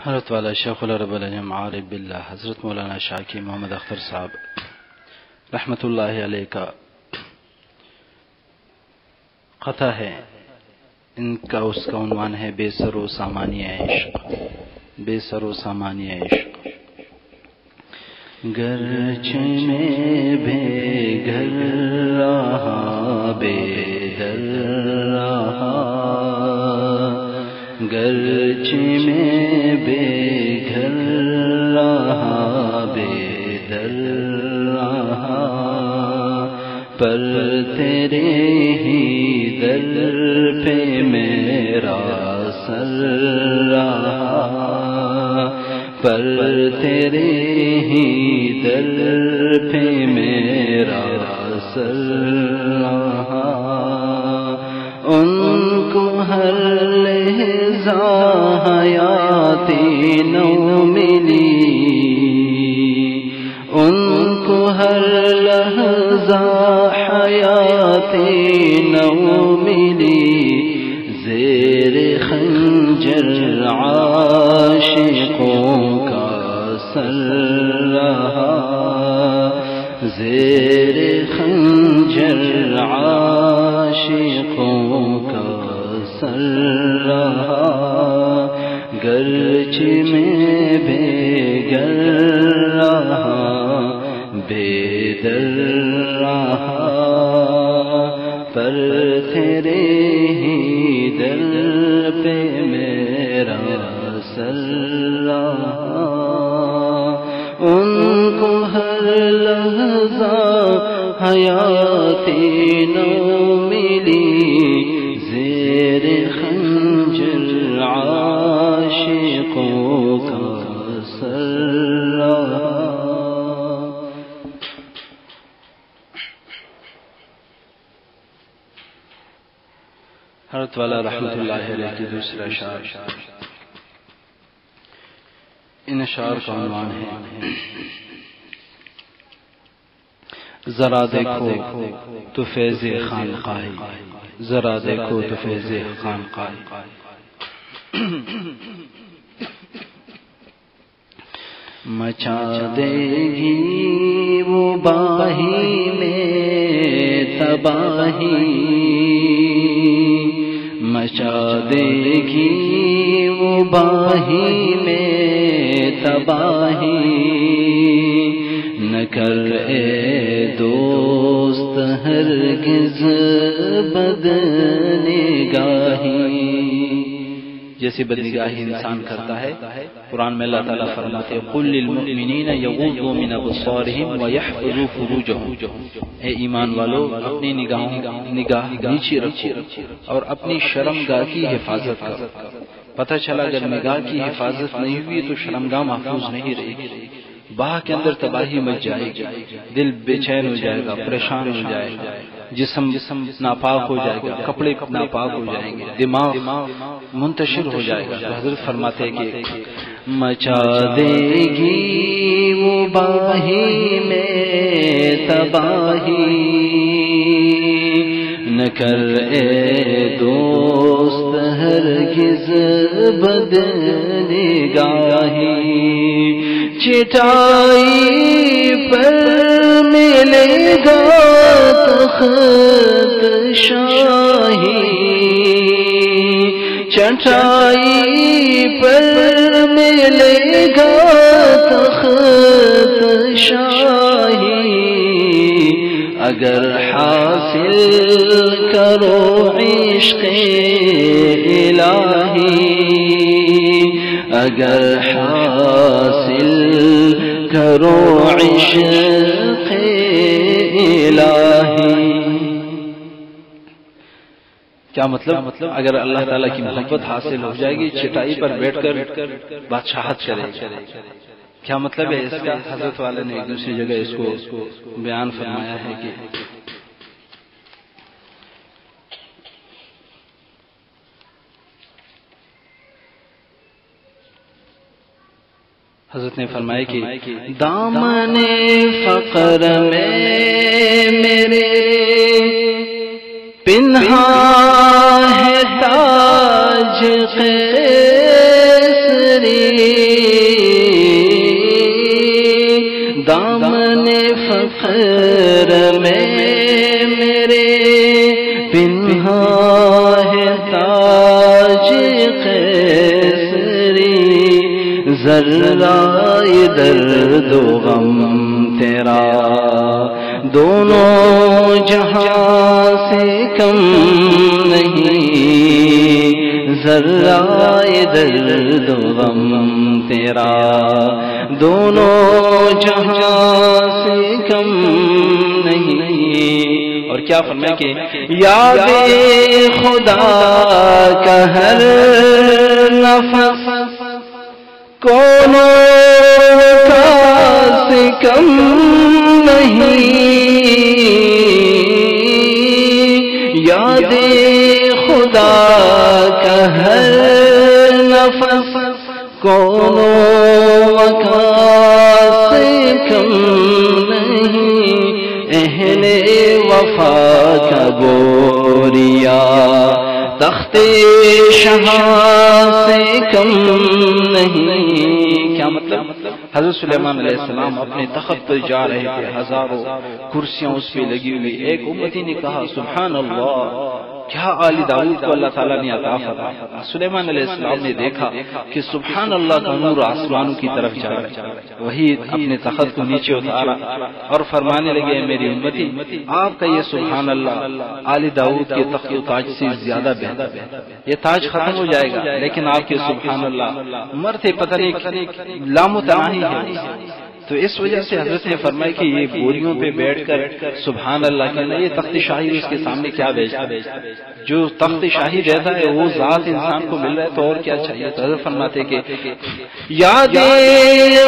حضرت والا شیخ العرب العجم عارف باللہ حضرت مولانا شاکی محمد اختر صاحب رحمۃ اللہ علیہ کا قطع ہے. ان کا اس کا عنوان ہے بے سر و سامانی عشق. بے سر و سامانی عشق. گرچ میں بے گھر رہا بے در رہا، گرچ میں بے گھر رہا بے در رہا، پر تیرے ہی در پہ میرا سر رہا، پر تیرے ہی در پہ میرا سر رہا. ان کو ہر لحظہ حیاتی نو ملی، ان کو ہر لحظہ حیاتی نو ملی، زیر خنجر عاشقوں کا سر رہا، زیر خنجر عاشقوں کا سر رہا. گرچ میں بے گر رہا بے در رہا، پر تیرے ہی در پہ میرا سر رہا. ان کو ہر لحظہ حیاتی نو ملی، زیر خنجر عاشقوں کا سر رہا. حضرت والا رحمۃ اللہ علیہ کی دوسرا اشعار. ان اشعار کا عنوان ہے ذرا دیکھو تو فیض خانقاہی، ذرا دیکھو تو فیض خانقاہی. مچا دے گی وہ باہی میں تباہی، مچا دے گی وہ باہی میں تباہی. نہ کر اے دوست ہرگز بدنگاہی. جیسے بدنگاہی انسان کرتا ہے، قرآن میں اللہ تعالیٰ فرماتے ہیں قل للمؤمنین یغضوا من ابصارہم ویحفظوا فروجہم. اے ایمان والو اپنی نگاہ نیچی رکھو اور اپنی شرمگاہ کی حفاظت کرو. پتہ چلا اگر نگاہ کی حفاظت نہیں ہوئی تو شرمگاہ محفوظ نہیں رہے گی. باہ کے اندر تباہی مچ جائے گی، دل بے چین ہو جائے گا، پریشان ہو جائے گا، جسم ناپاک ہو جائے گا، کپڑے ناپاک ہو جائیں گے، دماغ منتشر ہو جائے گا. تو حضرت فرماتے ہیں کہ مچا دے گی وہ باہی میں تباہی، نہ کر اے دوست ہرگز بدنگاہی. چٹائی پر ملے گا تخت شاہی، چٹائی پر ملے گا تخت شاہی. اگر حاصل کرو عشق الہی، اگر حاصل کرو عشق الہی. کیا مطلب اگر اللہ تعالیٰ کی محبت حاصل ہو جائے گی چٹائی پر بیٹھ کر بادشاہت کرے. کیا مطلب ہے اس کا؟ حضرت والا نے ایک دوسری جگہ اس کو بیان فرمایا ہے کہ حضرت نے فرمایا کہ دامن فقر میں میرے پنہا ہے تاج قیصری فخر میں میرے پنہا ہے تاج قیصری، ذرائے درد و غم تیرا دونوں جہاں سے کم نہیں، ذرائے درد و غم تیرا دونوں جہاں سے کم نہیں۔ اور کیا فرمائے کہ یاد خدا کا ہر نفس کونوں کا سے کم نہیں، یاد خدا کا ہر نفس کونوں کا سے کم نہیں، اہل وفا کا گوریا تخت شہاں سے کم نہیں۔ کیا مطلب؟ حضرت سلیمان علیہ السلام اپنے تخت پر جا رہے تھے، ہزاروں کرسیاں اس پہ لگی ہوئی، ایک امتی نے کہا سبحان اللہ، کیا آل داؤد کو اللہ تعالیٰ نے عطا فرمایا۔ سلیمان علیہ السلام نے دیکھا کہ سبحان اللہ کا نور آسمانوں کی طرف جا رہا ہے، وہی اپنے تخت کو نیچے اتارا اور فرمانے لگے میری امتی، آپ کا یہ سبحان اللہ آل داؤد کے تخت و تاج سے زیادہ بہتر ہے، یہ تاج ختم ہو جائے گا لیکن آپ کے سبحان اللہ مرتے پتہ نہیں لامتناہی ہے۔ تو اس وجہ سے حضرت نے فرمایا کہ یہ بوریوں پہ بیٹھ کر سبحان اللہ کہنا، یہ تخت شاہی اس کے سامنے کیا بیچتا ہے؟ جو تخت شاہی رہتا ہے وہ ذات انسان کو مل رہا ہے تو اور کیا چاہیے؟ تو حضرت فرماتے کہ یاد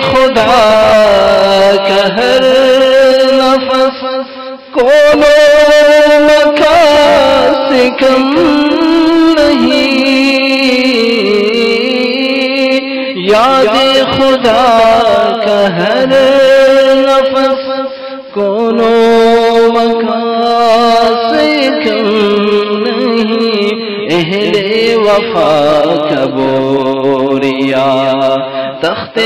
خدا کا ہر نفس کونوں مکان سے کم نہیں، یاد خدا کا ہر نفس کونوں مکان سے کم نہیں، اہل وفا کا بوریا تخت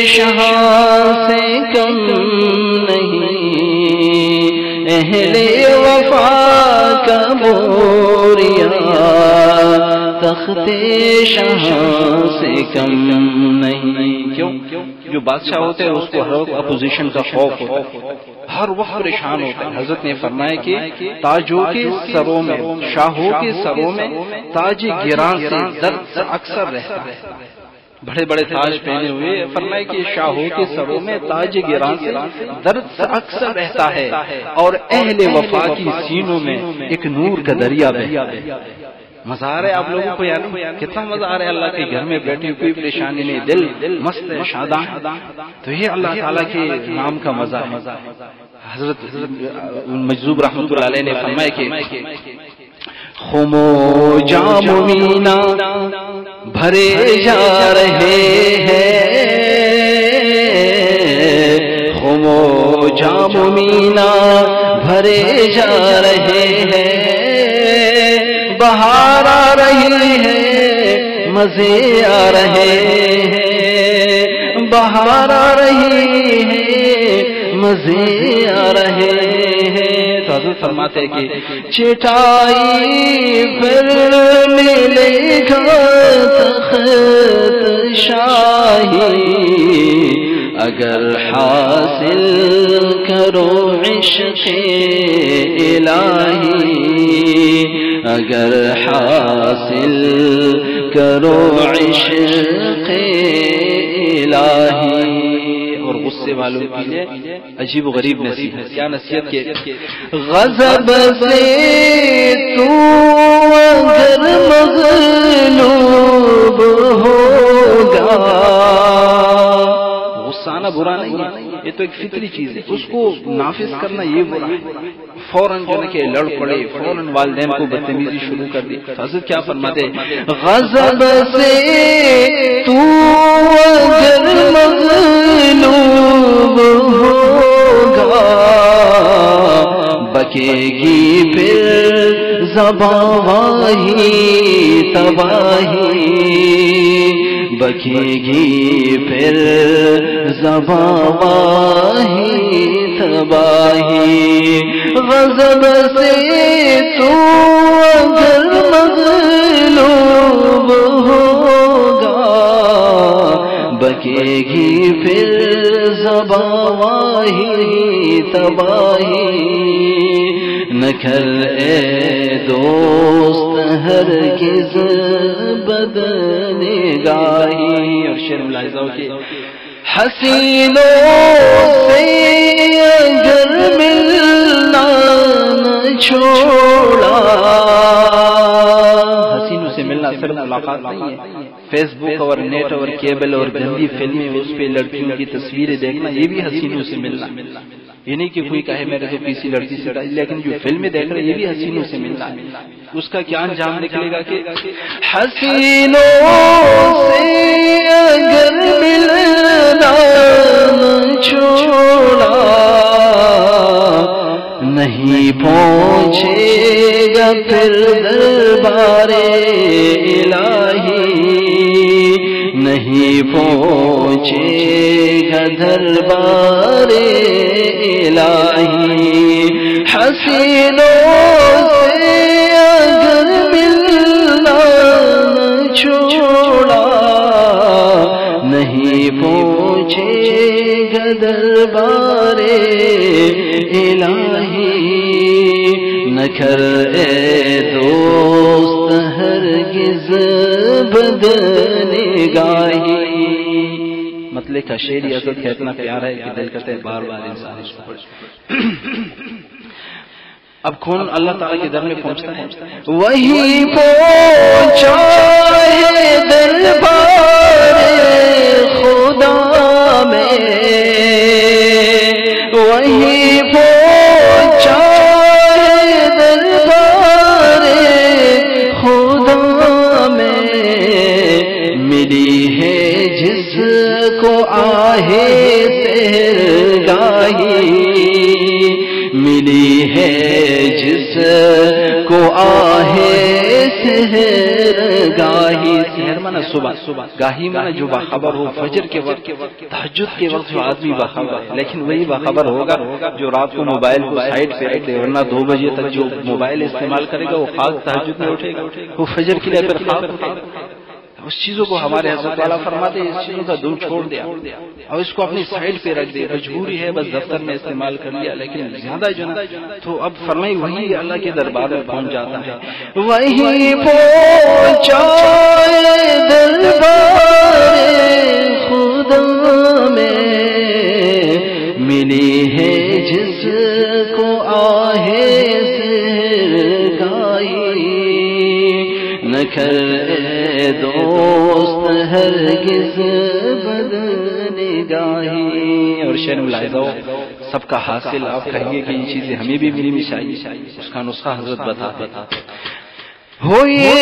شہاں سے کم نہیں، اہل وفا کا بوریا تخت شہاں سے کم نہیں۔ کیوں؟ جو بادشاہ ہوتے ہیں اس کو ہر وقت اپوزیشن کا خوف ہوتا ہے، ہر وقت پریشان ہوتا ہے۔ حضرت نے فرمایا کہ تاجوں کے سروں میں، شاہوں کے سروں میں تاج گراں سے درد اکثر رہتا ہے، بڑے بڑے تاج پہنے ہوئے، فرمایا کہ شاہوں کے سروں میں تاج گراں سے درد اکثر رہتا ہے، اور اہل وفا کی سینوں میں ایک نور کا دریا بہتا ہے۔ مزہ آ رہا ہے آپ لوگوں کو؟ یعنی کتنا مزہ آ رہا ہے؟ اللہ کے گھر میں بیٹھے کوئی پریشانی نہیں، دل مست ہے، شاداں ہے، تو یہ اللہ تعالیٰ کے نام کا مزہ ہے۔ حضرت مجذوب رحمۃ اللہ علیہ نے فرمایا کہ خمو جام مینا بھرے جا رہے ہیں، خمو جام مینا بھرے جا رہے ہیں، بہار آ رہی ہے مزے آ رہے ہیں، بہار آ رہی ہے مزے آ رہے ہیں۔ تو حضرت فرماتے ہیں کہ چٹائی پر ملے گا تخت شاہی، اگر حاصل کرو عشق الہی، اگر حاصل کرو عشق الہی۔ اور غصے والوں کے لیے عجیب و غریب نصیحت، کیا نصیحت کہ غضب سے تو اگر مغلوب ہوگا، غصہ آنا برا نہیں ہے، یہ تو ایک فطری چیز ہے، اس کو نافذ کرنا یہ برا ہے۔ فوراً جو ہے کہ لڑ پڑے، فوراً والدین کو بدتمیزی شروع کر دی۔ حضرت کیا فرماتے ہیں؟ غضب سے تو اگر مغلوب ہوگا، بکے گی پھر زباں واہی تباہی، بکے گی پھر زباں واہی تباہی غضب سے تو اگر مغلوب ہوگا بکے گی پھر زباں واہی تباہی نہ کر اے دوست ہرگز بدنگاہی اور شعر ملاحظہ ہو کہ حسینوں سے اگر ملنا نہ چھوڑا حسینوں سے ملنا صرف ملاقات نہیں ہے فیس بک اور نیٹ اور کیبل اور گندی فلمیں اس پہ لڑکیوں کی تصویریں دیکھنا یہ بھی حسینوں سے ملنا یہ نہیں کہ کوئی کہے میرے تو کسی لڑکی سے لیکن جو فلمیں دیکھ رہے یہ بھی حسینوں سے ملنا اس کا کیا انجام نکلے گا کہ حسینوں سے اگر ملنا نہ چھوڑا نہیں پہنچے گا پھر دربار الہی نہیں پہنچے گا دربار الہی حسینوں سے اگر ملنا نہ چھوڑا نہیں پہنچے گا دربار الہی نہ کر اے دوست ہرگز بدنگاہی مطلب کا شعر عزت کا اتنا پیار ہے کہ دل کرتے بار بار انسان اس کو پڑھ اب کون اللہ تعالیٰ کے در میں پہنچتا ہے وہی پہنچا ہے دربار خدا میں وہی پہنچا ہے دربار خدا میں ملی ہے جس کو آہے سحرگاہی ملی ہے جس کو آہے سحرگاہی سحر مانا صبح گاہی مانا جو باخبر ہو فجر کے وقت تہجد کے وقت جو آدمی باخبر ہے لیکن وہی باخبر ہوگا جو رات کو موبائل کو سائڈ پہ رکھ دے ورنہ 2 بجے تک جو موبائل استعمال کرے گا وہ خاص تہجد میں اٹھے گا وہ فجر کے لیے پھر خاص اٹھے گا اس چیزوں کو ہمارے حضرت والا فرماتے ہیں اس چیزوں کا دل چھوڑ دیا اور اس کو اپنی سائڈ پہ رکھ دے مجبوری ہے بس دفتر میں استعمال کر لیا لیکن زیادہ جو نا تو اب فرمائی وہی اللہ کے دربار میں پہنچ جاتا ہے وہی پہنچا دربار خدا میں ملی ہے جس کو آہے سحرگاہی نہ کر دوست ہرگز بدنگاہی اور شعر ملاحظہ ہو سب کا حاصل آپ کہیں گے کہ یہ چیزیں ہمیں بھی ملنی چاہیے اس کا نسخہ حضرت بتاتے ہوئے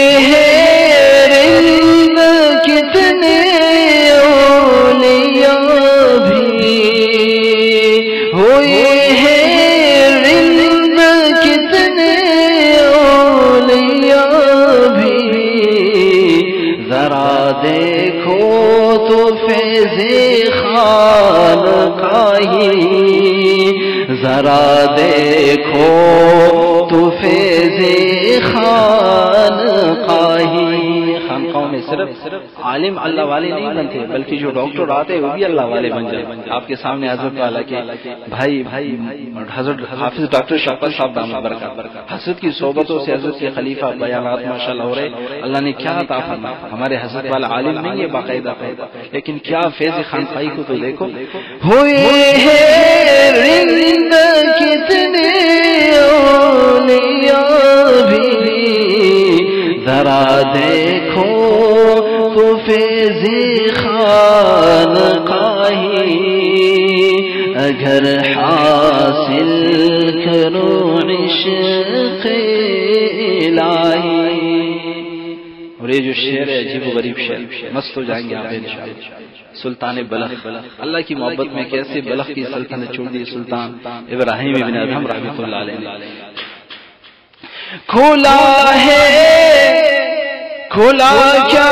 رند کتنے اولیاء بھی ہوئے رند کتنے اولیاء بھی ذرا دیکھو تو فیض خانقاہی ذرا دیکھو تو فیض خانقاہی خانقاہوں میں صرف عالم اللہ والے نہیں بنتے بلکہ جو ڈاکٹر آتے وہ بھی اللہ والے بن جائے آپ کے سامنے حضرت والا کے بھائی حضرت حافظ ڈاکٹر شفقت صاحب دامت برکات حضرت کی صحبتوں سے حضرت کے خلیفہ بیانات ماشاءاللہ ہو رہے اللہ نے کیا عطا فرمایا ہمارے حضرت والا عالم نہیں ہے باقاعدہ لیکن کیا فیض خانقاہی کو تو دیکھو ہوئے رند کتنے اولیاء بھی ذرا دیکھو تو فیض خانقاہی اگر حاصل کرو عشق الہی اور یہ جو شعر ہے عجیب و غریب شعر مست ہو جائیں گے آپ انشاءاللہ سلطان بلخ اللہ کی محبت میں کیسے بلخ کی سلطنت چھوڑ دی سلطان ابراہیم ابن ادہم رحمۃ اللہ علیہ کھلا کیا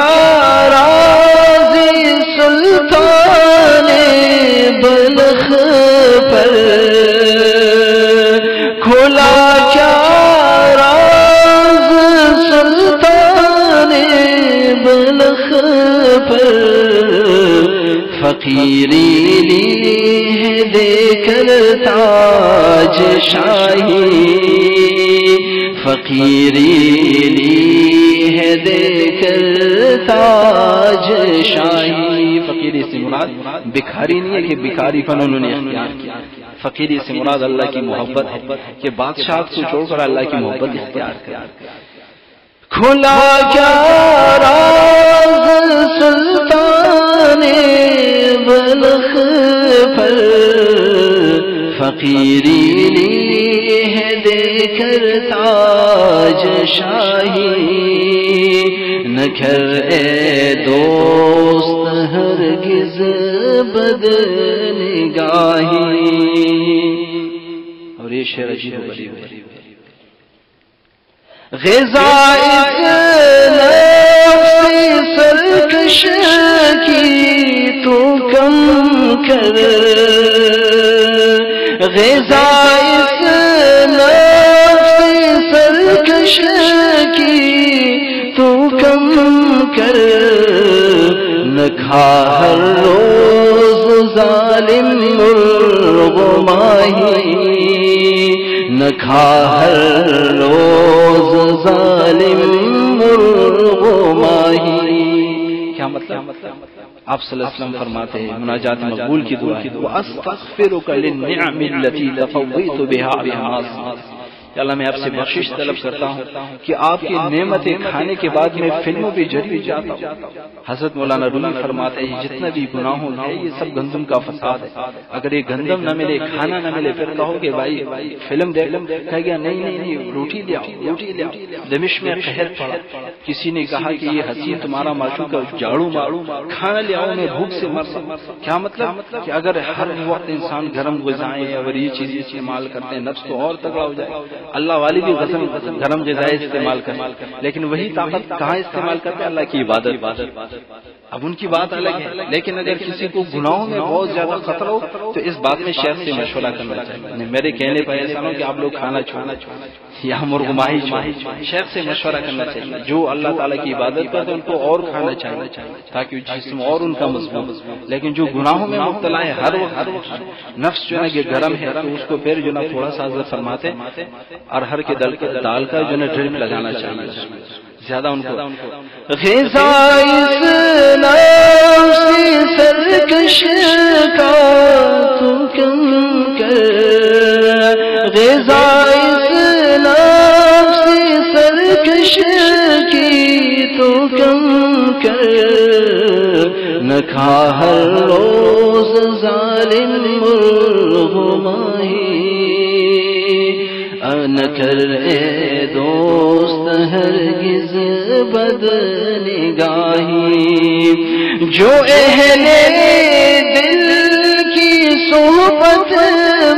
رازی سلطان بلخ پر فقیری لی ہے دے کر تاج شاہی، فقیری لی ہے دے کر تاج شاہی. فقیری سے مراد بکھاری نہیں ہے کہ بکھاری پن انہوں نے اختیار کیا. فقیری سے مراد اللہ کی محبت ہے کہ بادشاہ کو چھوڑ کر اللہ کی محبت اختیار کیا. کھلا کیا راز سلطان بلخ پر، فقیری لی ہے دے کر تاج شاہی. نہ کر اے دوست ہرگز بد نگاہی. اور یہ شعر عجیب و غریب ہے. غذا نفس سرکش کی تو کم کر، غذا نفس سرکش کی تو کم کر. نہ کھا ہر روز ظالم مرغ ماہی، نہ کھا ہر روز ظالم مرغ ماہی. کیا مطلب؟ آپ صلی اللہ علیہ وسلم فرماتے ہیں مناجات مقبول کی دعا ہے وَأَسْتَغْفِرُكَ لِلنِّعَمِ الَّتِي تَقَوَّيْتُ بِهَا النَّاسَ. اللہ میں آپ سے بخشش طلب کرتا ہوں کہ آپ کی نعمتیں کھانے کے بعد میں فلموں پہ جری جاتا ہوں. حضرت مولانا رومی فرماتے ہیں جتنا بھی گناہوں ہے یہ سب گندم کا فساد ہے. اگر یہ گندم نہ ملے، کھانا نہ ملے، پھر کہو کہ بھائی فلم دیکھ، کہے گا نہیں روٹی لے آؤ، روٹی لے آؤ. دمشق میں قحط پڑا، کسی نے کہا کہ یہ حسین تمہارا معشوق ہے، جھاڑو مارو، کھانا لے آؤ، میں بھوک سے مر سکتا. کیا مطلب کہ اگر ہر وقت انسان گرم غذائیں اور یہ چیزیں استعمال کرتے ہیں نفس تو اور تگڑا ہو جائے. اللہ والی بھی گرم غذائیں استعمال کریں، لیکن وہی طاقت کہاں استعمال کرتے ہیں؟ اللہ کی عبادت. اب ان کی بات الگ ہے، لیکن اگر کسی کو گناہوں میں بہت زیادہ خطرہ ہو تو اس بات میں شیخ سے مشورہ کرنا چاہیے. میرے کہنے پر ایسا ہو کہ آپ لوگ کھانا چھوڑنا یا مرغ ماہی چھوڑیں، شیخ سے مشورہ کرنا چاہیے. جو اللہ تعالیٰ کی عبادت کرتے ہیں ان کو اور کھانا چاہیے تاکہ جسم اور ان کا مضبوط. لیکن جو گناہوں میں مبتلا ہے ہر وقت نفس جو ہے کہ گرم ہے تو اس کو پھر جو ہے تھوڑا سا حضرت فرماتے اور ہر کے دال کا جو ہے ڈرپ لگانا چاہیے زیادہ ان کو. غذائی نفس سرکش کا تو کم کر، غذائی نفس سرکش کی تو کم کر. نہ کھا ہر روز ظالم مرغ ماہی، نہ کر اے دوست ہرگز بد نگاہی. جو اہل دل کی صحبت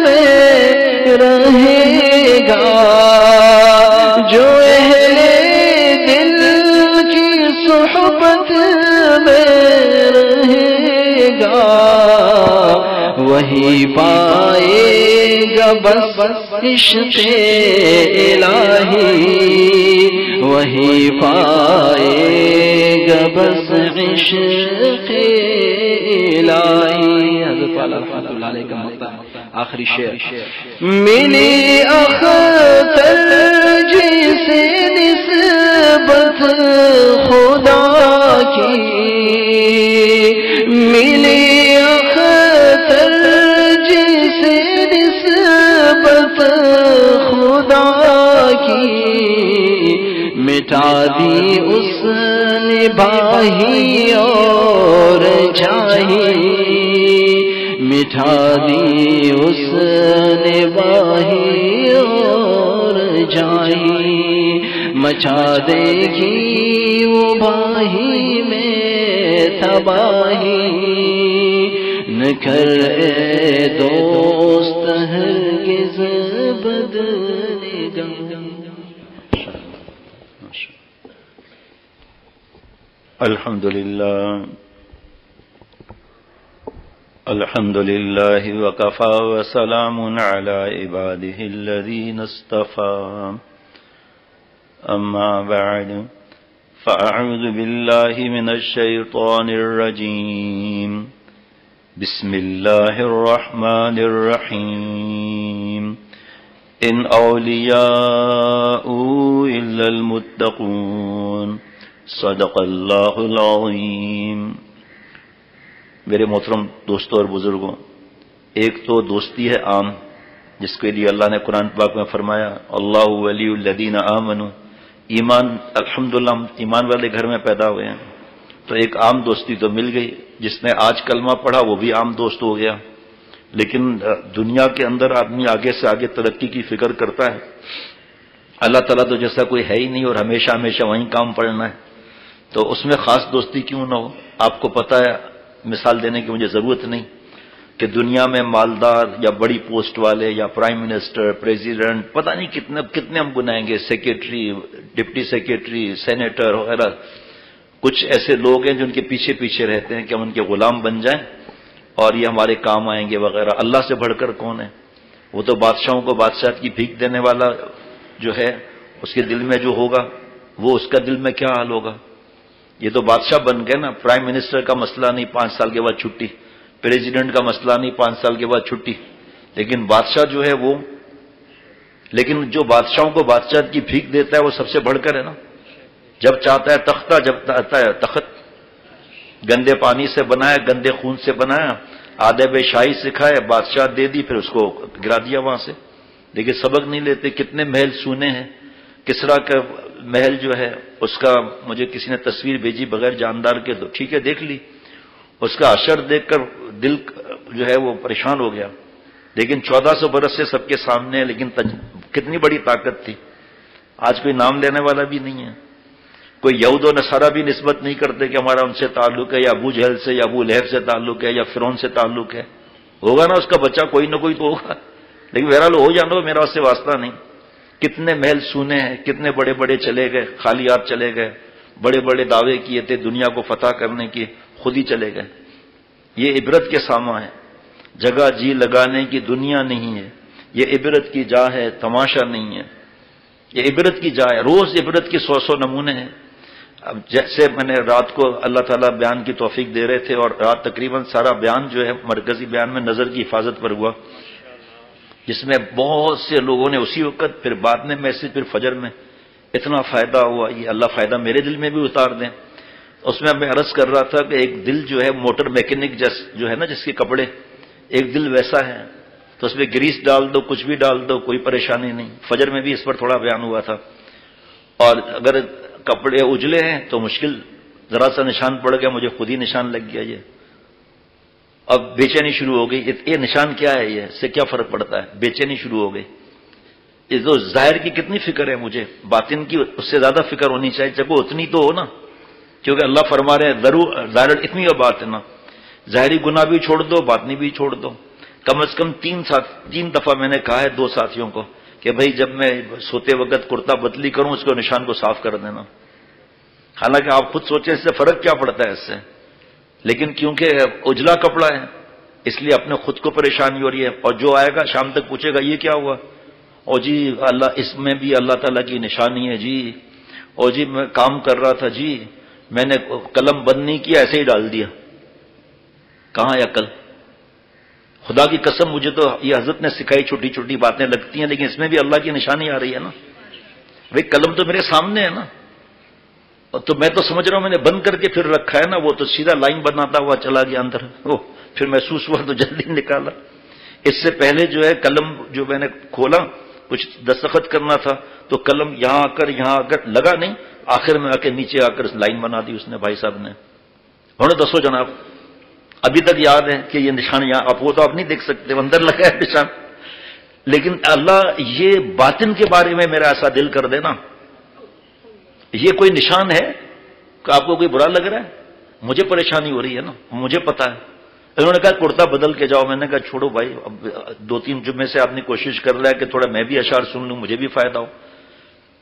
میں رہے گا، جو اہل دل کی صحبت میں رہے گا، وہی پائے گا بس عشق الہی، وہی پائے گا بس عشق الہی. حضرت والا رحمۃ اللہ علیہ کا مطلب آخری شعر. ملی اختر جیسے نسبت خدا کی، ملی اختر جیسے نسبت خدا کی، مٹا دی اس نے باہی اور چاہی، مٹا دی اس نے باہی اور جاہی. مچا دے گی وہ باہی میں تباہی، نہ کر اے دوست ہرگز بد نگاہی. الحمد لله وكفى وسلام على عباده الذين اصطفى. أما بعد فأعوذ بالله من الشيطان الرجيم. بسم اللہ الرحمن الرحیم ان اولیاء الا المتقون صدق اللہ العظیم۔ میرے محترم دوستوں اور بزرگوں، ایک تو دوستی ہے عام، جس کے لیے اللہ نے قرآن پاک میں فرمایا اللہ ولی الذین آمنوا، ایمان، الحمدللہ ہم ایمان والے گھر میں پیدا ہوئے ہیں، تو ایک عام دوستی تو مل گئی۔ جس نے آج کلمہ پڑھا وہ بھی عام دوست ہو گیا، لیکن دنیا کے اندر آدمی آگے سے آگے ترقی کی فکر کرتا ہے، اللہ تعالیٰ تو جیسا کوئی ہے ہی نہیں اور ہمیشہ ہمیشہ وہیں کام پڑنا ہے، تو اس میں خاص دوستی کیوں نہ ہو۔ آپ کو پتہ ہے، مثال دینے کی مجھے ضرورت نہیں کہ دنیا میں مالدار یا بڑی پوسٹ والے یا پرائم منسٹر، پریزیڈنٹ، پتہ نہیں کتنے ہم گنائیں گے، سیکریٹری، ڈپٹی سیکریٹری، سینیٹر وغیرہ، کچھ ایسے لوگ ہیں جو ان کے پیچھے پیچھے رہتے ہیں کہ ہم ان کے غلام بن جائیں اور یہ ہمارے کام آئیں گے وغیرہ۔ اللہ سے بڑھ کر کون ہے؟ وہ تو بادشاہوں کو بادشاہت کی بھیک دینے والا جو ہے، اس کے دل میں جو ہوگا وہ اس کا دل میں کیا حال ہوگا۔ یہ تو بادشاہ بن گئے نا، پرائم منسٹر کا مسئلہ نہیں 5 سال کے بعد چھٹی، پریزیڈنٹ کا مسئلہ نہیں 5 سال کے بعد چھٹی، لیکن بادشاہ جو ہے وہ، لیکن جو بادشاہوں کو بادشاہت کی بھیک دیتا ہے وہ سب سے بڑھ کر ہے نا، جب چاہتا ہے تختہ، جب چاہتا ہے تخت، گندے پانی سے بنایا، گندے خون سے بنایا، آداب شاہی سکھائے، بادشاہ دے دی، پھر اس کو گرا دیا وہاں سے۔ لیکن سبق نہیں لیتے، کتنے محل سونے ہیں۔ کسرا کا محل جو ہے اس کا مجھے کسی نے تصویر بھیجی بغیر جاندار کے، تو ٹھیک ہے دیکھ لی، اس کا اشر دیکھ کر دل جو ہے وہ پریشان ہو گیا، لیکن 1400 برس سے سب کے سامنے ہے، لیکن کتنی بڑی طاقت تھی۔ آج کوئی نام لینے والا بھی نہیں ہے، کوئی یہود و نصارہ بھی نسبت نہیں کرتے کہ ہمارا ان سے تعلق ہے، یا ابو جہل سے یا ابو لہب سے تعلق ہے یا فرعون سے تعلق ہے۔ ہوگا نا اس کا بچہ کوئی نہ کوئی تو ہوگا، لیکن بہرحال ہو جانا، میرا اس سے واسطہ نہیں۔ کتنے محل سونے ہیں، کتنے بڑے بڑے چلے گئے، خالیات چلے گئے، بڑے بڑے دعوے کیے تھے دنیا کو فتح کرنے کی، خود ہی چلے گئے۔ یہ عبرت کے ساما ہے، جگہ جی لگانے کی دنیا نہیں ہے، یہ عبرت کی جا ہے، تماشا نہیں ہے، یہ عبرت کی جا ہے۔ روز عبرت کے 100 نمونے ہیں۔ اب جیسے میں نے رات کو اللہ تعالیٰ بیان کی توفیق دے رہے تھے، اور رات تقریباً سارا بیان جو ہے مرکزی بیان میں نظر کی حفاظت پر ہوا، جس میں بہت سے لوگوں نے اسی وقت، پھر بعد میں میسج، پھر فجر میں اتنا فائدہ ہوا، یہ اللہ فائدہ میرے دل میں بھی اتار دیں۔ اس میں میں عرض کر رہا تھا کہ ایک دل جو ہے موٹر میکینک جو ہے نا، جس کے کپڑے، ایک دل ویسا ہے، تو اس میں گریس ڈال دو، کچھ بھی ڈال دو، کوئی پریشانی نہیں۔ فجر میں بھی اس پر تھوڑا بیان ہوا تھا۔ اور اگر کپڑے اجلے ہیں تو مشکل، ذرا سا نشان پڑ گیا، مجھے خود ہی نشان لگ گیا، یہ اب بے چینی شروع ہو گئی۔ یہ نشان کیا ہے، یہ اس سے کیا فرق پڑتا ہے؟ بے چینی شروع ہو گئی۔ یہ تو ظاہر کی کتنی فکر ہے مجھے، باطن کی اس سے زیادہ فکر ہونی چاہیے، جب وہ اتنی تو ہو نا، کیونکہ اللہ فرما رہے ہیں ضرور ظاہر اتنی بات ہے نا، ظاہری گناہ بھی چھوڑ دو، باطنی بھی چھوڑ دو۔ کم از کم 3 دفعہ میں نے کہا ہے 2 ساتھیوں کو کہ بھائی جب میں سوتے وقت کرتا بدلی کروں، اس کو نشان کو صاف کر دینا۔ حالانکہ آپ خود سوچیں اس سے فرق کیا پڑتا ہے اس سے، لیکن کیونکہ اجلا کپڑا ہے اس لیے اپنے خود کو پریشانی ہو رہی ہے، اور جو آئے گا شام تک پوچھے گا یہ کیا ہوا، اور جی اللہ اس میں بھی اللہ تعالیٰ کی نشانی ہے جی، اور جی میں کام کر رہا تھا جی، میں نے قلم بند نہیں کیا، ایسے ہی ڈال دیا۔ کہاں ہے عقل؟ خدا کی قسم مجھے تو یہ حضرت نے سکھائی چھوٹی چھوٹی باتیں لگتی ہیں، لیکن اس میں بھی اللہ کی نشانی آ رہی ہے نا۔ بھائی قلم تو میرے سامنے ہے نا، تو میں تو سمجھ رہا ہوں میں نے بند کر کے پھر رکھا ہے نا، وہ تو سیدھا لائن بناتا ہوا چلا گیا اندر، پھر محسوس ہوا تو جلدی نکالا۔ اس سے پہلے جو ہے قلم جو میں نے کھولا، کچھ دستخط کرنا تھا، تو قلم یہاں آ کر لگا نہیں، آخر میں آ کے نیچے آ کر لائن بنا دی اس نے، بھائی صاحب نے۔ انہوں نے دسو جناب، ابھی تک یاد ہے کہ یہ نشان یہاں، اب وہ تو آپ نہیں دیکھ سکتے، اندر لگا ہے نشان، لیکن اللہ یہ باطن کے بارے میں میرا ایسا دل کر دے نا، یہ کوئی نشان ہے کہ آپ کو کوئی برا لگ رہا ہے؟ مجھے پریشانی ہو رہی ہے نا، مجھے پتا ہے۔ انہوں نے کہا کرتا بدل کے جاؤ، میں نے کہا چھوڑو بھائی، اب 2-3 جمعے سے آپ نے کوشش کر رہا ہے کہ تھوڑا میں بھی اشعار سن لوں، مجھے بھی فائدہ ہو،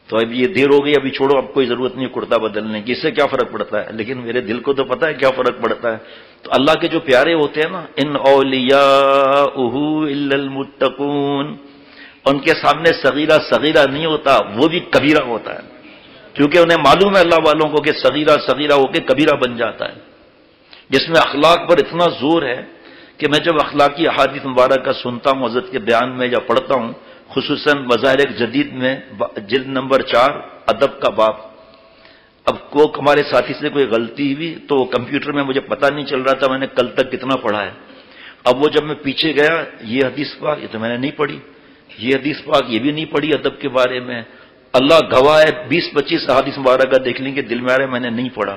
تو اب یہ دیر ہو گئی، ابھی چھوڑو، اب کوئی ضرورت نہیں کرتا بدلنے کی، اس سے کیا فرق پڑتا ہے؟ لیکن میرے دل کو تو پتا ہے کیا فرق پڑتا ہے۔ تو اللہ کے جو پیارے ہوتے ہیں نا، ان اولیاءہ الا المتقون، ان کے سامنے صغیرہ صغیرہ نہیں ہوتا، وہ بھی کبیرہ ہوتا ہے، کیونکہ انہیں معلوم ہے اللہ والوں کو کہ صغیرہ صغیرہ ہو کے کبیرہ بن جاتا ہے، جس میں اخلاق پر اتنا زور ہے کہ میں جب اخلاقی احادیث مبارکہ سنتا ہوں حضرت کے بیان میں یا پڑھتا ہوں، خصوصاً مظاہر جدید میں جلد نمبر 4 ادب کا باب، اب کو ہمارے ساتھی سے کوئی غلطی ہوئی تو کمپیوٹر میں مجھے پتہ نہیں چل رہا تھا میں نے کل تک کتنا پڑھا ہے. اب وہ جب میں پیچھے گیا، یہ حدیث پاک یہ تو میں نے نہیں پڑھی، یہ حدیث پاک یہ بھی نہیں پڑھی ادب کے بارے میں. اللہ گواہ ہے 20-25 احادیث مبارکہ دیکھ لیں کہ دل میں آ رہا ہے میں نے نہیں پڑھا.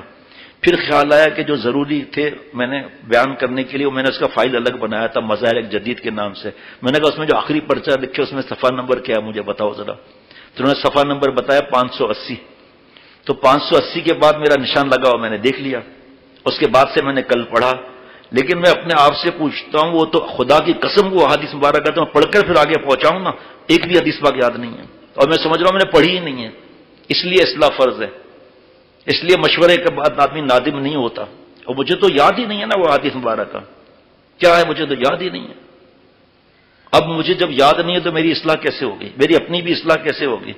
پھر خیال آیا کہ جو ضروری تھے میں نے بیان کرنے کے لیے، میں نے اس کا فائل الگ بنایا تھا مظاہر جدید کے نام سے. میں نے کہا اس میں جو آخری پرچہ لکھے اس میں صفحہ نمبر کیا ہے مجھے بتاؤ ذرا. تو انہوں نے صفحہ نمبر بتایا 580. تو 580 کے بعد میرا نشان لگا ہوا میں نے دیکھ لیا. اس کے بعد سے میں نے کل پڑھا. لیکن میں اپنے آپ سے پوچھتا ہوں، وہ تو خدا کی قسم وہ حدیث مبارکہ تو میں پڑھ کر پھر آگے پہنچاؤں نا، ایک بھی حدیث پاک یاد نہیں ہے اور میں سمجھ رہا ہوں میں نے پڑھی ہی نہیں ہے. اس لیے اصلاح فرض ہے، اس لیے مشورے کے بعد آدمی نادم نہیں ہوتا. اور مجھے تو یاد ہی نہیں ہے نا وہ حدیث مبارکہ کیا ہے، مجھے تو یاد ہی نہیں ہے. اب مجھے جب یاد نہیں ہے تو میری اصلاح کیسے ہوگی، میری اپنی بھی اصلاح کیسے ہوگی.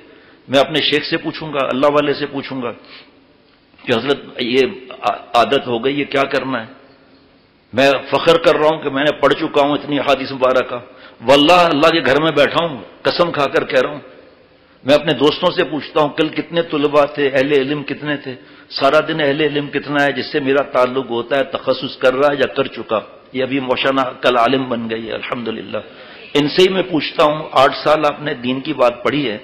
میں اپنے شیخ سے پوچھوں گا، اللہ والے سے پوچھوں گا کہ حضرت یہ عادت ہو گئی، یہ کیا کرنا ہے. میں فخر کر رہا ہوں کہ میں نے پڑھ چکا ہوں اتنی احادیث مبارکہ. واللہ اللہ کے گھر میں بیٹھا ہوں، قسم کھا کر کہہ رہا ہوں. میں اپنے دوستوں سے پوچھتا ہوں کل کتنے طلباء تھے، اہل علم کتنے تھے، سارا دن اہل علم کتنا ہے جس سے میرا تعلق ہوتا ہے، تخصص کر رہا ہے یا کر چکا. یہ ابھی موشانہ کل عالم بن گئی ہے الحمدللہ. ان سے ہی میں پوچھتا ہوں 8 سال آپ نے دین کی بات پڑھی ہے،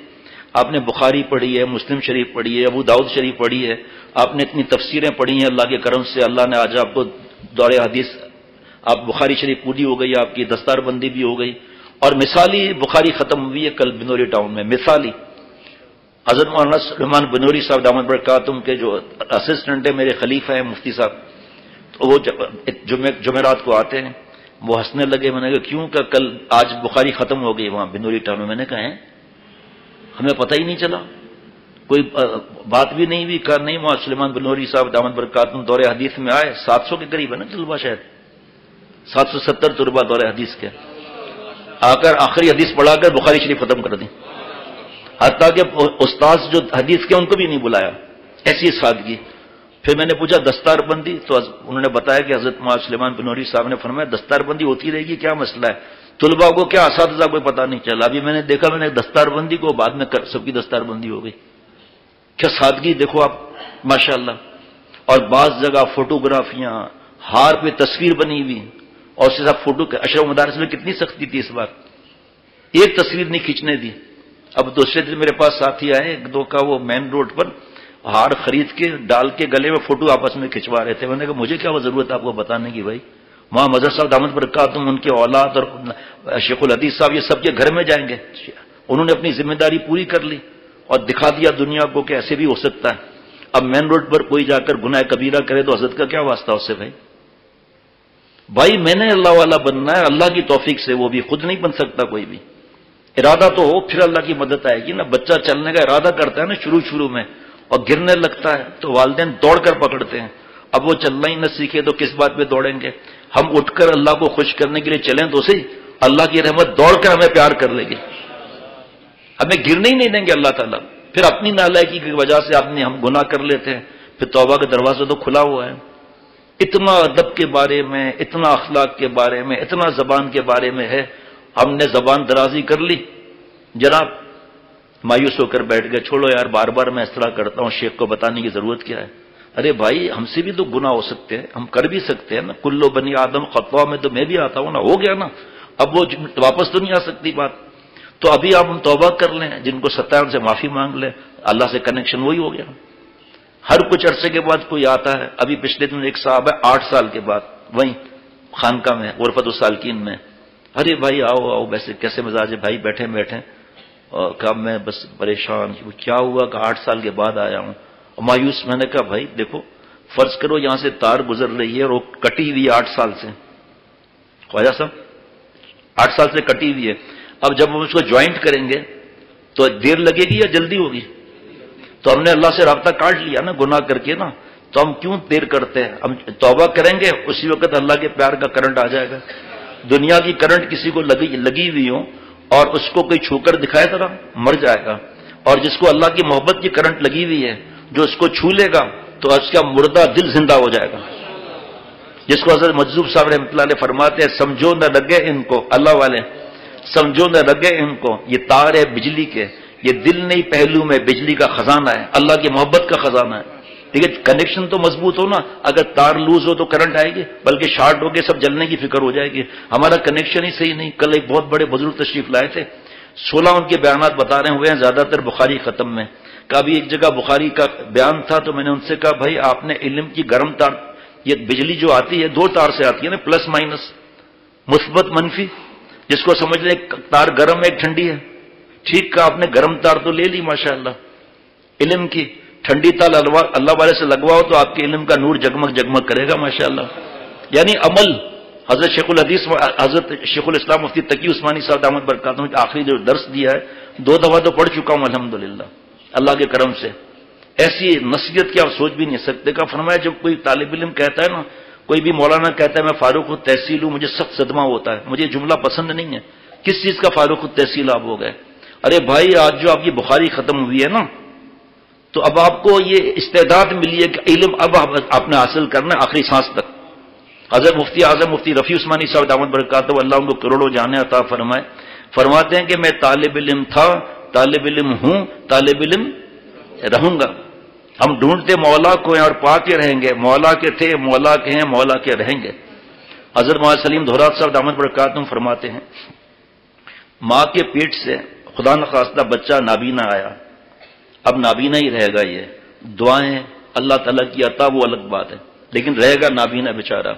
آپ نے بخاری پڑھی ہے، مسلم شریف پڑھی ہے، ابو داؤد شریف پڑھی ہے، آپ نے اتنی تفسیریں پڑھی ہیں اللہ کے کرم سے. اللہ نے آج آپ کو دور حدیث، آپ بخاری شریف پوری ہو گئی، آپ کی دستار بندی بھی ہو گئی. اور مثالی بخاری ختم ہوئی ہے کل بنوری ٹاؤن میں. مثالی حضرت مولانا سلیمان بنوری صاحب دامت برکاتہم کے جو اسسٹنٹ ہے، میرے خلیفہ ہیں مفتی صاحب، تو وہ جمعرات کو آتے ہیں. وہ ہنسنے لگے. میں نے کہا کیوں؟ کہ کل آج بخاری ختم ہو گئی وہاں بنوری ٹاؤن میں. میں نے کہا ہے ہمیں پتہ ہی نہیں چلا، کوئی بات بھی نہیں ہوئی. کہا نہیں، مولانا سلیمان بنوری صاحب دامت برکاتہم دور حدیث میں آئے. 700 کے قریب ہے نا طلبہ، شاید 770 طلبہ دور حدیث کے آ کر آخری حدیث پڑھا کر بخاری شریف ختم کر دی. حتیٰ کہ استاذ جو حدیث کے ان کو بھی نہیں بلایا. ایسی سادگی. پھر میں نے پوچھا دستار بندی، تو انہوں نے بتایا کہ حضرت مولانا سلیمان بنوری صاحب نے فرمایا دستار بندی ہوتی رہے گی، کیا مسئلہ ہے. طلباء کو کیا، اساتذہ کو پتہ نہیں چلا. ابھی میں نے دیکھا، میں نے دستار بندی کو بعد میں سب کی دستار بندی ہو گئی. کیا سادگی دیکھو آپ ماشاءاللہ. اور بعض جگہ فوٹوگرافیاں، ہار پہ تصویر بنی ہوئی، اور اس کے ساتھ فوٹو. اشرف مدارس میں کتنی سختی تھی اس بار، ایک تصویر نہیں کھینچنے دی. اب دوسرے دن میرے پاس ساتھی آئے، ایک دو کا، وہ مین روڈ پر ہار خرید کے ڈال کے گلے میں فوٹو آپس میں کھنچوا رہے تھے. میں نے کہا مجھے کیا ضرورت ہے آپ کو بتانے کی بھائی. وہاں مظہر صاحب دامت برکاتہم، ان کے اولاد اور شیخ الحدیث صاحب یہ سب کے گھر میں جائیں گے. انہوں نے اپنی ذمہ داری پوری کر لی اور دکھا دیا دنیا کو کہ ایسے بھی ہو سکتا ہے. اب مین روڈ پر کوئی جا کر گناہ کبیرہ کرے تو حضرت کا کیا واسطہ اس سے. بھائی میں نے اللہ والا بننا ہے اللہ کی توفیق سے، وہ بھی خود نہیں بن سکتا کوئی بھی. ارادہ تو ہو پھر اللہ کی مدد آئے گی نا. بچہ چلنے کا ارادہ کرتا ہے نا شروع میں اور گرنے لگتا ہے تو والدین دوڑ کر پکڑتے ہیں. اب وہ چلنا ہی نہ سیکھے تو کس بات پہ دوڑیں گے. ہم اٹھ کر اللہ کو خوش کرنے کے لیے چلیں تو صحیح، اللہ کی رحمت دوڑ کر ہمیں پیار کر لے گی، ہمیں گرنے ہی نہیں دیں گے اللہ تعالیٰ. پھر اپنی نالائکی کی وجہ سے ہم گناہ کر لیتے ہیں، پھر توبہ کا دروازہ تو کھلا ہوا ہے. اتنا ادب کے بارے میں، اتنا اخلاق کے بارے میں، اتنا زبان کے بارے میں ہے. ہم نے زبان درازی کر لی جناب، مایوس ہو کر بیٹھ گئے. چھوڑو یار، بار بار میں اس طرح کرتا ہوں، شیخ کو بتانے کی ضرورت کیا ہے. ارے بھائی ہم سے بھی تو گناہ ہو سکتے ہیں، ہم کر بھی سکتے ہیں نا. کلو بنی آدم خطا، میں تو میں بھی آتا ہوں نا. ہو گیا نا، اب وہ واپس تو نہیں آ سکتی بات. تو ابھی آپ ہم توبہ کر لیں، جن کو ستایا ان سے معافی مانگ لیں، اللہ سے کنیکشن وہی ہو گیا. ہر کچھ عرصے کے بعد کوئی آتا ہے. ابھی پچھلے دن ایک صاحب ہے 8 سال کے بعد وہیں خانقاہ میں غرفت السالکین میں. ارے بھائی آؤ آؤ، ویسے کیسے مزاج ہے بھائی، بیٹھے بیٹھے. اور کہا میں بس پریشان. کیا ہوا کہ 8 سال کے بعد آیا ہوں مایوس. میں نے کہا بھائی دیکھو، فرض کرو یہاں سے تار گزر رہی ہے اور وہ کٹی ہوئی 8 سال سے. خواجہ صاحب 8 سال سے کٹی ہوئی ہے. اب جب ہم اس کو جوائنٹ کریں گے تو دیر لگے گی یا جلدی ہوگی؟ تو ہم نے اللہ سے رابطہ کاٹ لیا نا گناہ کر کے نا. تو ہم کیوں دیر کرتے ہیں؟ ہم توبہ کریں گے اسی وقت اللہ کے پیار کا کرنٹ آ جائے گا. دنیا کی کرنٹ کسی کو لگی ہوئی ہو اور اس کو کوئی چھو کر دکھائے ذرا، مر جائے گا. اور جس کو اللہ کی محبت کی کرنٹ لگی ہوئی ہے، جو اس کو چھو لے گا تو اس کا مردہ دل زندہ ہو جائے گا. جس کو حضرت مجذوب صاحب رحمۃ اللہ علیہ فرماتے ہیں سمجھو نہ لگے ان کو، اللہ والے سمجھو نہ لگے ان کو، یہ تار ہے بجلی کے، یہ دل نہیں پہلو میں بجلی کا خزانہ ہے، اللہ کی محبت کا خزانہ ہے. ٹھیک ہے، کنیکشن تو مضبوط ہو نا، اگر تار لوز ہو تو کرنٹ آئے گی، بلکہ شارٹ ہو کے سب جلنے کی فکر ہو جائے گی. ہمارا کنیکشن ہی صحیح نہیں. کل ایک بہت بڑے بزرگ تشریف لائے تھے، 16 ان کے بیانات بتا رہے ہوئے ہیں، زیادہ تر بخاری ختم میں. کبھی ایک جگہ بخاری کا بیان تھا تو میں نے ان سے کہا بھائی آپ نے علم کی گرم تار، یہ بجلی جو آتی ہے 2 تار سے آتی ہے نا، پلس مائنس، مثبت منفی، جس کو سمجھ لیں تار گرم ہے ایک ٹھنڈی ہے. ٹھیک کہا آپ نے، گرم تار تو لے لی ماشاءاللہ علم کی، ٹھنڈی تار اللہ والے سے لگواؤ تو آپ کے علم کا نور جگمگ جگمگ کرے گا ماشاءاللہ. یعنی عمل. حضرت شیخ الحدیث حضرت شیخ الاسلام مفتی تقی عثمانی صاحب دامت برکاتہم کا آخری جو درس دیا ہے 2 دفعہ تو پڑھ چکا ہوں الحمدللہ اللہ کے کرم سے. ایسی نصیحت کی آپ سوچ بھی نہیں سکتے. کا فرمایا جب کوئی طالب علم کہتا ہے نا، کوئی بھی مولانا کہتا ہے میں فاروق التحصیل ہوں، مجھے سخت صدمہ ہوتا ہے، مجھے جملہ پسند نہیں ہے. کس چیز کا فاروق التحصیل آپ ہو گئے؟ ارے بھائی آج جو آپ کی بخاری ختم ہوئی ہے نا، تو اب آپ کو یہ استعداد ملی ہے کہ علم اب آپ نے حاصل کرنا ہے آخری سانس تک. حضرت مفتی اعظم مفتی رفیع عثمانی صاحب دامت برکاتہ اللہ ان کو کروڑوں جانے عطا فرمائے، فرماتے ہیں کہ میں طالب علم تھا، طالب علم ہوں، طالب علم رہوں گا. ہم ڈھونڈتے مولا کو ہیں اور پا کے رہیں گے، مولا کے تھے، مولا کے ہیں، مولا کے رہیں گے. حضرت مولانا سلیم دھورات صاحب دامت برکاتہ فرماتے ہیں ماں کے پیٹ سے خدا نخواستہ بچہ نابینا آیا، اب نابینا ہی رہے گا. یہ دعائیں اللہ تعالیٰ کی عطا وہ الگ بات ہے، لیکن رہے گا نابینا بیچارہ.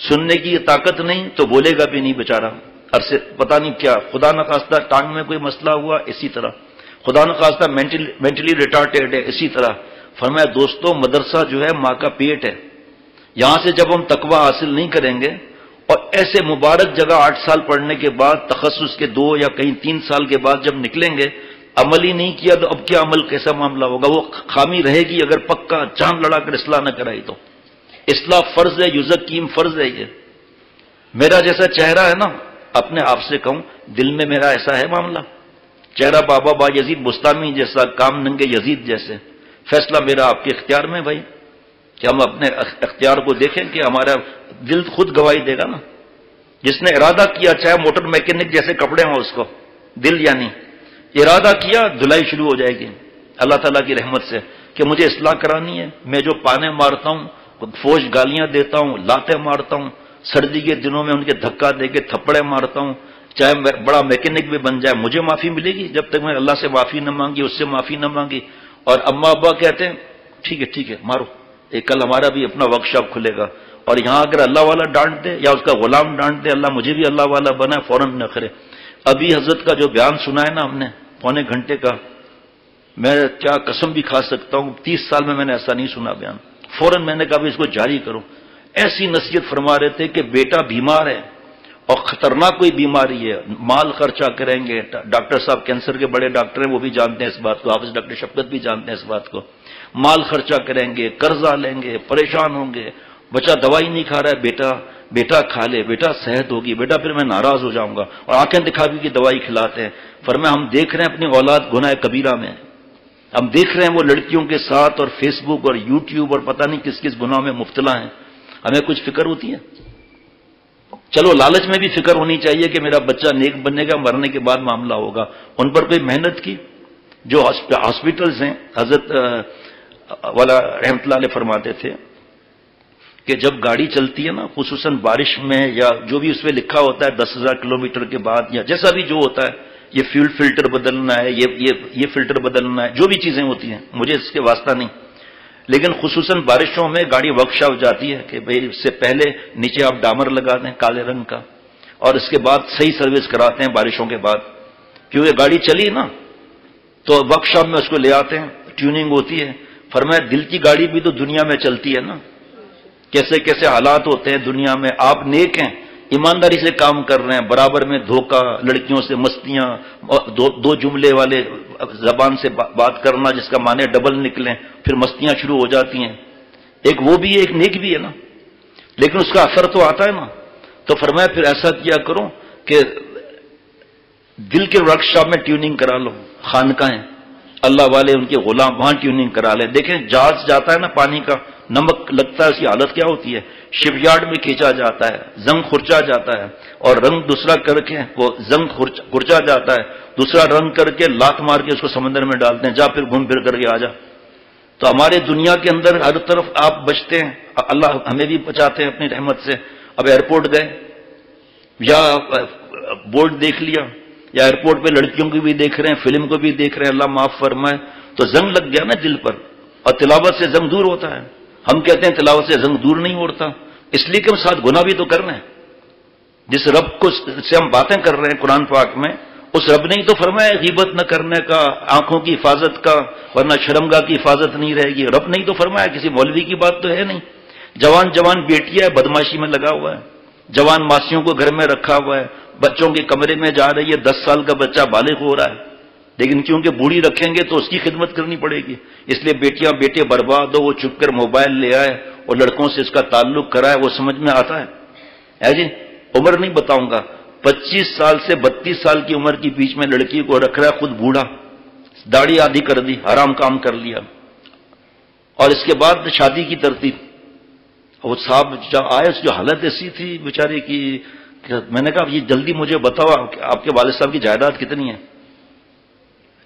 سننے کی طاقت نہیں تو بولے گا بھی نہیں بیچارہ. عرصے پتہ نہیں کیا، خدا نخواستہ ٹانگ میں کوئی مسئلہ ہوا اسی طرح، خدا نخواستہ مینٹلی ریٹارڈیڈ ہے اسی طرح. فرمایا دوستوں مدرسہ جو ہے ماں کا پیٹ ہے. یہاں سے جب ہم تقویٰ حاصل نہیں کریں گے اور ایسے مبارک جگہ 8 سال پڑھنے کے بعد تخصص کے 2 یا کہیں 3 سال کے بعد جب نکلیں گے، عمل ہی نہیں کیا تو اب کیا عمل کیسا معاملہ ہوگا؟ وہ خامی رہے گی اگر پکا جان لڑا کر اصلاح نہ کرائی تو. اصلاح فرض ہے، یزکیم فرض ہے. یہ میرا جیسا چہرہ ہے نا، اپنے آپ سے کہوں دل میں میرا ایسا ہے معاملہ، چہرہ بابا با یزید بستامی جیسا، کام ننگے یزید جیسے. فیصلہ میرا آپ کے اختیار میں بھائی، کہ ہم اپنے اختیار کو دیکھیں کہ ہمارا دل خود گواہی دے گا نا. جس نے ارادہ کیا، چاہے موٹر میکینک جیسے کپڑے ہوں اس کو، دل یعنی ارادہ کیا، دھلائی شروع ہو جائے گی اللہ تعالیٰ کی رحمت سے کہ مجھے اصلاح کرانی ہے. میں جو پانے مارتا ہوں، فوج گالیاں دیتا ہوں، لاتے مارتا ہوں، سردی کے دنوں میں ان کے دھکا دے کے تھپڑے مارتا ہوں، چاہے بڑا میکینک بھی بن جائے، مجھے معافی ملے گی جب تک میں اللہ سے معافی نہ مانگی، اس سے معافی نہ مانگی. اور اماں ابا کہتے ہیں ٹھیک ہے مارو. ایک کل ہمارا بھی اپنا ورک شاپ کھلے گا، اور یہاں اگر اللہ والا ڈانٹ دے یا اس کا غلام ڈانٹ دے، اللہ مجھے بھی اللہ والا بنا فوراً نہ کرے. ابھی حضرت کا جو بیان سنا ہے نا ہم نے 1.25 گھنٹے کا، میں کیا قسم بھی کھا سکتا ہوں 30 سال میں نے ایسا نہیں سنا بیان. فوراً میں نے کہا بھی اس کو جاری کرو. ایسی نصیحت فرما رہے تھے کہ بیٹا بیمار ہے اور خطرناک کوئی بیماری ہے، مال خرچہ کریں گے. ڈاکٹر صاحب کینسر کے بڑے ڈاکٹر ہیں، وہ بھی جانتے ہیں اس بات کو، حافظ ڈاکٹر شفقت بھی جانتے ہیں اس بات کو. مال خرچہ کریں گے، قرضہ لیں گے، پریشان ہوں گے. بچہ دوائی نہیں کھا رہا ہے، بیٹا کھا لے، بیٹا صحت ہوگی، بیٹا پھر میں ناراض ہو جاؤں گا، اور آنکھیں دکھاوی کی دوائی کھلاتے ہیں. فرمایا ہم دیکھ رہے ہیں اپنی اولاد گناہ کبیرہ میں، ہم دیکھ رہے ہیں وہ لڑکیوں کے ساتھ اور فیس بک اور یوٹیوب اور پتہ نہیں کس کس گناہ میں مبتلا ہیں. ہمیں کچھ فکر ہوتی ہے؟ چلو لالچ میں بھی فکر ہونی چاہیے کہ میرا بچہ نیک بننے کا، مرنے کے بعد معاملہ ہوگا. ان پر کوئی محنت کی. جو ہاسپٹلز ہیں، حضرت والا رحمۃ اللہ علیہ فرماتے تھے کہ جب گاڑی چلتی ہے نا، خصوصاً بارش میں، یا جو بھی اس پہ لکھا ہوتا ہے 10,000 کلومیٹر کے بعد، یا جیسا بھی جو ہوتا ہے، یہ فیول فلٹر بدلنا ہے، یہ فلٹر بدلنا ہے، جو بھی چیزیں ہوتی ہیں مجھے اس کے واسطہ نہیں، لیکن خصوصاً بارشوں میں گاڑی ورک شاپ جاتی ہے کہ بھئی اس سے پہلے نیچے آپ ڈامر لگا دیں کالے رنگ کا، اور اس کے بعد صحیح سروس کراتے ہیں بارشوں کے بعد. کیونکہ گاڑی چلی نا تو ورک شاپ میں اس کو لے آتے ہیں، ٹیوننگ ہوتی ہے. فرمایا دل کی گاڑی بھی تو دنیا میں چلتی ہے نا، کیسے کیسے حالات ہوتے ہیں دنیا میں. آپ نیک ہیں، ایمانداری سے کام کر رہے ہیں، برابر میں دھوکہ، لڑکیوں سے مستیاں، دو جملے والے زبان سے بات کرنا جس کا معنی ڈبل نکلیں، پھر مستیاں شروع ہو جاتی ہیں. ایک وہ بھی ہے، ایک نیک بھی ہے نا، لیکن اس کا اثر تو آتا ہے نا. تو فرمایا پھر ایسا کیا کرو کہ دل کے ورک شاپ میں ٹیوننگ کرا لو. خانقاہیں اللہ والے ان کے غلام وہاں ٹیوننگ کرا لیں. دیکھیں جہاز جاتا ہے نا پانی کا، نمک لگتا ہے اس کی حالت کیا ہوتی ہے؟ شپ یارڈ میں کھینچا جاتا ہے، زنگ خرچا جاتا ہے، اور رنگ دوسرا کر کے وہ زنگ خرچا جاتا ہے، دوسرا رنگ کر کے لات مار کے اس کو سمندر میں ڈالتے ہیں، جا پھر گھوم پھر کر کے آ جا۔ تو ہمارے دنیا کے اندر ہر طرف آپ بچتے ہیں، اللہ ہمیں بھی بچاتے ہیں اپنی رحمت سے۔ اب ایئرپورٹ گئے یا بورڈ دیکھ لیا، یا ایئرپورٹ پہ لڑکیوں کو بھی دیکھ رہے ہیں، فلم کو بھی دیکھ رہے ہیں، اللہ معاف فرمائے، تو زنگ لگ گیا نا دل پر، اور تلاوت سے زنگ دور ہوتا ہے۔ ہم کہتے ہیں تلاوت سے زنگ دور نہیں ہوتا، اس لیے کہ ہم ساتھ گناہ بھی تو کر رہے ہیں۔ جس رب کو سے ہم باتیں کر رہے ہیں قرآن پاک میں، اس رب نے ہی تو فرمایا غیبت نہ کرنے کا، آنکھوں کی حفاظت کا، ورنہ شرمگاہ کی حفاظت نہیں رہے گی۔ رب نے ہی تو فرمایا، کسی مولوی کی بات تو ہے نہیں۔ جوان بیٹیاں ہے بدماشی میں لگا ہوا ہے، جوان ماسیوں کو گھر میں رکھا ہوا ہے، بچوں کے کمرے میں جا رہی ہے، 10 سال کا بچہ بالغ ہو رہا ہے، لیکن کیونکہ بوڑھی رکھیں گے تو اس کی خدمت کرنی پڑے گی، اس لیے بیٹیاں بیٹے برباد ہو، وہ چپ کر موبائل لے آئے اور لڑکوں سے اس کا تعلق کرائے، وہ سمجھ میں آتا ہے جی؟ عمر نہیں بتاؤں گا، 25 سال سے 32 سال کی عمر کے بیچ میں لڑکی کو رکھ رہا ہے، خود بوڑھا، داڑھی آدھی کر دی، حرام کام کر لیا، اور اس کے بعد شادی کی ترتیب۔ وہ صاحب جب آئے، اس جو حالت ایسی تھی بیچارے کی، میں نے کہا یہ جلدی مجھے بتاؤ آپ کے والد صاحب کی جائیداد کتنی ہے؟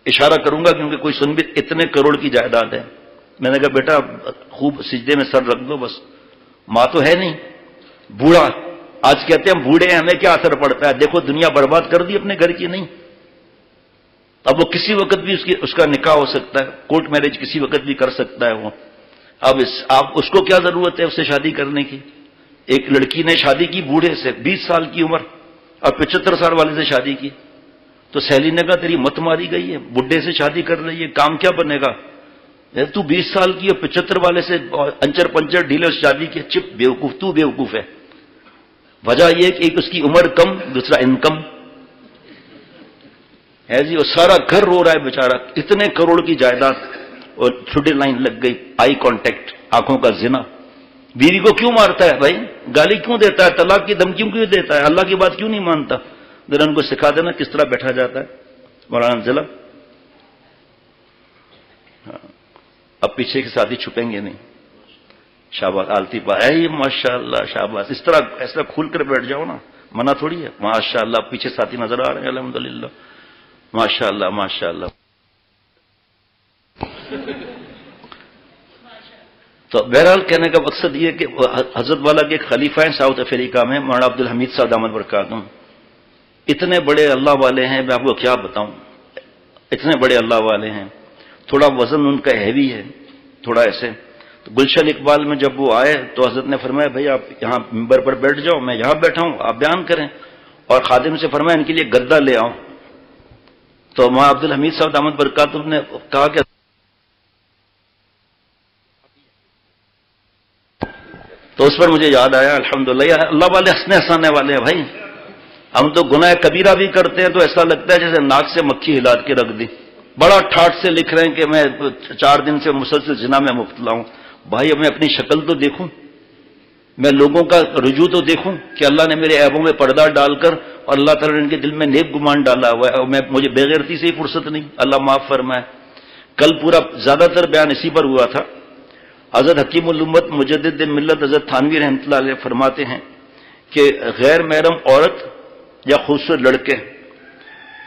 اشارہ کروں گا کیونکہ کوئی سن بھی، اتنے کروڑ کی جائیداد ہے۔ میں نے کہا بیٹا خوب سجدے میں سر رکھ دو بس، ماں تو ہے نہیں، بوڑھا۔ آج کہتے ہیں ہم بوڑھے ہیں، ہمیں کیا اثر پڑتا ہے؟ دیکھو دنیا برباد کر دی اپنے گھر کی، نہیں؟ اب وہ کسی وقت بھی اس کا نکاح ہو سکتا ہے، کورٹ میرج کسی وقت بھی کر سکتا ہے وہ۔ اب آپ اس کو کیا ضرورت ہے اس سے شادی کرنے کی؟ ایک لڑکی نے شادی کی بوڑھے سے، 20 سال کی عمر، اور 75 سال والے سے شادی کی، تو سہیلی نے کہا تیری مت ماری گئی ہے، بڈھے سے شادی کر رہی ہے، کام کیا بنے گا؟ تو 20 سال کی اور 75 والے سے انچر پنچر ڈھیلے سے شادی کی، چپ بیوقوف، تو بیوقوف ہے۔ وجہ یہ کہ ایک اس کی عمر کم، دوسرا انکم ہے جی، اور سارا گھر رو رہا ہے بیچارہ، اتنے کروڑ کی جائیداد، اور چھوٹی لائن لگ گئی، آئی کانٹیکٹ، آنکھوں کا زنا۔ بیوی کو کیوں مارتا ہے بھائی؟ گالی کیوں دیتا ہے؟ طلاق کی دھمکیوں کیوں دیتا ہے؟ اللہ کی بات کیوں نہیں مانتا؟ ذرا ان کو سکھا دینا کس طرح بیٹھا جاتا ہے۔ مولانا ضلع اب پیچھے کے ساتھی چھپیں گے نہیں، شاباش، آلتی پا ہے ماشاء اللہ، شاباش، اس طرح ایسا کھول کر بیٹھ جاؤ نا، منع تھوڑی ہے، ماشاء اللہ۔ پیچھے ساتھی نظر آ رہے ہیں الحمدللہ، ماشاء اللہ ماشاء اللہ۔ تو بہرحال کہنے کا مقصد یہ کہ حضرت والا کے ایک خلیفہ ہیں ساؤتھ افریقہ میں، مولانا عبدالحمید صاحب دامت برکاتہ، اتنے بڑے اللہ والے ہیں، میں آپ کو کیا بتاؤں، اتنے بڑے اللہ والے ہیں۔ تھوڑا وزن ان کا ہیوی ہے، تھوڑا ایسے۔ تو گلشن اقبال میں جب وہ آئے تو حضرت نے فرمایا بھائی آپ یہاں ممبر پر بیٹھ جاؤ، میں یہاں بیٹھا ہوں، آپ بیان کریں، اور خادم سے فرمایا ان کے لیے گدا لے آؤ۔ تو مولانا عبدالحمید صاحب دامت برکاتہ نے کہا کہ تو اس پر مجھے یاد آیا الحمدللہ، اللہ والے ہنسنے ہنسانے والے ہیں بھائی۔ ہم تو گناہ کبیرہ بھی کرتے ہیں تو ایسا لگتا ہے جیسے ناک سے مکھی ہلا کے رکھ دی، بڑا ٹھاٹ سے لکھ رہے ہیں کہ میں 4 دن سے مسلسل زنا میں مبتلا ہوں۔ بھائی میں اپنی شکل تو دیکھوں، میں لوگوں کا رجوع تو دیکھوں کہ اللہ نے میرے عیبوں میں پردہ ڈال کر، اور اللہ تعالیٰ نے ان کے دل میں نیک گمان ڈالا ہوا ہے، اور مجھے بے غیرتی سے ہی فرصت نہیں، اللہ معاف فرمائے۔ کل پورا زیادہ تر بیان اسی پر ہوا تھا۔ حضرت حکیم الامت مجدد ملت حضرت تھانوی رحمۃ اللہ علیہ فرماتے ہیں کہ غیر محرم عورت یا خوبصورت لڑکے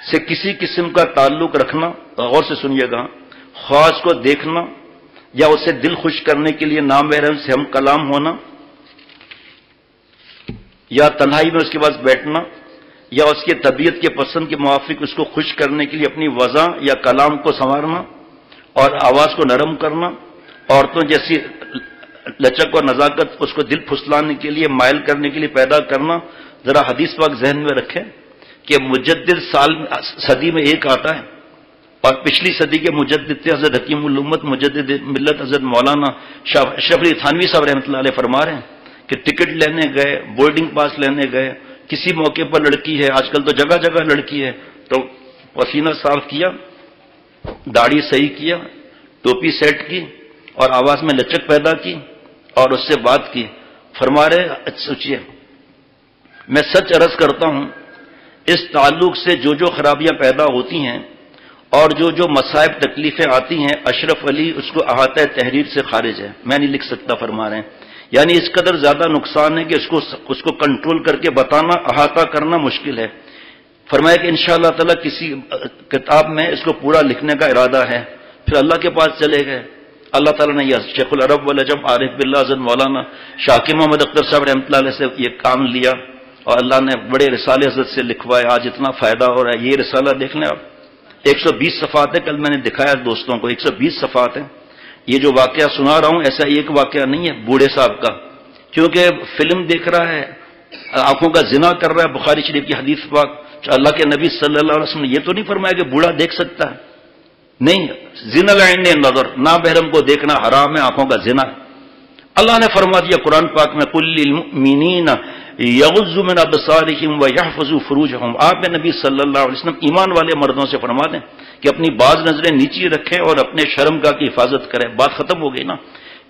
سے کسی قسم کا تعلق رکھنا، غور سے سنیے گا، خواص کو دیکھنا یا اسے دل خوش کرنے کے لیے نامحرم سے ہم کلام ہونا، یا تنہائی میں اس کے پاس بیٹھنا، یا اس کے طبیعت کے پسند کے موافق اس کو خوش کرنے کے لیے اپنی وضع یا کلام کو سنوارنا اور آواز کو نرم کرنا، عورتوں جیسی لچک اور نزاکت اس کو دل پھسلانے کے لیے، مائل کرنے کے لیے پیدا کرنا۔ ذرا حدیث پاک ذہن میں رکھیں کہ مجدد صدی میں ایک آتا ہے، اور پچھلی صدی کے مجدد تھے حضرت حکیم الامت مجدد ملت حضرت مولانا اشرف علی تھانوی صاحب رحمۃ اللہ علیہ فرما رہے ہیں کہ ٹکٹ لینے گئے، بورڈنگ پاس لینے گئے، کسی موقع پر لڑکی ہے، آج کل تو جگہ جگہ لڑکی ہے، تو پسینہ صاف کیا، داڑھی صحیح کیا، ٹوپی سیٹ کی، اور آواز میں لچک پیدا کی، اور اس سے بات کی۔ فرما رہے سوچئے، میں سچ عرض کرتا ہوں اس تعلق سے جو خرابیاں پیدا ہوتی ہیں اور جو مصائب تکلیفیں آتی ہیں اشرف علی اس کو احاطہ تحریر سے خارج ہے، میں نہیں لکھ سکتا فرما رہے ہیں. یعنی اس قدر زیادہ نقصان ہے کہ اس کو کنٹرول کر کے بتانا، احاطہ کرنا مشکل ہے. فرمایا کہ انشاءاللہ تعالی کسی کتاب میں اس کو پورا لکھنے کا ارادہ ہے. پھر اللہ کے پاس چلے گئے. اللہ تعالیٰ نے یہ شیخ العرب والعجم عارف باللہ حضرت مولانا شاکر محمد اختر صاحب رحمۃ اللہ علیہ سے یہ کام لیا اور اللہ نے بڑے رسالے حضرت سے لکھوائے. آج اتنا فائدہ ہو رہا ہے. یہ رسالہ دیکھ لیں آپ، 120 صفحات ہے. کل میں نے دکھایا دوستوں کو 120 صفحات ہیں. یہ جو واقعہ سنا رہا ہوں ایسا ایک واقعہ نہیں ہے بوڑھے صاحب کا، کیونکہ فلم دیکھ رہا ہے، آنکھوں کا زنا کر رہا ہے. بخاری شریف کی حدیث پاک، اللہ کے نبی صلی اللہ علیہ وسلم نے یہ تو نہیں فرمایا کہ بوڑھا دیکھ سکتا ہے. نہیں، زنا العین نظر، نامحرم کو دیکھنا حرام ہے، آنکھوں کا زنا. اللہ نے فرما دیا قرآن پاک میں قل للمؤمنین یغضوا من ابصارہم ویحفظوا فروجہم. آپ نبی صلی اللہ علیہ وسلم ایمان والے مردوں سے فرما دیں کہ اپنی بعض نظریں نیچی رکھیں اور اپنے شرمگاہ کی حفاظت کریں. بات ختم ہو گئی نا.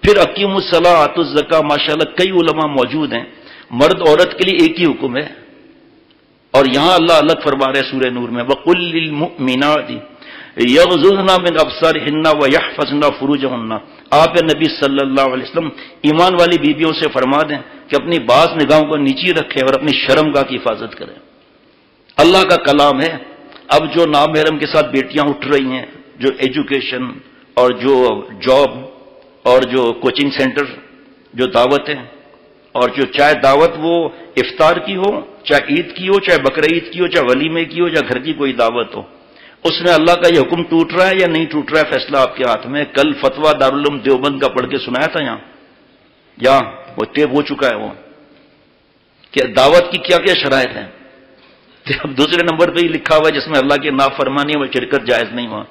پھر اقیموا الصلاۃ آتوا الزکاۃ. ماشاءاللہ کئی علماء موجود ہیں، مرد عورت کے لیے ایک ہی حکم ہے، اور یہاں اللہ الگ فرما رہے سورہ نور میں وقل للمؤمنات یغضضن من ابصارہن ویحفظن فروجہن. آپ نبی صلی اللہ علیہ وسلم ایمان والی بیویوں سے فرما دیں کہ اپنی بعض نگاہوں کو نیچی رکھیں اور اپنی شرمگاہ کی حفاظت کریں. اللہ کا کلام ہے. اب جو نامحرم کے ساتھ بیٹیاں اٹھ رہی ہیں، جو ایجوکیشن اور جو جاب اور جو کوچنگ سینٹر، جو دعوتیں، اور جو چاہے دعوت وہ افطار کی ہو، چاہے عید کی ہو، چاہے بقرعید کی ہو، چاہے ولیمے کی ہو، یا گھر کی کوئی دعوت ہو، اس میں اللہ کا یہ حکم ٹوٹ رہا ہے یا نہیں ٹوٹ رہا ہے فیصلہ آپ کے ہاتھ میں. کل فتویٰ دارالعلوم دیوبند کا پڑھ کے سنایا تھا یہاں وہ ٹیپ ہو چکا ہے وہ کہ دعوت کی کیا کیا شرائط ہیں. اب دوسرے نمبر پہ ہی لکھا ہوا ہے جس میں اللہ کی نافرمانی و شرکت جائز نہیں ہوا.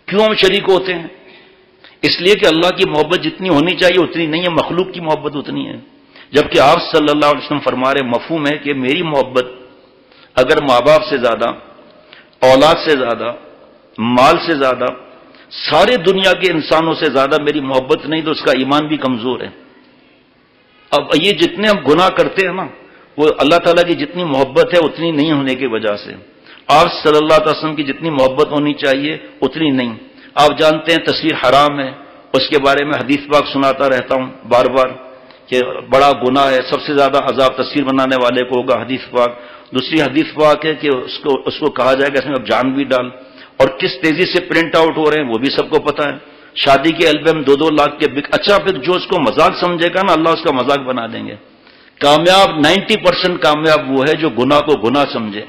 کیوں ہم شریک ہوتے ہیں؟ اس لیے کہ اللہ کی محبت جتنی ہونی چاہیے اتنی نہیں ہے، مخلوق کی محبت اتنی ہے. جبکہ آپ صلی اللہ علیہ وسلم فرما رہے مفہوم ہے کہ میری محبت اگر ماں باپ سے زیادہ، اولاد سے زیادہ، مال سے زیادہ، سارے دنیا کے انسانوں سے زیادہ میری محبت نہیں تو اس کا ایمان بھی کمزور ہے. اب یہ جتنے ہم گناہ کرتے ہیں نا، وہ اللہ تعالیٰ کی جتنی محبت ہے اتنی نہیں ہونے کی وجہ سے. آپ صلی اللہ علیہ وسلم کی جتنی محبت ہونی چاہیے اتنی نہیں. آپ جانتے ہیں تصویر حرام ہے، اس کے بارے میں حدیث پاک سناتا رہتا ہوں بار بار کہ بڑا گناہ ہے، سب سے زیادہ عذاب تصویر بنانے والے کو ہوگا، حدیث پاک. دوسری حدیث پاک ہے کہ اس کو کہا جائے گا اس میں اب جان بھی ڈال. اور کس تیزی سے پرنٹ آؤٹ ہو رہے ہیں وہ بھی سب کو پتا ہے. شادی کے البم 2-2 لاکھ کے اچھا پھر جو اس کو مذاق سمجھے گا نا اللہ اس کا مذاق بنا دیں گے. کامیاب 90% کامیاب وہ ہے جو گناہ کو گناہ سمجھے.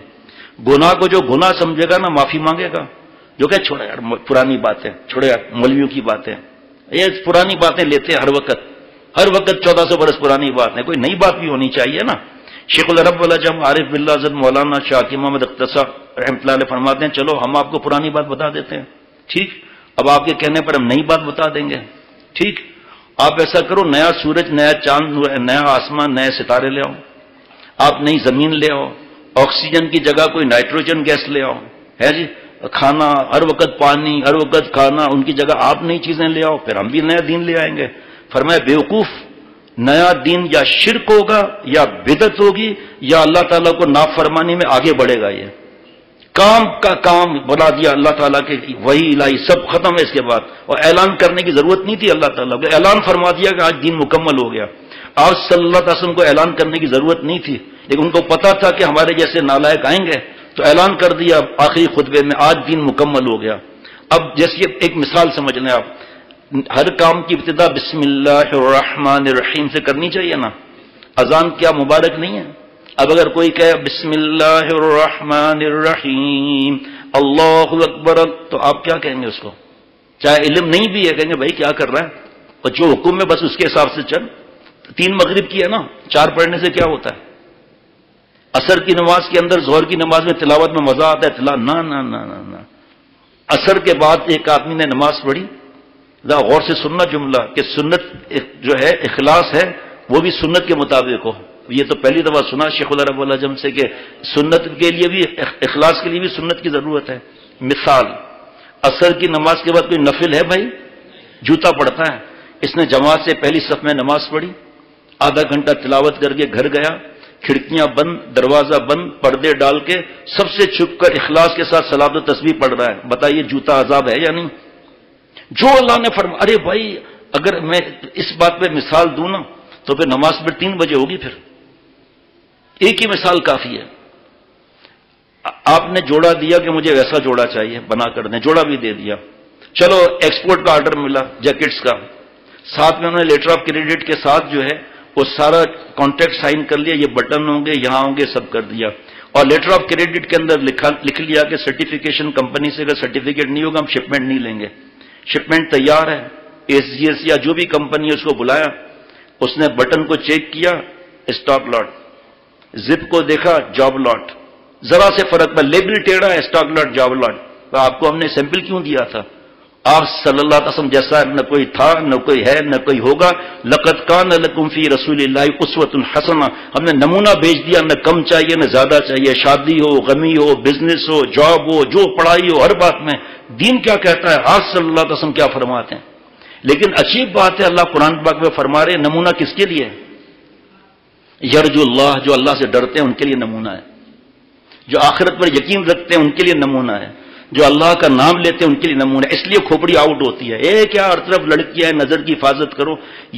گناہ کو جو گناہ سمجھے گا نا معافی مانگے گا. جو کہ چھوڑے یار پرانی باتیں، چھوڑے یار مولویوں کی باتیں، یہ پرانی باتیں لیتے ہیں ہر وقت 1400 برس پرانی بات ہے. کوئی نئی بات بھی ہونی چاہیے نا. شیخ العرب والعجم عارف باللہ حضرت مولانا شاکر محمد اختر صاحب رحمۃ اللہ علیہ فرماتے ہیں چلو ہم آپ کو پرانی بات بتا دیتے ہیں. ٹھیک، اب آپ کے کہنے پر ہم نئی بات بتا دیں گے. ٹھیک، آپ ایسا کرو، نیا سورج، نیا چاند، نیا آسمان، نئے ستارے لے آؤ. آپ نئی زمین لے آؤ، آکسیجن کی جگہ کوئی نائٹروجن گیس لے آؤ. ہے جی، کھانا ہر وقت، پانی ہر وقت، کھانا، ان کی جگہ آپ نئی چیزیں لے آؤ، پھر ہم بھی نیا دین لے آئیں گے. فرمایا بیوقوف، نیا دین یا شرک ہوگا یا بدعت ہوگی یا اللہ تعالیٰ کو نافرمانی میں آگے بڑھے گا. یہ کام کا کام بنا دیا اللہ تعالیٰ کے، وہی الہی سب ختم ہے اس کے بعد. اور اعلان کرنے کی ضرورت نہیں تھی اللہ تعالیٰ کو، اعلان فرما دیا کہ آج دین مکمل ہو گیا. آج صلی اللہ علیہ وسلم کو اعلان کرنے کی ضرورت نہیں تھی، لیکن ان کو پتا تھا کہ ہمارے جیسے نالائق آئیں گے تو اعلان کر دیا آخری خطبے میں آج دین مکمل ہو گیا. اب جیسے ایک مثال سمجھ لیں آپ، ہر کام کی ابتدا بسم اللہ الرحمن الرحیم سے کرنی چاہیے نا. اذان کیا مبارک نہیں ہے؟ اب اگر کوئی کہے بسم اللہ الرحمن الرحیم اللہ اکبر تو آپ کیا کہیں گے اس کو؟ چاہے علم نہیں بھی ہے کہیں گے بھائی کیا کر رہا ہے، اور جو حکم ہے بس اس کے حساب سے چل. 3 مغرب کی ہے نا، 4 پڑھنے سے کیا ہوتا ہے؟ عصر کی نماز کے اندر ظہر کی نماز میں تلاوت میں مزہ آتا ہے، نہ نہ نہ نہ. عصر کے بعد ایک آدمی نے نماز پڑھی، غور سے سننا جملہ کہ سنت جو ہے اخلاص ہے وہ بھی سنت کے مطابق ہو. یہ تو پہلی دفعہ سنا شیخ العرب والعجم سے کہ سنت کے لیے بھی، اخلاص کے لیے بھی سنت کی ضرورت ہے. مثال، عصر کی نماز کے بعد کوئی نفل ہے بھائی؟ جوتا پڑتا ہے. اس نے جماعت سے پہلی صف میں نماز پڑھی، آدھا گھنٹہ تلاوت کر کے گھر گیا، کھڑکیاں بند، دروازہ بند، پردے ڈال کے سب سے چھپ کر اخلاص کے ساتھ صلاۃ و تسبیح پڑھ رہا ہے، بتائیے جوتا عذاب ہے یا نہیں؟ جو اللہ نے فرمایا، ارے بھائی اگر میں اس بات پہ مثال دوں نا تو پھر نماز پھر 3 بجے ہوگی، پھر ایک ہی مثال کافی ہے۔ آپ نے جوڑا دیا کہ مجھے ویسا جوڑا چاہیے، بنا کر دیں، جوڑا بھی دے دیا، چلو ایکسپورٹ کا آرڈر ملا جیکٹس کا، ساتھ میں انہوں نے لیٹر آف کریڈٹ کے ساتھ جو ہے وہ سارا کانٹریکٹ سائن کر لیا، یہ بٹن ہوں گے، یہاں ہوں گے، سب کر دیا، اور لیٹر آف کریڈٹ کے اندر لکھ لیا کہ سرٹیفیکیشن کمپنی سے اگر سرٹیفکیٹ نہیں ہوگا ہم شپمنٹ نہیں لیں گے۔ شپمنٹ تیار ہے، SGS یا جو بھی کمپنی ہے اس کو بلایا، اس نے بٹن کو چیک کیا، اسٹاک لاٹ، زپ کو دیکھا، جاب لاٹ، ذرا سے فرق پر لیبل ٹیڑھا ہے، اسٹاک لاٹ، جاب لاٹ، تو آپ کو ہم نے سیمپل کیوں دیا تھا؟ آپ صلی اللہ علیہ وسلم جیسا نہ کوئی تھا، نہ کوئی ہے، نہ کوئی ہوگا۔ لقد کان لکم فی رسول اللہ اسوۃ حسنہ، ہم نے نمونہ بھیج دیا، نہ کم چاہیے نہ زیادہ چاہیے، شادی ہو، غمی ہو، بزنس ہو، جاب ہو، جو پڑھائی ہو، ہر بات میں دین کیا کہتا ہے، آپ صلی اللہ علیہ وسلم کیا فرماتے ہیں۔ لیکن عجیب بات ہے، اللہ قرآن پاک میں فرما رہے نمونہ کس کے لیے؟ یرجو اللہ، جو اللہ سے ڈرتے ہیں ان کے لیے نمونہ ہے، جو آخرت پر یقین رکھتے ہیں ان کے لیے نمونہ ہے، جو اللہ کا نام لیتے ہیں ان کے لیے نمونہ ہے۔ اس لیے کھوپڑی آؤٹ ہوتی ہے، کیا ہر طرف لڑکیاں ہے، نظر کی حفاظت کرو،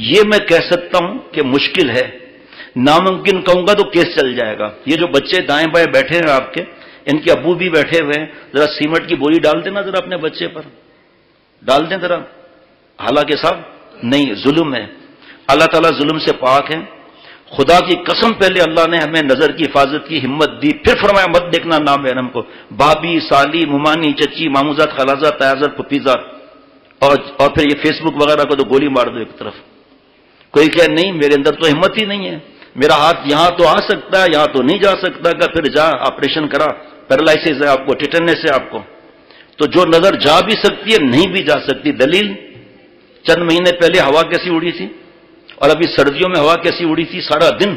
یہ میں کہہ سکتا ہوں کہ مشکل ہے، ناممکن کہوں گا تو کیس چل جائے گا۔ یہ جو بچے دائیں بائیں بیٹھے ہیں آپ کے، ان کے ابو بھی بیٹھے ہوئے ہیں، ذرا سیمنٹ کی بوری ڈال دینا ذرا اپنے بچے پر، ڈال دیں ذرا، حالانکہ صاحب نہیں، ظلم ہے، اللہ تعالیٰ ظلم سے پاک ہے۔ خدا کی قسم پہلے اللہ نے ہمیں نظر کی حفاظت کی ہمت دی، پھر فرمایا مت دیکھنا نام محرم کو، بھابھی، سالی، ممانی، چچی، ماموزاد، خالازاد، تیازاد، پھپھیزاد، اور پھر یہ فیس بک وغیرہ کو تو گولی مار دو ایک طرف۔ کوئی کہ نہیں میرے اندر تو ہمت ہی نہیں ہے، میرا ہاتھ یہاں تو آ سکتا ہے، یہاں تو نہیں جا سکتا، کہ پھر جا آپریشن کرا، پیرالائسس ہے آپ کو، ٹیٹنس ہے آپ کو، تو جو نظر جا بھی سکتی ہے نہیں بھی جا سکتی۔ دلیل چند مہینے پہلے ہوا کیسی اڑی تھی، اور ابھی سردیوں میں ہوا کیسی اڑی تھی سارا دن،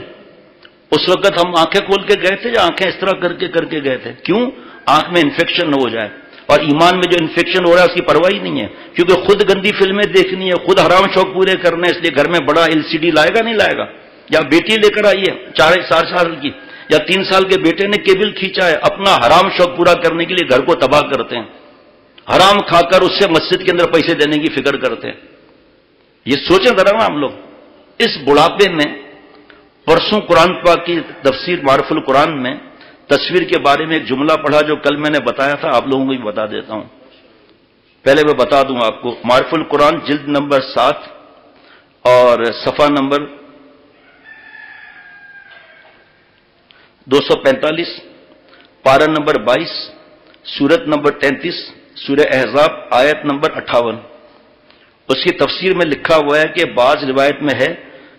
اس وقت ہم آنکھیں کھول کے گئے تھے یا آنکھیں اس طرح کر کے گئے تھے؟ کیوں؟ آنکھ میں انفیکشن نہ ہو جائے، اور ایمان میں جو انفیکشن ہو رہا ہے اس کی پرواہ ہی نہیں ہے، کیونکہ خود گندی فلمیں دیکھنی ہے، خود حرام شوق پورے کرنے، اس لیے گھر میں بڑا LCD لائے گا نہیں لائے گا، یا بیٹی لے کر آئی ہے 4 سال کی، یا 3 سال کے بیٹے نے کیبل کھینچا ہے، اپنا حرام شوق پورا کرنے کے لیے گھر کو تباہ کرتے ہیں، حرام کھا کر اس سے مسجد کے اندر پیسے دینے کی فکر کرتے ہیں۔ یہ سوچیں ذرا نا ہم لوگ اس بڑھاپے میں۔ پرسوں قرآن پاک کی تفسیر معرف القرآن میں تصویر کے بارے میں ایک جملہ پڑھا جو کل میں نے بتایا تھا، آپ لوگوں کو بھی بتا دیتا ہوں، پہلے میں بتا دوں آپ کو۔ معرف القرآن جلد نمبر 7 اور صفحہ نمبر 245، پارہ نمبر 22، سورت نمبر 33، سورہ احزاب، آیت نمبر 58۔ اس کی تفسیر میں لکھا ہوا ہے کہ بعض روایت میں ہے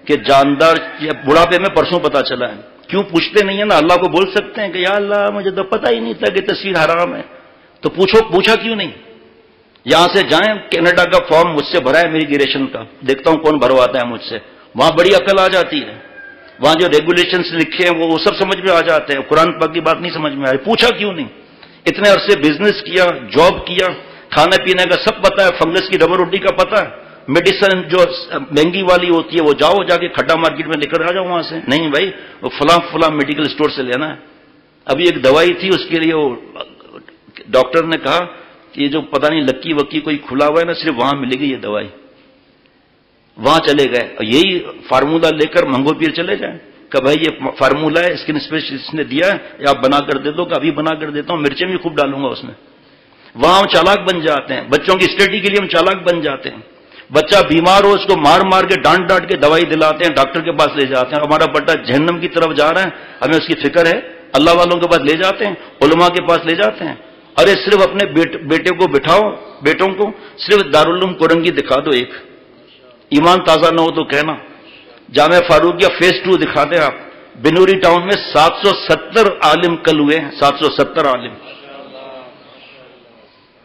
کہ جاندار بڑھاپے میں، پرسوں پتا چلا ہے، کیوں پوچھتے نہیں ہیں نا، اللہ کو بول سکتے ہیں کہ یا اللہ مجھے تو پتہ ہی نہیں تھا کہ تصویر حرام ہے، تو پوچھا کیوں نہیں؟ یہاں سے جائیں، کینیڈا کا فارم مجھ سے بھرا ہے امیگریشن کا، دیکھتا ہوں کون بھرواتا ہے مجھ سے، وہاں بڑی عقل آ جاتی ہے، وہاں جو ریگولیشنز لکھے ہیں وہ سب سمجھ میں آ جاتے ہیں، قرآن پاک کی بات نہیں سمجھ میں آ رہی، پوچھا کیوں نہیں؟ اتنے عرصے بزنس کیا، جاب کیا، کھانے پینے کا سب پتا ہے، فنگس کی ربر روٹی کا پتا ہے، میڈیسن جو مہنگی والی ہوتی ہے وہ جا کے کھڈا مارکیٹ میں لے کر آ جاؤ وہاں سے، نہیں بھائی وہ فلاں میڈیکل اسٹور سے لینا ہے۔ ابھی ایک دوائی تھی، اس کے لیے وہ ڈاکٹر نے کہا کہ یہ جو پتہ نہیں لکی وکی کوئی کھلا ہوا ہے نا، صرف وہاں ملے گی یہ دوائی، وہاں چلے گئے، یہی فارمولہ لے کر منگو پیر چلے جائیں کہ بھائی یہ فارمولہ ہے، اسکن اسپیشلسٹ نے دیا ہے، یا آپ بنا کر دے دو، کہ ابھی بنا کر دیتا ہوں، مرچیں بھی خوب ڈالوں گا اس میں۔ وہاں ہم چالاک بن جاتے ہیں، بچوں کی اسٹڈی کے لیے ہم چالاک بن جاتے ہیں، بچہ بیمار ہو اس کو مار کے ڈانٹ کے دوائی دلاتے ہیں، ڈاکٹر کے پاس لے جاتے ہیں، ہمارا بیٹا جہنم کی طرف جا رہا ہے ہمیں اس کی فکر ہے، اللہ والوں کے پاس لے جاتے ہیں، علماء کے پاس لے جاتے ہیں، ارے صرف اپنے بیٹے کو بٹھاؤ، بیٹوں کو صرف دارالعلوم کورنگی دکھا دو، ایک ایمان تازہ نہ ہو تو کہنا، جامعہ فاروقیہ فیس 2 دکھا دیں آپ، بنوری ٹاؤن میں 770 عالم کل ہوئے ہیں، 770 عالم۔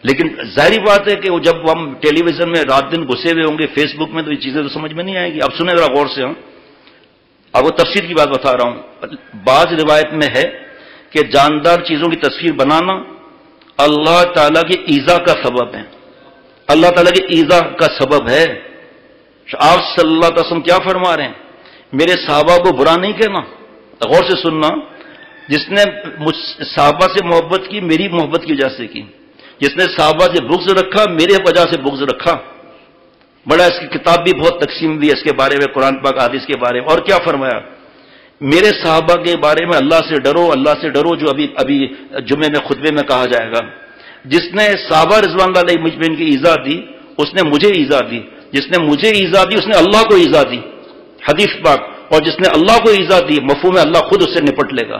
لیکن ظاہری بات ہے کہ وہ جب ہم ٹیلی ویژن میں رات دن گھسے ہوئے ہوں گے، فیس بک میں، تو یہ چیزیں تو سمجھ میں نہیں آئیں گی۔ اب سنیں ذرا غور سے، ہم اب وہ تفسیر کی بات بتا رہا ہوں۔ بعض روایت میں ہے کہ جاندار چیزوں کی تصویر بنانا اللہ تعالیٰ کی ایذا کا سبب ہے، اللہ تعالیٰ کی ایذا کا سبب ہے۔ آپ صلی اللہ علیہ وسلم کیا فرما رہے ہیں؟ میرے صحابہ کو برا نہیں کہنا، غور سے سننا، جس نے صحابہ سے محبت کی میری محبت کی وجہ سے کی، جس نے صحابہ سے بغض رکھا میرے وجہ سے بغض رکھا. بڑا اس کی کتاب بھی بہت تقسیم بھی اس کے بارے میں، قرآن پاک حدیث کے بارے میں. اور کیا فرمایا؟ میرے صحابہ کے بارے میں اللہ سے ڈرو، اللہ سے ڈرو، جو ابھی جمعے میں خطبے میں کہا جائے گا. جس نے صحابہ رضوان اللہ علیہ مجمعین کی ایذا دی اس نے مجھے ایذا دی، جس نے مجھے ایذا دی اس نے اللہ کو ایذا دی، حدیث پاک. اور جس نے اللہ کو ایذا دی مفہوم ہے اللہ خود اس سے نپٹ لے گا.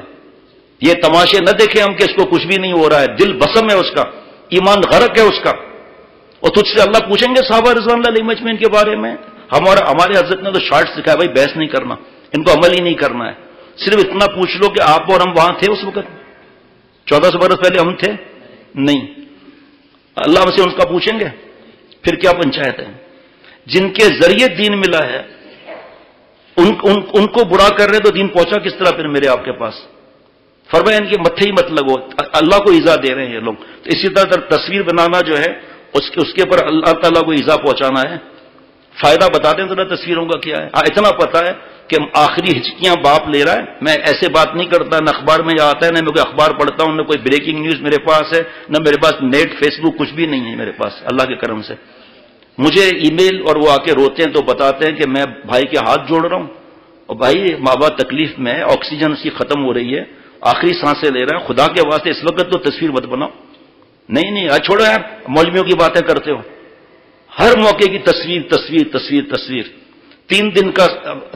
یہ تماشے نہ دیکھیں ہم کہ اس کو کچھ بھی نہیں ہو رہا ہے، دل بسم ہے اس کا، ایمان غرق ہے اس کا. اور تجھ سے اللہ پوچھیں گے صحابہ رضوان اللہ علیہ مجمعین کے بارے میں. ہمارے حضرت نے تو شارٹ سکھایا بھائی بحث نہیں کرنا، ان کو عمل ہی نہیں کرنا ہے. صرف اتنا پوچھ لو کہ آپ اور ہم وہاں تھے اس وقت؟ 1400 برس پہلے ہم تھے؟ نہیں. اللہ ہم سے ان کا پوچھیں گے؟ پھر کیا پنچایت ہے؟ جن کے ذریعے دین ملا ہے ان کو برا کر رہے تو دین پہنچا کس طرح پھر میرے آپ کے پاس؟ فرمایا ان کے متھے ہی مت لگو، اللہ کو ایذا دے رہے ہیں یہ لوگ. تو اسی طرح تصویر بنانا جو ہے اس کے اوپر اللہ تعالیٰ کو ایذا پہنچانا ہے. فائدہ بتا دیں ذرا تصویروں کا کیا ہے. اتنا پتا ہے کہ آخری ہچکیاں باپ لے رہا ہے. میں ایسے بات نہیں کرتا، نہ اخبار میں آتا ہے، نہ میں کوئی اخبار پڑھتا ہوں، نہ کوئی بریکنگ نیوز میرے پاس ہے، نہ میرے پاس نیٹ فیس بک کچھ بھی نہیں ہے میرے پاس اللہ کے کرم سے. مجھے ای میل اور وہ آ کے روتے ہیں تو بتاتے ہیں کہ میں بھائی کے ہاتھ جوڑ رہا ہوں، اور بھائی ماں باپ تکلیف میں ہے، آکسیجن اس کی ختم ہو رہی ہے، آخری سانسیں لے رہا ہے، خدا کے واسطے اس وقت تو تصویر مت بناؤ. نہیں آج چھوڑو یار، مولویوں کی باتیں کرتے ہو. ہر موقع کی تصویر تصویر تصویر تصویر. 3 دن کا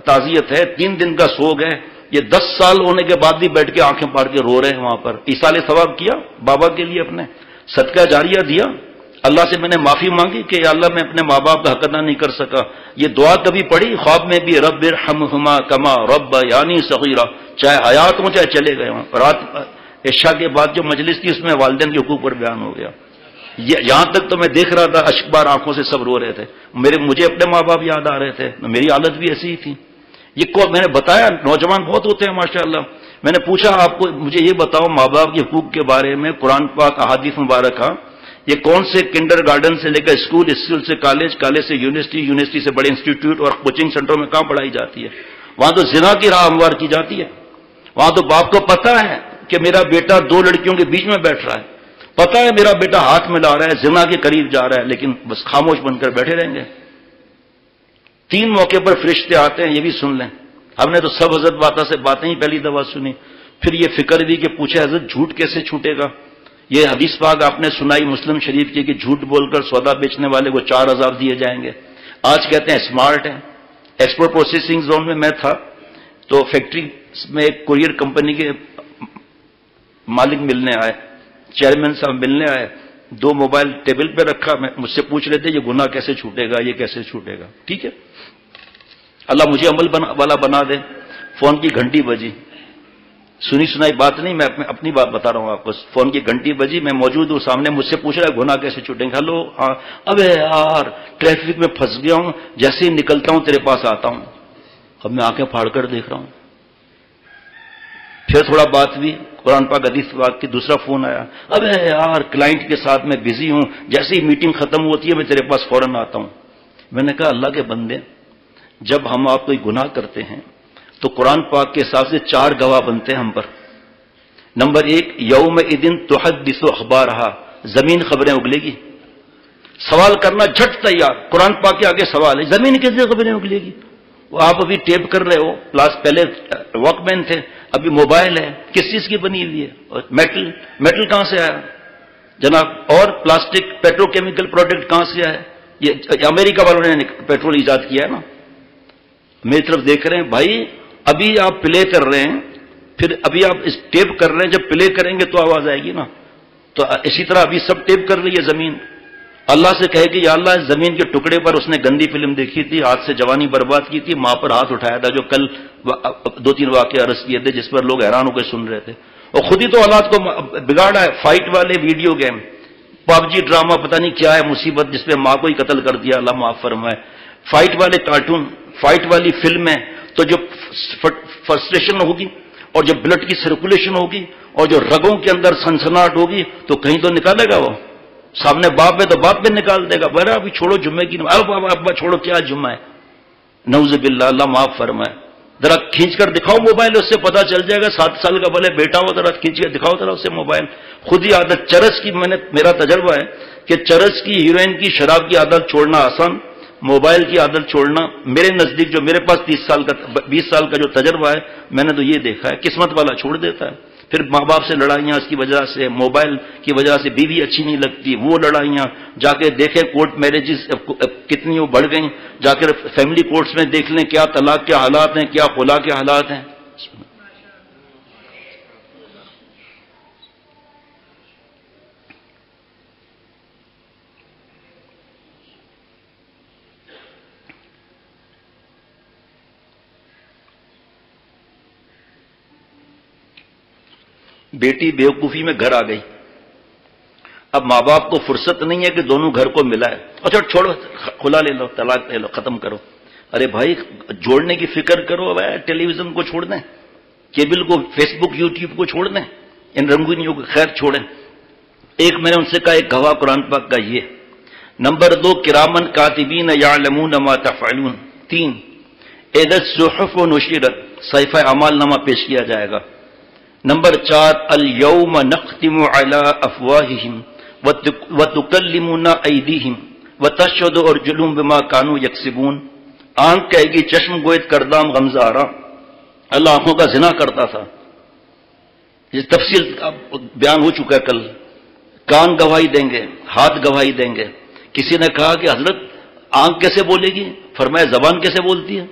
تعزیت ہے، 3 دن کا سوگ ہے. یہ 10 سال ہونے کے بعد بھی بیٹھ کے آنکھیں پاڑ کے رو رہے ہیں وہاں پر. ایصال ثواب کیا بابا کے لیے، اپنے صدقہ جاریہ دیا. اللہ سے میں نے معافی مانگی کہ یا اللہ میں اپنے ماں باپ کا حق ادا نہیں کر سکا. یہ دعا کبھی پڑھی خواب میں بھی؟ رب ارحمہما کما ربیانی صغیرا. چاہے حیات ہوں چاہے چلے گئے ہوں. رات عشاء کے بعد جو مجلس تھی اس میں والدین کے حقوق پر بیان ہو گیا. یہاں تک تو میں دیکھ رہا تھا اشک بار آنکھوں سے سب رو رہے تھے. مجھے اپنے ماں باپ یاد آ رہے تھے، میری حالت بھی ایسی ہی تھی. یہ میں نے بتایا نوجوان بہت ہوتے ہیں ماشاءاللہ. میں نے پوچھا آپ کو مجھے یہ بتاؤ ماں باپ کے حقوق کے بارے میں قرآن پاک احادیث مبارکہ یہ کون سے کنڈر گارڈن سے لے کر اسکول سے کالج سے یونیورسٹی سے بڑے انسٹیٹیوٹ اور کوچنگ سینٹروں میں کہاں پڑھائی جاتی ہے؟ وہاں تو زنا کی راہ ہموار کی جاتی ہے. وہاں تو باپ کو پتا ہے کہ میرا بیٹا 2 لڑکیوں کے بیچ میں بیٹھ رہا ہے، پتا ہے میرا بیٹا ہاتھ میں لا رہا ہے، زنا کے قریب جا رہا ہے، لیکن بس خاموش بن کر بیٹھے رہیں گے. 3 موقع پر فرشتے آتے ہیں، یہ بھی سن لیں. ہم نے تو سب حضرت واتا سے باتیں ہی پہلی دفعہ سنی. پھر یہ فکر بھی کہ پوچھے حضرت جھوٹ کیسے چھوٹے گا؟ یہ حدیث پاک آپ نے سنائی مسلم شریف کی کہ جھوٹ بول کر سودا بیچنے والے کو 4000 دیے جائیں گے. آج کہتے ہیں اسمارٹ ہیں. ایکسپورٹ پروسیسنگ زون میں تھا تو فیکٹری میں ایک کوریئر کمپنی کے مالک ملنے آئے، چیئرمین صاحب ملنے آئے. 2 موبائل ٹیبل پہ رکھا، مجھ سے پوچھ رہے تھے یہ گناہ کیسے چھوٹے گا، یہ کیسے چھوٹے گا. ٹھیک ہے اللہ مجھے عمل والا بنا دے. فون کی گھنٹی بجی، سنی سنائی بات نہیں، میں اپنی بات بتا رہا ہوں آپ کو. فون کی گھنٹی بجی، میں موجود ہوں سامنے، مجھ سے پوچھ رہا ہے گناہ کیسے چھوٹیں گے. ہلو ہاں. ابے یار ٹریفک میں پھنس گیا ہوں، جیسے ہی نکلتا ہوں تیرے پاس آتا ہوں. اب میں آنکھیں پھاڑ کر دیکھ رہا ہوں. پھر تھوڑا بات بھی قرآن پاک حدیث پاک کی. دوسرا فون آیا، ابے یار کلائنٹ کے ساتھ میں بزی ہوں، جیسے ہی میٹنگ ختم ہوتی ہے میں تیرے پاس فوراً آتا ہوں. میں نے کہا اللہ کے بندے، جب ہم آپ کوئی گناہ کرتے ہیں تو قرآن پاک کے حساب سے 4 گواہ بنتے ہیں ہم پر. نمبر 1 یوم اذن تحدث اخبارہا، زمین خبریں اگلے گی. سوال کرنا جھٹ تیار. قرآن پاک کے آگے سوال ہے زمین کیسے خبریں اگلے گی؟ آپ ابھی ٹیپ کر رہے ہو، پہلے واک مین تھے، ابھی موبائل ہے. کس چیز کی بنی ہوئی ہے؟ میٹل کہاں سے آیا جناب؟ اور پلاسٹک پیٹرو کیمیکل پروڈکٹ کہاں سے آیا؟ یہ امریکہ والوں نے پیٹرول ایجاد کیا ہے نا. میری طرف دیکھ رہے ہیں بھائی. ابھی آپ پلے کر رہے ہیں، پھر ابھی آپ اس ٹیپ کر رہے ہیں، جب پلے کریں گے تو آواز آئے گی نا. تو اسی طرح ابھی سب ٹیپ کر رہی ہے زمین. اللہ سے کہے کہ یا اللہ اس زمین کے ٹکڑے پر اس نے گندی فلم دیکھی تھی، ہاتھ سے جوانی برباد کی تھی، ماں پر ہاتھ اٹھایا تھا، جو کل 2-3 واقعے عرض کیے تھے جس پر لوگ حیران ہو کے سن رہے تھے. اور خود ہی تو اولاد کو بگاڑا ہے. فائٹ والے ویڈیو گیم، PUBG ڈرامہ، پتہ نہیں کیا ہے مصیبت جس پہ ماں کو ہی قتل کر دیا، اللہ معاف فرمائے. فائٹ والے کارٹون، فائٹ والی فلمیں، تو جو فرسٹریشن ہوگی اور جو بلڈ کی سرکولیشن ہوگی اور جو رگوں کے اندر سنسناہٹ ہوگی تو کہیں تو نکالے گا. وہ سامنے باپ ہے تو باپ پہ نکال دے گا. ابھی چھوڑو جمعے کی، ابا چھوڑو، کیا جمعہ ہے؟ نعوذ باللہ، اللہ معاف فرمائے. ذرا کھینچ کر دکھاؤ موبائل، اس سے پتا چل جائے گا 7 سال کا بھلے بیٹا ہو، ذرا کھینچ کر دکھاؤ ذرا اسے موبائل. خود ہی عادت چرس کی، میرا تجربہ ہے کہ چرس کی، ہیروئن کی، شراب کی عادت چھوڑنا آسان، موبائل کی عادت چھوڑنا میرے نزدیک، جو میرے پاس 20 سال کا جو تجربہ ہے، میں نے تو یہ دیکھا ہے قسمت والا چھوڑ دیتا ہے. پھر ماں باپ سے لڑائیاں اس کی وجہ سے، موبائل کی وجہ سے بیوی اچھی نہیں لگتی، وہ لڑائیاں، جا کے دیکھیں کورٹ میرجز کتنی وہ بڑھ گئیں، جا کر فیملی کورٹس میں دیکھ لیں کیا طلاق کے حالات ہیں، کیا خلا کے حالات ہیں. بیٹی بیوقوفی میں گھر آ گئی. اب ماں باپ کو فرصت نہیں ہے کہ دونوں گھر کو ملائے. اچھا چھوڑو، کھلا لے لو، طلاق لے لو، ختم کرو. ارے بھائی جوڑنے کی فکر کرو. ٹیلی ویژن کو چھوڑ دیں، کیبل کو، فیس بک، یوٹیوب کو چھوڑ دیں، ان رنگینیوں کو خیر چھوڑیں. ایک میں نے ان سے کہا، ایک گواہ قرآن پاک کا یہ. نمبر 2 کرامن کاتبین یعلمون ما تفعلون. 3 اذا الصحف نشرت، صحیفہ اعمال نامہ پیش کیا جائے گا. نمبر 4 الیوم نختم علی افواہہم وتکلمنا ایدیہم وتشہد ارجلہم بما کانوا یکسبون. آنکھ کہے گی چشم گوید کردام غمزارا، اللہ آنکھوں کا زنا کرتا تھا، یہ تفصیل بیان ہو چکا ہے کل. کان گواہی دیں گے، ہاتھ گواہی دیں گے. کسی نے کہا کہ حضرت آنکھ کیسے بولے گی؟ فرمایا زبان کیسے بولتی ہے؟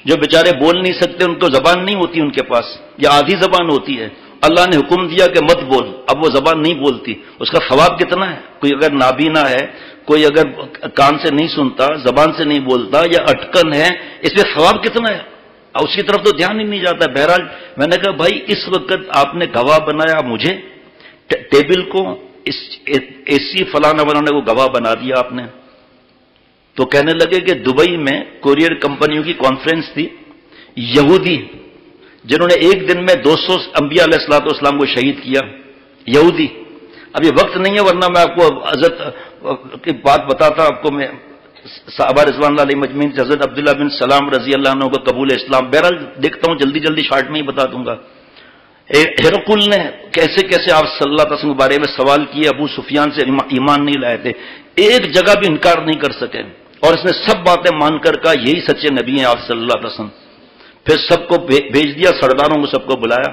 جو بیچارے بول نہیں سکتے، ان کو زبان نہیں ہوتی ان کے پاس، یا آدھی زبان ہوتی ہے. اللہ نے حکم دیا کہ مت بول، اب وہ زبان نہیں بولتی. اس کا ثواب کتنا ہے؟ کوئی اگر نابینا ہے، کوئی اگر کان سے نہیں سنتا، زبان سے نہیں بولتا، یا اٹکن ہے، اس میں ثواب کتنا ہے؟ اور اس کی طرف تو دھیان ہی نہیں جاتا. بہرحال میں نے کہا بھائی اس وقت آپ نے گواہ بنایا مجھے، ٹیبل کو، اے سی فلانا بنانے کو گواہ بنا دیا آپ نے. تو کہنے لگے کہ دبئی میں کوریئر کمپنیوں کی کانفرنس تھی، یہودی جنہوں نے ایک دن میں 200 انبیاء علیہ الصلوۃ والسلام کو شہید کیا، یہودی. اب یہ وقت نہیں ہے ورنہ میں آپ کو حضرت کی بات بتاتا آپ کو. میں صحابہ رضوان اللہ علیہ مجمعین سے حضرت عبداللہ بن سلام رضی اللہ عنہ کا قبول اسلام. بہرحال دیکھتا ہوں جلدی شارٹ میں ہی بتا دوں گا. ہرقل نے کیسے کیسے آپ صلی اللہ علیہ وسلم کے بارے میں سوال کیے، ابو سفیان سے ایمان نہیں لائے تھے، ایک جگہ بھی انکار نہیں کر سکے، اور اس نے سب باتیں مان کر کہا یہی سچے نبی ہیں آپ صلی اللہ علیہ وسلم. پھر سب کو بھیج دیا، سرداروں کو سب کو بلایا،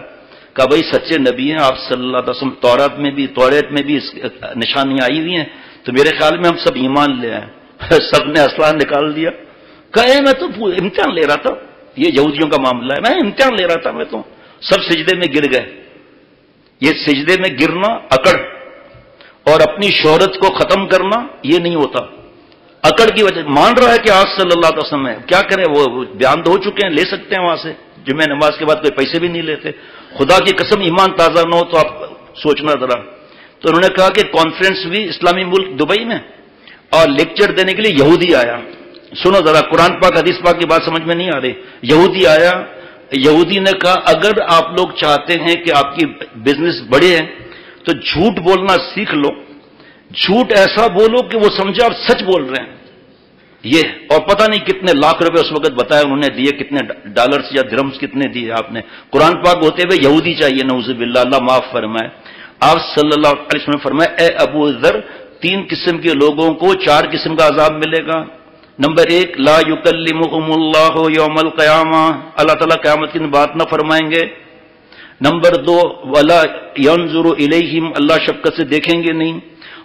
کہا بھائی سچے نبی ہیں آپ صلی اللہ علیہ وسلم، توریت میں بھی اس نشانیاں آئی ہوئی ہیں، تو میرے خیال میں ہم سب ایمان لے آئے. سب نے اسلحہ نکال دیا. کہے میں تو امتحان لے رہا تھا، یہ یہودیوں کا معاملہ ہے، میں امتحان لے رہا تھا. میں تو سب سجدے میں گر گئے. یہ سجدے میں گرنا، اکڑ اور اپنی شہرت کو ختم کرنا یہ نہیں ہوتا. اکڑ کی وجہ مان رہا ہے کہ آج صلی اللہ علیہ وسلم ہے، کیا کریں، وہ بیان تو ہو چکے ہیں، لے سکتے ہیں وہاں سے. جمعہ نماز کے بعد کوئی پیسے بھی نہیں لیتے. خدا کی قسم ایمان تازہ نہ ہو تو آپ سوچنا ذرا. تو انہوں نے کہا کہ کانفرنس ہوئی اسلامی ملک دبئی میں، اور لیکچر دینے کے لیے یہودی آیا. سنو ذرا، قرآن پاک حدیث پاک کی بات سمجھ میں نہیں آ رہی. یہودی آیا، یہودی نے کہا اگر آپ لوگ چاہتے ہیں کہ آپ کی بزنس بڑھے تو جھوٹ بولنا سیکھ لو. جھوٹ ایسا بولو کہ وہ سمجھے آپ سچ بول رہے ہیں. یہ اور پتہ نہیں کتنے لاکھ روپے اس وقت بتایا انہوں نے دیے، کتنے ڈالرز یا درہمز کتنے دیے آپ نے. قرآن پاک ہوتے ہوئے یہودی چاہیے، نعوذ باللہ، اللہ معاف فرمائے. آپ صلی اللہ علیہ وسلم فرمائے اے ابو ذر، 3 قسم کے لوگوں کو 4 قسم کا عذاب ملے گا. نمبر 1 لا یکلمہم اللہ یوم القیامہ، اللہ تعالیٰ قیامت کی بات نہ فرمائیں گے. نمبر 2 ولا ینظر الیہم، اللہ شفقت سے دیکھیں گے نہیں.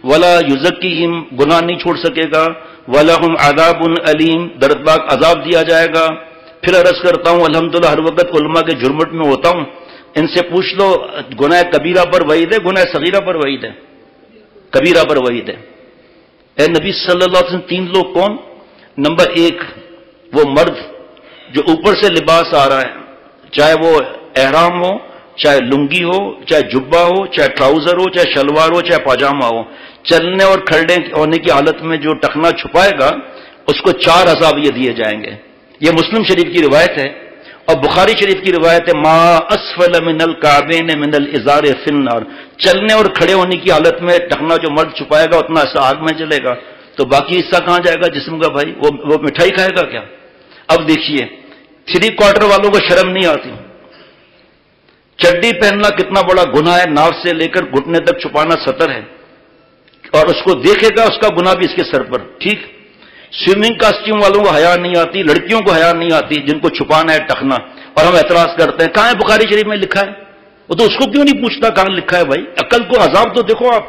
ولا یزکیہم، گناہ نہیں چھوڑ سکے گا. ولہم عذاب علیم، دردناک عذاب دیا جائے گا. پھر عرض کرتا ہوں الحمدللہ ہر وقت علماء کے جرمٹ میں ہوتا ہوں، ان سے پوچھ لو گناہ کبیرہ پر وعید ہے، گناہ صغیرہ پر وعید ہے؟ کبیرہ پر وعید ہے. اے نبی صلی اللہ علیہ وسلم 3 لوگ کون؟ نمبر 1 وہ مرد جو اوپر سے لباس آ رہا ہے، چاہے وہ احرام ہو، چاہے لنگی ہو، چاہے جبہ ہو، چاہے ٹراؤزر ہو، چاہے شلوار ہو، چاہے پاجامہ ہو، چلنے اور کھڑے ہونے کی حالت میں جو ٹخنا چھپائے گا اس کو 4 عذاب یہ دیے جائیں گے. یہ مسلم شریف کی روایت ہے، اور بخاری شریف کی روایت ہے ما اسفل من الکعبین من الازار فی النار، چلنے اور کھڑے ہونے کی حالت میں ٹخنا جو مرد چھپائے گا اتنا ایسا آگ میں جلے گا. تو باقی حصہ کہاں جائے گا جسم کا بھائی؟ وہ مٹھائی کھائے گا کیا؟ اب دیکھیے 3/4 والوں کو شرم نہیں آتی. چڈی پہننا کتنا بڑا گناہ ہے، ناف سے لے کر گھٹنے تک چھپانا 70 ہے، اور اس کو دیکھے گا اس کا گناہ بھی اس کے سر پر. ٹھیک. سوئمنگ کاسٹیوم والوں کو حیا نہیں آتی، لڑکیوں کو حیا نہیں آتی، جن کو چھپانا ہے ٹخنا، اور ہم اعتراض کرتے ہیں کہاں ہے بخاری شریف میں لکھا ہے؟ وہ تو اس کو کیوں نہیں پوچھتا کہاں لکھا ہے؟ بھائی عقل کو عذاب تو دیکھو آپ.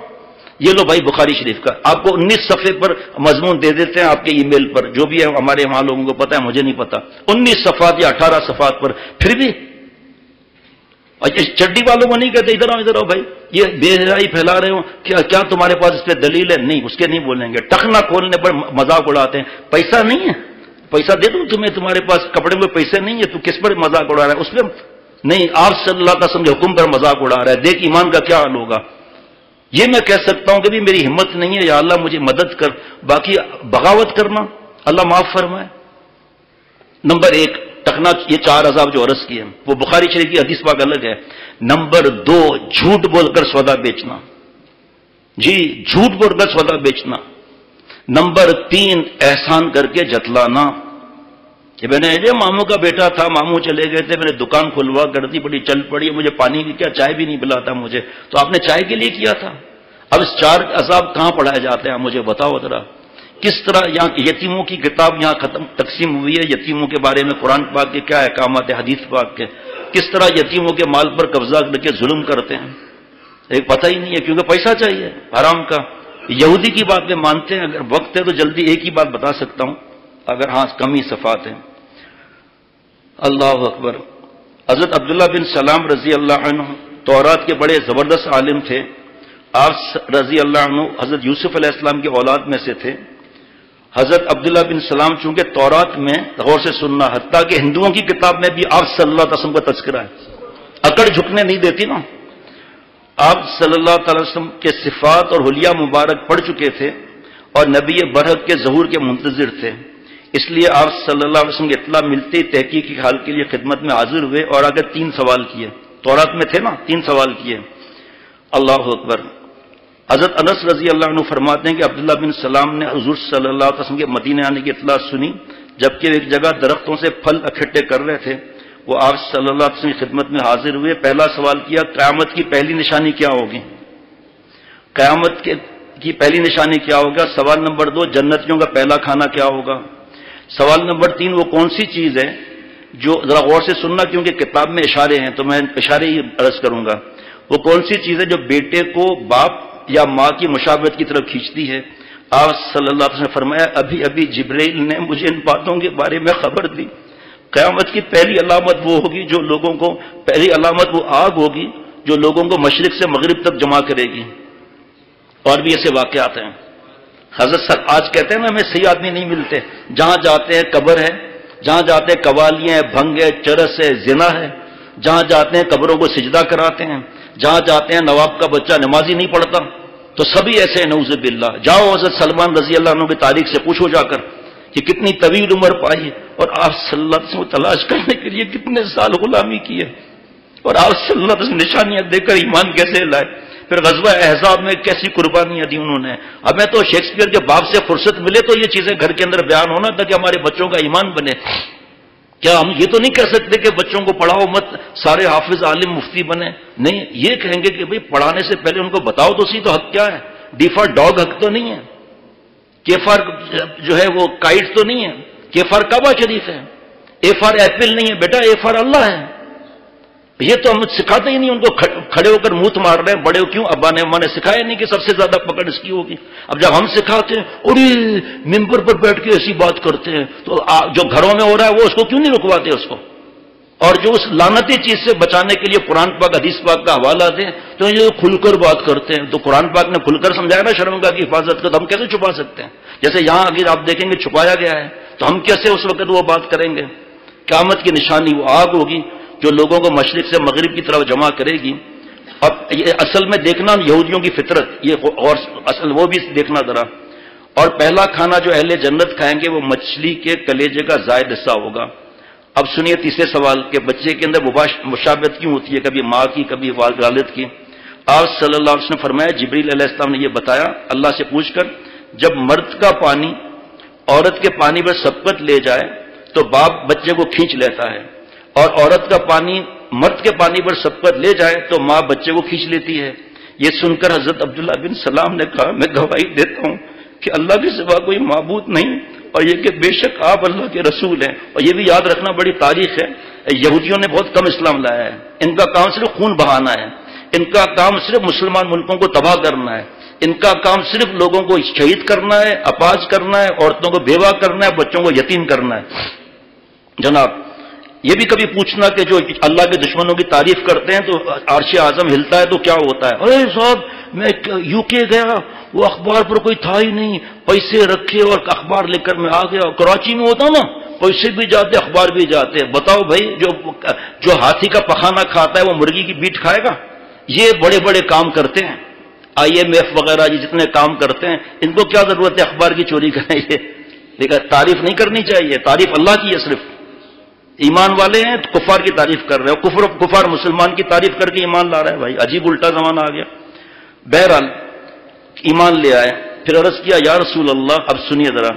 یہ لو بھائی بخاری شریف کا، آپ کو 19 صفحے پر مضمون دے دیتے ہیں آپ کے ای میل پر، جو بھی ہے ہمارے وہاں لوگوں کو پتا ہے، مجھے نہیں پتا. 19 صفحات یا 18 صفحات پر، پھر بھی چڈی والوں کو نہیں کہتے ادھر آؤ بھائی، یہ بے حیائی پھیلا رہے ہو، کیا تمہارے پاس اس پہ دلیل ہے؟ نہیں، اس کے نہیں بولیں گے. ٹخنا کھولنے پر مذاق اڑاتے ہیں. پیسہ نہیں ہے، پیسہ دے دوں تمہیں، تمہارے پاس کپڑے میں پیسے نہیں ہے، تو کس پر مذاق اڑا رہا ہے؟ اس پہ نہیں، آپ صلی اللہ علیہ وسلم کے حکم پر مذاق اڑا رہا ہے. دیکھ ایمان کا کیا حال ہوگا. یہ میں کہہ سکتا ہوں کہ بھی میری ہمت نہیں ہے، یا اللہ مجھے مدد کر. باقی بغاوت کرنا اللہ معاف فرمائے. نمبر 1 ٹکنا، یہ 4 عذاب جو عرض کیے وہ بخاری شریف کی حدیث پاک الگ ہے. نمبر 2 جھوٹ بول کر سودا بیچنا. جی جھوٹ بول کر سودا بیچنا. نمبر 3 احسان کر کے جتلانا کہ میں نے یہ ماموں کا بیٹا تھا، ماموں چلے گئے تھے، میں نے دکان کھلوا کر دی، بڑی چل پڑی، مجھے پانی بھی کیا چائے بھی نہیں پلاتا مجھے، تو آپ نے چائے کے لیے کیا تھا. اب اس 4 عذاب کہاں پڑھائے جاتے ہیں مجھے بتاؤ ذرا. کس طرح یہاں یتیموں کی کتاب یہاں تقسیم ہوئی ہے، یتیموں کے بارے میں قرآن پاک کے کیا احکامات ہیں، حدیث پاک کے، کس طرح یتیموں کے مال پر قبضہ کر کے ظلم کرتے ہیں. ایک پتہ ہی نہیں ہے، کیونکہ پیسہ چاہیے حرام کا. یہودی کی بات میں مانتے ہیں. اگر وقت ہے تو جلدی ایک ہی بات بتا سکتا ہوں، اگر ہاں کمی صفات ہیں. اللہ اکبر. حضرت عبداللہ بن سلام رضی اللہ عنہ تورات کے بڑے زبردست عالم تھے. آپ رضی اللہ عنہ حضرت یوسف علیہ السلام کی اولاد میں سے تھے. حضرت عبداللہ بن سلام چونکہ تورات میں، غور سے سننا، حتیٰ کہ ہندوؤں کی کتاب میں بھی آپ صلی اللہ علیہ وسلم کا تذکرہ ہے. اکڑ جھکنے نہیں دیتی نا. آپ صلی اللہ تعالی وسلم کے صفات اور حلیہ مبارک پڑھ چکے تھے اور نبی برحق کے ظہور کے منتظر تھے. اس لیے آپ صلی اللہ علیہ وسلم کی اطلاع ملتے تحقیق کی حال کے لیے خدمت میں حاضر ہوئے اور آگے 3 سوال کیے. تورات میں تھے نا، 3 سوال کیے. اللہ اکبر. حضرت انس رضی اللہ عنہ فرماتے ہیں کہ عبداللہ بن سلام نے حضور صلی اللہ علیہ وسلم کے مدینے آنے کی اطلاع سنی، جبکہ ایک جگہ درختوں سے پھل اکٹھے کر رہے تھے. وہ آپ صلی اللہ علیہ وسلم کی خدمت میں حاضر ہوئے. پہلا سوال کیا، قیامت کی پہلی نشانی کیا ہوگی؟ قیامت کی پہلی نشانی کیا ہوگا؟ سوال نمبر 2، جنتیوں کا پہلا کھانا کیا ہوگا؟ سوال نمبر 3، وہ کون سی چیز ہے جو، ذرا غور سے سننا کیونکہ کتاب میں اشارے ہیں تو میں اشارے ہی عرض کروں گا. وہ کون سی چیز ہے جو بیٹے کو باپ یا ماں کی مشابہت کی طرف کھینچتی ہے؟ آپ صلی اللہ علیہ وسلم نے فرمایا، ابھی ابھی جبرائیل نے مجھے ان باتوں کے بارے میں خبر دی. قیامت کی پہلی علامت وہ ہوگی جو لوگوں کو، پہلی علامت وہ آگ ہوگی جو لوگوں کو مشرق سے مغرب تک جمع کرے گی. اور بھی ایسے واقعات ہیں. حضرت آج کہتے ہیں نا ہمیں صحیح آدمی نہیں ملتے، جہاں جاتے ہیں قبر ہے، جہاں جاتے ہیں قوالیاں ہیں، بھنگ ہے، چرس ہے، زنا ہے، جہاں جاتے ہیں قبروں کو سجدہ کراتے ہیں، جہاں جاتے ہیں نواب کا بچہ نمازی نہیں پڑھتا، تو سبھی ایسے ہیں نعوذ باللہ. جاؤ حضرت سلمان رضی اللہ عنہ کی تاریخ سے پوچھو جا کر کہ کتنی طویل عمر پائی، اور آپ صلی اللہ علیہ وسلم کو تلاش کرنے کے لیے کتنے سال غلامی کی ہے، اور آپ صلی اللہ علیہ وسلم نشانیاں دے کر ایمان کیسے لائے. پھر غزوہ احزاب میں کیسی قربانیاں دی انہوں نے. ہمیں تو شیکسپیئر کے باپ سے فرصت ملے تو یہ چیزیں گھر کے اندر بیان ہونا تاکہ ہمارے بچوں کا ایمان بنے. کیا ہم یہ تو نہیں کہہ سکتے کہ بچوں کو پڑھاؤ مت، سارے حافظ عالم مفتی بنے؟ نہیں، یہ کہیں گے کہ بھئی پڑھانے سے پہلے ان کو بتاؤ تو صحیح تو حق کیا ہے. ڈی فار ڈاگ حق تو نہیں ہے، کے فار جو ہے وہ کائٹ تو نہیں ہے، کے فار کعبہ شریف ہے، اے فار ایپل نہیں ہے بیٹا، اے فار اللہ ہے. یہ تو ہم سکھاتے ہی نہیں ان کو. کھڑے ہو کر منہ مار رہے ہیں بڑے کیوں؟ ابا نے اماں نے سکھایا نہیں کہ سب سے زیادہ پکڑ اس کی ہوگی. اب جب ہم سکھاتے ہیں اور ممبر پر بیٹھ کے ایسی بات کرتے ہیں تو جو گھروں میں ہو رہا ہے وہ اس کو کیوں نہیں رکواتے اس کو؟ اور جو اس لعنتی چیز سے بچانے کے لیے قرآن پاک حدیث پاک کا حوالہ دیں تو یہ کھل کر بات کرتے ہیں. تو قرآن پاک نے کھل کر سمجھایا نا شرمگاہ کی حفاظت کا، تو ہم کیسے چھپا سکتے ہیں؟ جیسے یہاں اگر آپ دیکھیں گے چھپایا گیا ہے تو ہم کیسے اس وقت وہ بات کریں گے؟ قیامت کی نشانی وہ آگ ہوگی جو لوگوں کو مشرق سے مغرب کی طرف جمع کرے گی. اب یہ اصل میں دیکھنا یہودیوں کی فطرت، یہ اور اصل وہ بھی دیکھنا ذرا. اور پہلا کھانا جو اہل جنت کھائیں گے وہ مچھلی کے کلیجے کا زائد حصہ ہوگا. اب سنیے تیسرے سوال کہ بچے کے اندر مشابہت کیوں ہوتی ہے، کبھی ماں کی کبھی والد کی. آپ صلی اللہ علیہ وسلم نے فرمایا، جبریل علیہ السلام نے یہ بتایا اللہ سے پوچھ کر، جب مرد کا پانی عورت کے پانی پر سبقت لے جائے تو باپ بچے کو کھینچ لیتا ہے، اور عورت کا پانی مرد کے پانی پر سبقت لے جائے تو ماں بچے کو کھینچ لیتی ہے۔ یہ سن کر حضرت عبداللہ بن سلام نے کہا میں گواہی دیتا ہوں کہ اللہ کے سوا کوئی معبود نہیں، اور یہ کہ بے شک آپ اللہ کے رسول ہیں۔ اور یہ بھی یاد رکھنا بڑی تاریخ ہے، یہودیوں نے بہت کم اسلام لایا ہے، ان کا کام صرف خون بہانا ہے، ان کا کام صرف مسلمان ملکوں کو تباہ کرنا ہے، ان کا کام صرف لوگوں کو شہید کرنا ہے، اپاہج کرنا ہے، عورتوں کو بیوہ کرنا ہے، بچوں کو یتیم کرنا ہے۔ جناب یہ بھی کبھی پوچھنا کہ جو اللہ کے دشمنوں کی تعریف کرتے ہیں تو عرش اعظم ہلتا ہے تو کیا ہوتا ہے؟ ارے صاحب میں یو کے گیا، وہ اخبار پر کوئی تھا ہی نہیں، پیسے رکھے اور اخبار لے کر میں آ گیا۔ کراچی میں ہوتا نا، پیسے بھی جاتے اخبار بھی جاتے۔ بتاؤ بھائی جو ہاتھی کا پخانہ کھاتا ہے وہ مرغی کی بیٹ کھائے گا؟ یہ بڑے بڑے کام کرتے ہیں، IMF وغیرہ یہ جتنے کام کرتے ہیں، ان کو کیا ضرورت ہے اخبار کی چوری کرنے؟ لیکن تعریف نہیں کرنی چاہیے، تعریف اللہ کی ہے صرف۔ ایمان والے ہیں تو کفار کی تعریف کر رہے ہو، کفار مسلمان کی تعریف کر کے ایمان لا رہا ہے۔ بھائی عجیب الٹا زمانہ آ گیا۔ بہرحال ایمان لے آئے، پھر عرض کیا یا رسول اللہ اب سنیے ذرا،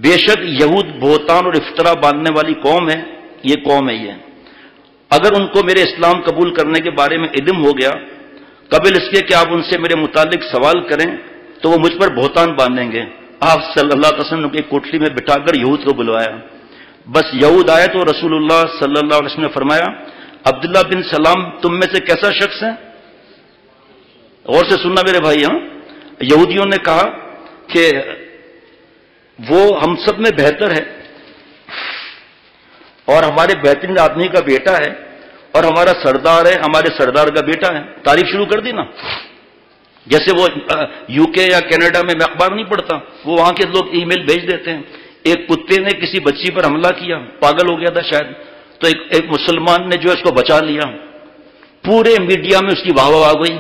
بے شک یہود بہتان اور افطرا باندھنے والی قوم ہے، یہ قوم ہے یہ، اگر ان کو میرے اسلام قبول کرنے کے بارے میں علم ہو گیا قبل اس کے کہ آپ ان سے میرے متعلق سوال کریں تو وہ مجھ پر بہتان باندھیں گے۔ آپ صلی اللہ علیہ وسلم نے کوٹلی میں بٹھا کر یہود کو بلوایا، بس یہود آئے تو رسول اللہ صلی اللہ علیہ وسلم نے فرمایا عبداللہ بن سلام تم میں سے کیسا شخص ہے؟ غور سے سننا میرے بھائی، ہاں یہودیوں نے کہا کہ وہ ہم سب میں بہتر ہے اور ہمارے بہترین آدمی کا بیٹا ہے اور ہمارا سردار ہے، ہمارے سردار کا بیٹا ہے۔ تعریف شروع کر دی نا، جیسے وہ UK یا کینیڈا میں اخبار نہیں پڑھتا، وہ وہاں کے لوگ ای میل بھیج دیتے ہیں، ایک کتے نے کسی بچی پر حملہ کیا، پاگل ہو گیا تھا شاید، تو ایک مسلمان نے جو اس کو بچا لیا، پورے میڈیا میں اس کی واہ واہ آ گئی،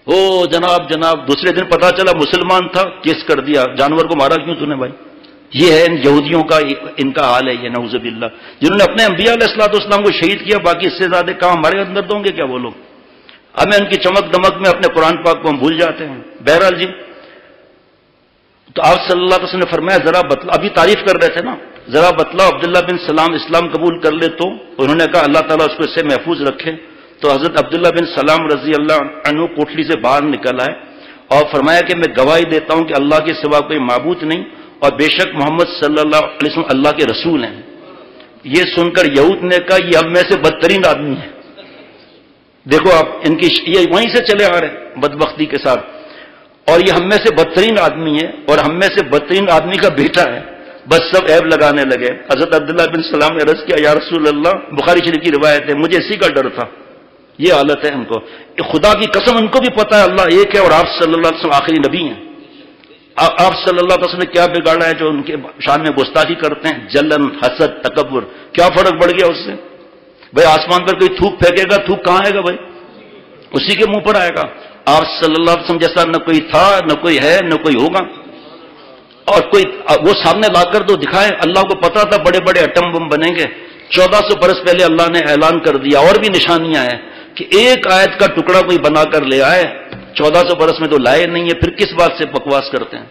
او جناب جناب، دوسرے دن پتا چلا مسلمان تھا، کیس کر دیا، جانور کو مارا کیوں تو نے بھائی؟ یہ ہے ان یہودیوں کا، ان کا حال ہے یہ، نعوذ باللہ، جنہوں نے اپنے انبیاء علیہ الصلوۃ والسلام کو شہید کیا، باقی اس سے زیادہ کام ہمارے اندر دوں گے کیا وہ لوگ؟ ہمیں ان کی چمک دمک میں اپنے قرآن پاک کو ہم بھول جاتے ہیں۔ بہرحال جی، تو آپ صلی اللہ علیہ وسلم نے فرمایا ذرا بتلا، ابھی تعریف کر رہے تھے نا، ذرا بتلاؤ عبداللہ بن سلام اسلام قبول کر لے تو؟ انہوں نے کہا اللہ تعالیٰ اس کو اس سے محفوظ رکھے۔ تو حضرت عبداللہ بن سلام رضی اللہ عنہ کوٹلی سے باہر نکل آئے اور فرمایا کہ میں گواہی دیتا ہوں کہ اللہ کے سوا کوئی معبود نہیں اور بے شک محمد صلی اللہ علیہ وسلم اللہ کے رسول ہیں۔ یہ سن کر یہود نے کہا یہ ہم میں سے بدترین آدمی ہے۔ دیکھو آپ ان کی یہ وہیں سے چلے آ رہے ہیں بدبختی کے ساتھ، اور یہ ہم میں سے بدترین آدمی ہے اور ہم میں سے بدترین آدمی کا بیٹا ہے، بس سب عیب لگانے لگے۔ حضرت عبداللہ بن سلام نے عرض کیا یا رسول اللہ، بخاری شریف کی روایت ہے، مجھے اسی کا ڈر تھا۔ یہ حالت ہے ان کو، خدا کی قسم ان کو بھی پتا ہے اللہ ایک ہے اور آپ صلی اللہ علیہ وسلم آخری نبی ہیں۔ آپ صلی اللہ علیہ وسلم نے کیا بگاڑا ہے جو ان کے شان میں گستاخی کرتے ہیں؟ جلن، حسد، تکبر، کیا فرق پڑ گیا اس سے؟ بھائی آسمان پر کوئی تھوک پھینکے گا، تھوک کہاں آئے گا بھائی؟ اسی کے منہ پر آئے گا۔ آپ صلی اللہ علیہ وسلم جیسا نہ کوئی تھا، نہ کوئی ہے، نہ کوئی ہوگا، اور کوئی وہ سامنے لا کر تو دکھائے۔ اللہ کو پتا تھا بڑے بڑے ایٹم بم بنیں گے، 1400 برس پہلے اللہ نے اعلان کر دیا، اور بھی نشانیاں ہیں کہ ایک آیت کا ٹکڑا کوئی بنا کر لے آئے، 1400 برس میں تو لائے نہیں ہے، پھر کس بات سے بکواس کرتے ہیں؟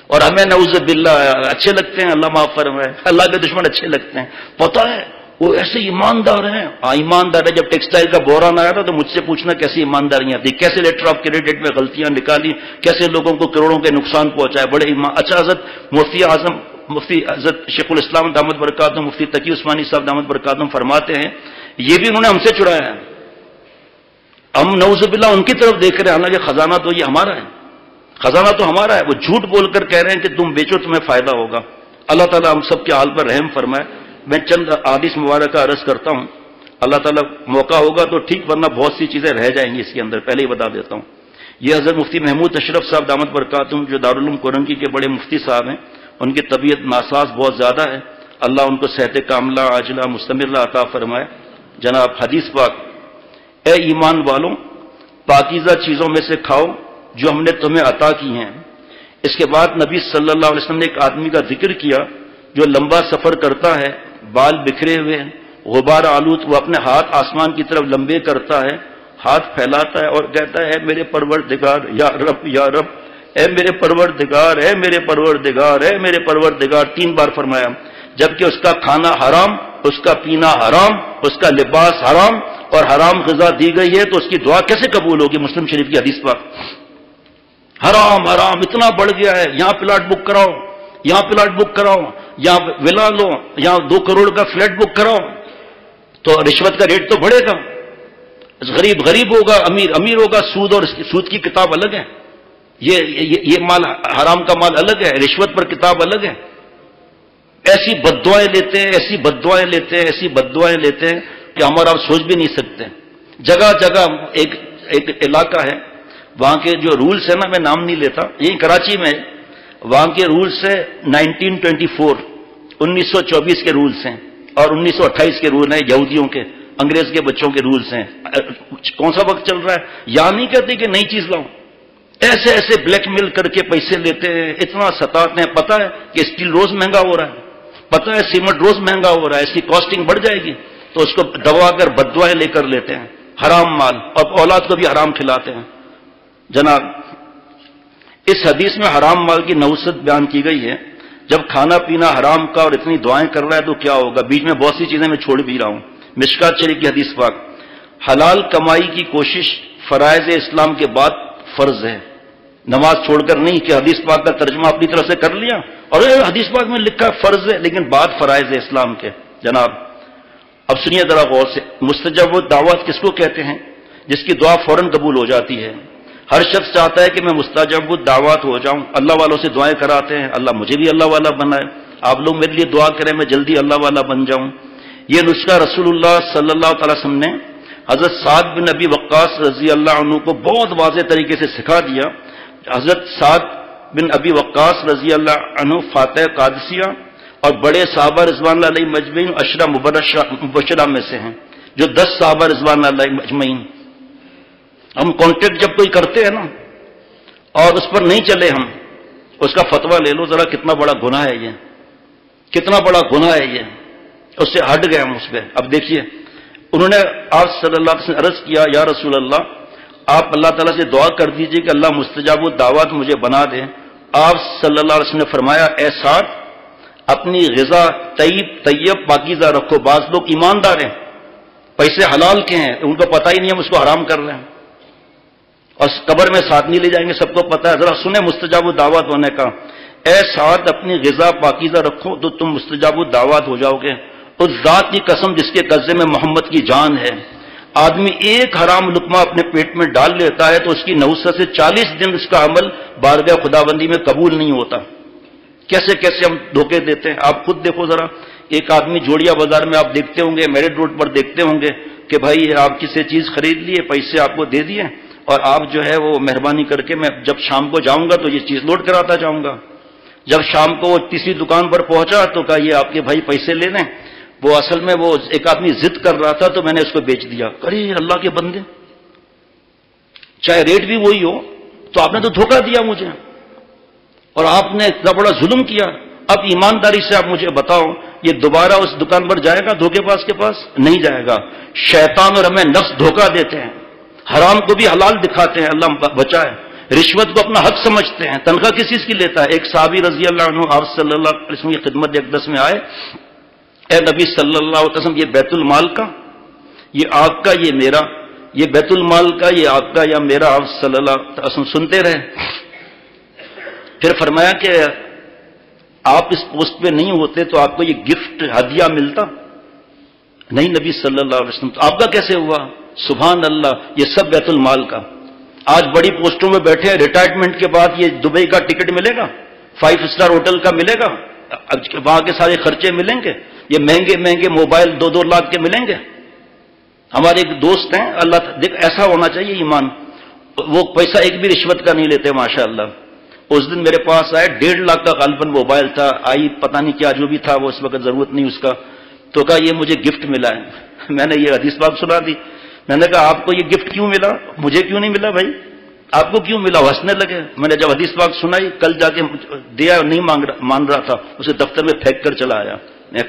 اور ہمیں نعوذ باللہ اچھے لگتے ہیں، اللہ معاف فرمائے، اللہ کے دشمن اچھے لگتے ہیں۔ پتہ ہے وہ ایسے ایماندار ہیں، ایماندار ہے۔ جب ٹیکسٹائل کا بحران آیا تھا تو مجھ سے پوچھنا کیسی ایمانداریاں تھی، کیسے لیٹر آف کریڈٹ میں غلطیاں نکالی، کیسے لوگوں کو کروڑوں کے نقصان پہنچائے، بڑے اچھا حضرت مفتی اعظم مفتی حضرت شیخ الاسلام دامت برکاتہم، مفتی تقی عثمانی صاحب دامت برکاتہم فرماتے ہیں یہ بھی انہوں نے ہم سے چرایا ہے، ہم نعوذ باللہ ان کی طرف دیکھ رہے ہیں، حالانکہ خزانہ تو یہ ہمارا ہے، خزانہ تو ہمارا ہے۔ وہ جھوٹ بول کر کہہ رہے ہیں کہ تم بیچو تمہیں فائدہ ہوگا۔ اللہ تعالیٰ ہم سب کے حال پر رحم فرمائے۔ میں چند احادیث مبارکہ عرض کرتا ہوں، اللہ تعالیٰ موقع ہوگا تو ٹھیک، ورنہ بہت سی چیزیں رہ جائیں گی اس کے اندر، پہلے ہی بتا دیتا ہوں۔ یہ حضرت مفتی محمود اشرف صاحب دامت برکاتہم جو دارالعلوم کورنگی کے بڑے مفتی صاحب ہیں، ان کی طبیعت ناساز بہت زیادہ ہے، اللہ ان کو صحت کاملہ عاجلہ مستمرہ عطا فرمائے۔ جناب حدیث پاک، اے ایمان والوں پاکیزہ چیزوں میں سے کھاؤ جو ہم نے تمہیں عطا کی ہیں۔ اس کے بعد نبی صلی اللہ علیہ وسلم نے ایک آدمی کا ذکر کیا جو لمبا سفر کرتا ہے، بال بکھرے ہوئے ہیں، غبار آلود، وہ اپنے ہاتھ آسمان کی طرف لمبے کرتا ہے، ہاتھ پھیلاتا ہے اور کہتا ہے میرے پروردگار یا رب یا رب، اے میرے پروردگار، اے میرے پروردگار، اے میرے پروردگار، 3 بار فرمایا۔ جبکہ اس کا کھانا حرام، اس کا پینا حرام، اس کا لباس حرام اور حرام غذا دی گئی ہے، تو اس کی دعا کیسے قبول ہوگی؟ مسلم شریف کی حدیث پاک. حرام حرام اتنا بڑھ گیا ہے، یہاں پلاٹ بک کراؤ، یہاں پلاٹ بک کراؤ، یہاں ولا لو، یہاں 2 کروڑ کا فلیٹ بک کراؤ، تو رشوت کا ریٹ تو بڑھے گا. غریب غریب ہوگا، امیر امیر ہوگا. سود اور سود کی کتاب الگ ہے، یہ مال حرام کا مال الگ ہے، رشوت پر کتاب الگ ہے. ایسی بددعائیں لیتے ہیں، ایسی بددعائیں لیتے ہیں، ایسی بددعائیں لیتے ہیں کہ ہمارا آپ سوچ بھی نہیں سکتے. جگہ جگہ ایک علاقہ ہے، وہاں کے جو رولز ہیں نا، میں نام نہیں لیتا، یہی کراچی میں، وہاں کے رولز ہے 1924 کے رولز ہیں، اور 1928 کے رول ہیں یہودیوں کے، انگریز کے بچوں کے رولز ہیں. کون سا وقت چل رہا ہے؟ یہاں نہیں کہتے کہ نئی چیز لاؤ، ایسے ایسے بلیک میل کر کے پیسے لیتے ہیں، اتنا ستاتے ہیں. پتہ ہے کہ اسٹیل روز مہنگا ہو رہا ہے، پتہ ہے سیمنٹ روز مہنگا ہو رہا ہے، اس کی کاسٹنگ بڑھ جائے گی، تو اس کو دبا کر بددعائیں لے کر لیتے ہیں. حرام مال، اور اولاد کو بھی حرام کھلاتے ہیں. جناب، اس حدیث میں حرام مال کی نحوست بیان کی گئی ہے. جب کھانا پینا حرام کا اور اتنی دعائیں کر رہا ہے تو کیا ہوگا؟ بیچ میں بہت سی چیزیں میں چھوڑ بھی رہا ہوں. مشکات شریف کی حدیث پاک، حلال کمائی کی کوشش فرائض اسلام کے بعد فرض ہے. نماز چھوڑ کر نہیں کہ حدیث پاک کا ترجمہ اپنی طرف سے کر لیا اور حدیث پاک میں لکھا فرض ہے، لیکن بعد فرائض اسلام کے. جناب اب سنیے ذرا غور سے، مستجاب الدعوات کس کو کہتے ہیں؟ جس کی دعا فوراً قبول ہو جاتی ہے. ہر شخص چاہتا ہے کہ میں مستجاب الدعوات ہو جاؤں. اللہ والوں سے دعائیں کراتے ہیں، اللہ مجھے بھی اللہ والا بنائے، آپ لوگ میرے لیے دعا کریں میں جلدی اللہ والا بن جاؤں. یہ نسخہ رسول اللہ صلی اللہ تعالی وسلم نے حضرت سعد بن ابی وقاص رضی اللہ عنہ کو بہت واضح طریقے سے سکھا دیا. حضرت سعد بن ابی وقاص رضی اللہ عنہ فاتح قادسیہ اور بڑے صحابہ رضوان اللہ علیہ مجمعین عشرہ مبشرہ میں سے ہیں، جو 10 صحابہ رضوان اللہ علیہ مجمعین. ہم کانٹیکٹ جب کوئی کرتے ہیں نا اور اس پر نہیں چلے، ہم اس کا فتویٰ لے لو ذرا، کتنا بڑا گناہ ہے یہ، کتنا بڑا گناہ ہے یہ. اس سے ہٹ گئے ہم اس پہ. اب دیکھیے، انہوں نے آپ صلی اللہ علیہ وسلم عرض کیا، یا رسول اللہ آپ اللہ تعالیٰ سے دعا کر دیجئے کہ اللہ مستجاب الدعوات مجھے بنا دے. آپ صلی اللہ علیہ وسلم نے فرمایا، اے سعد اپنی غذا طیب پاکیزہ رکھو. بعض لوگ ایماندار ہیں، پیسے حلال کے ہیں، ان کو پتہ ہی نہیں ہم اس کو حرام کر رہے ہیں، اور قبر میں ساتھ نہیں لے جائیں گے، سب کو پتہ ہے. ذرا سنیں مستجاب الدعوات ہونے کا. اے سعد اپنی غذا پاکیزہ رکھو تو تم مستجاب الدعوات ہو جاؤ گے. اس ذات کی قسم جس کے قبضے میں محمد کی جان ہے، آدمی ایک حرام لقمہ اپنے پیٹ میں ڈال لیتا ہے تو اس کی نحوست سے 40 دن اس کا عمل بارگاہ خداوندی میں قبول نہیں ہوتا. کیسے کیسے ہم دھوکے دیتے ہیں. آپ خود دیکھو ذرا، ایک آدمی جوڑیا بازار میں آپ دیکھتے ہوں گے، میرٹ روڈ پر دیکھتے ہوں گے کہ بھائی آپ کسی چیز خرید لیے، پیسے آپ کو دے دیے، اور آپ جو ہے وہ مہربانی کر کے میں جب شام کو جاؤں گا تو یہ چیز لوڈ کراتا جاؤں گا. جب شام کو وہ تیسری دکان پر پہنچا تو کہا یہ آپ کے بھائی پیسے لے لیں. وہ اصل میں وہ ایک آدمی ضد کر رہا تھا تو میں نے اس کو بیچ دیا. ارے اللہ کے بندے، چاہے ریٹ بھی وہی ہو تو آپ نے تو دھوکہ دیا مجھے، اور آپ نے اتنا بڑا ظلم کیا. اب ایمانداری سے آپ مجھے بتاؤ، یہ دوبارہ اس دکان پر جائے گا دھوکے باز کے پاس؟ نہیں جائے گا. شیطان اور ہمیں نفس دھوکہ دیتے ہیں، حرام کو بھی حلال دکھاتے ہیں، اللہ بچائے. رشوت کو اپنا حق سمجھتے ہیں. تنخواہ کس چیز کی لیتا ہے؟ ایک صحابی رضی اللہ عنہ آپ صلی اللہ علیہ وسلم کی خدمت اقدس میں آئے، اے نبی صلی اللہ علیہ وسلم یہ بیت المال کا، یہ آپ کا، یہ میرا، یہ بیت المال کا، یہ آپ کا یا میرا؟ آپ صلی اللہ علیہ وسلم سنتے رہے. پھر فرمایا کہ آپ اس پوسٹ پہ نہیں ہوتے تو آپ کو یہ گفٹ ہدیہ ملتا؟ نہیں نبی صلی اللہ علیہ وسلم. تو آپ کا کیسے ہوا؟ سبحان اللہ، یہ سب بیت المال کا. آج بڑی پوسٹوں میں بیٹھے ہیں، ریٹائرمنٹ کے بعد یہ دبئی کا ٹکٹ ملے گا، 5 اسٹار ہوٹل کا ملے گا، وہاں کے سارے خرچے ملیں گے، یہ مہنگے مہنگے موبائل 2-2 لاکھ کے ملیں گے. ہمارے ایک دوست ہیں، اللہ دیکھ ایسا ہونا چاہیے ایمان، وہ پیسہ ایک بھی رشوت کا نہیں لیتے ماشاء اللہ. اس دن میرے پاس آئے، 1.5 لاکھ کا غالباً موبائل تھا، آئی پتہ نہیں کیا جو بھی تھا، وہ اس وقت ضرورت نہیں اس کا، تو کہا یہ مجھے گفٹ ملا ہے. میں نے یہ حدیث پاک سنا دی. میں نے کہا آپ کو یہ گفٹ کیوں ملا؟ مجھے کیوں نہیں ملا بھائی؟ آپ کو کیوں ملا؟ ہنسنے لگے. میں نے جب حدیث پاک سنائی، کل جا کے دیا، نہیں مان رہا تھا، اسے دفتر میں پھینک کر چلا آیا.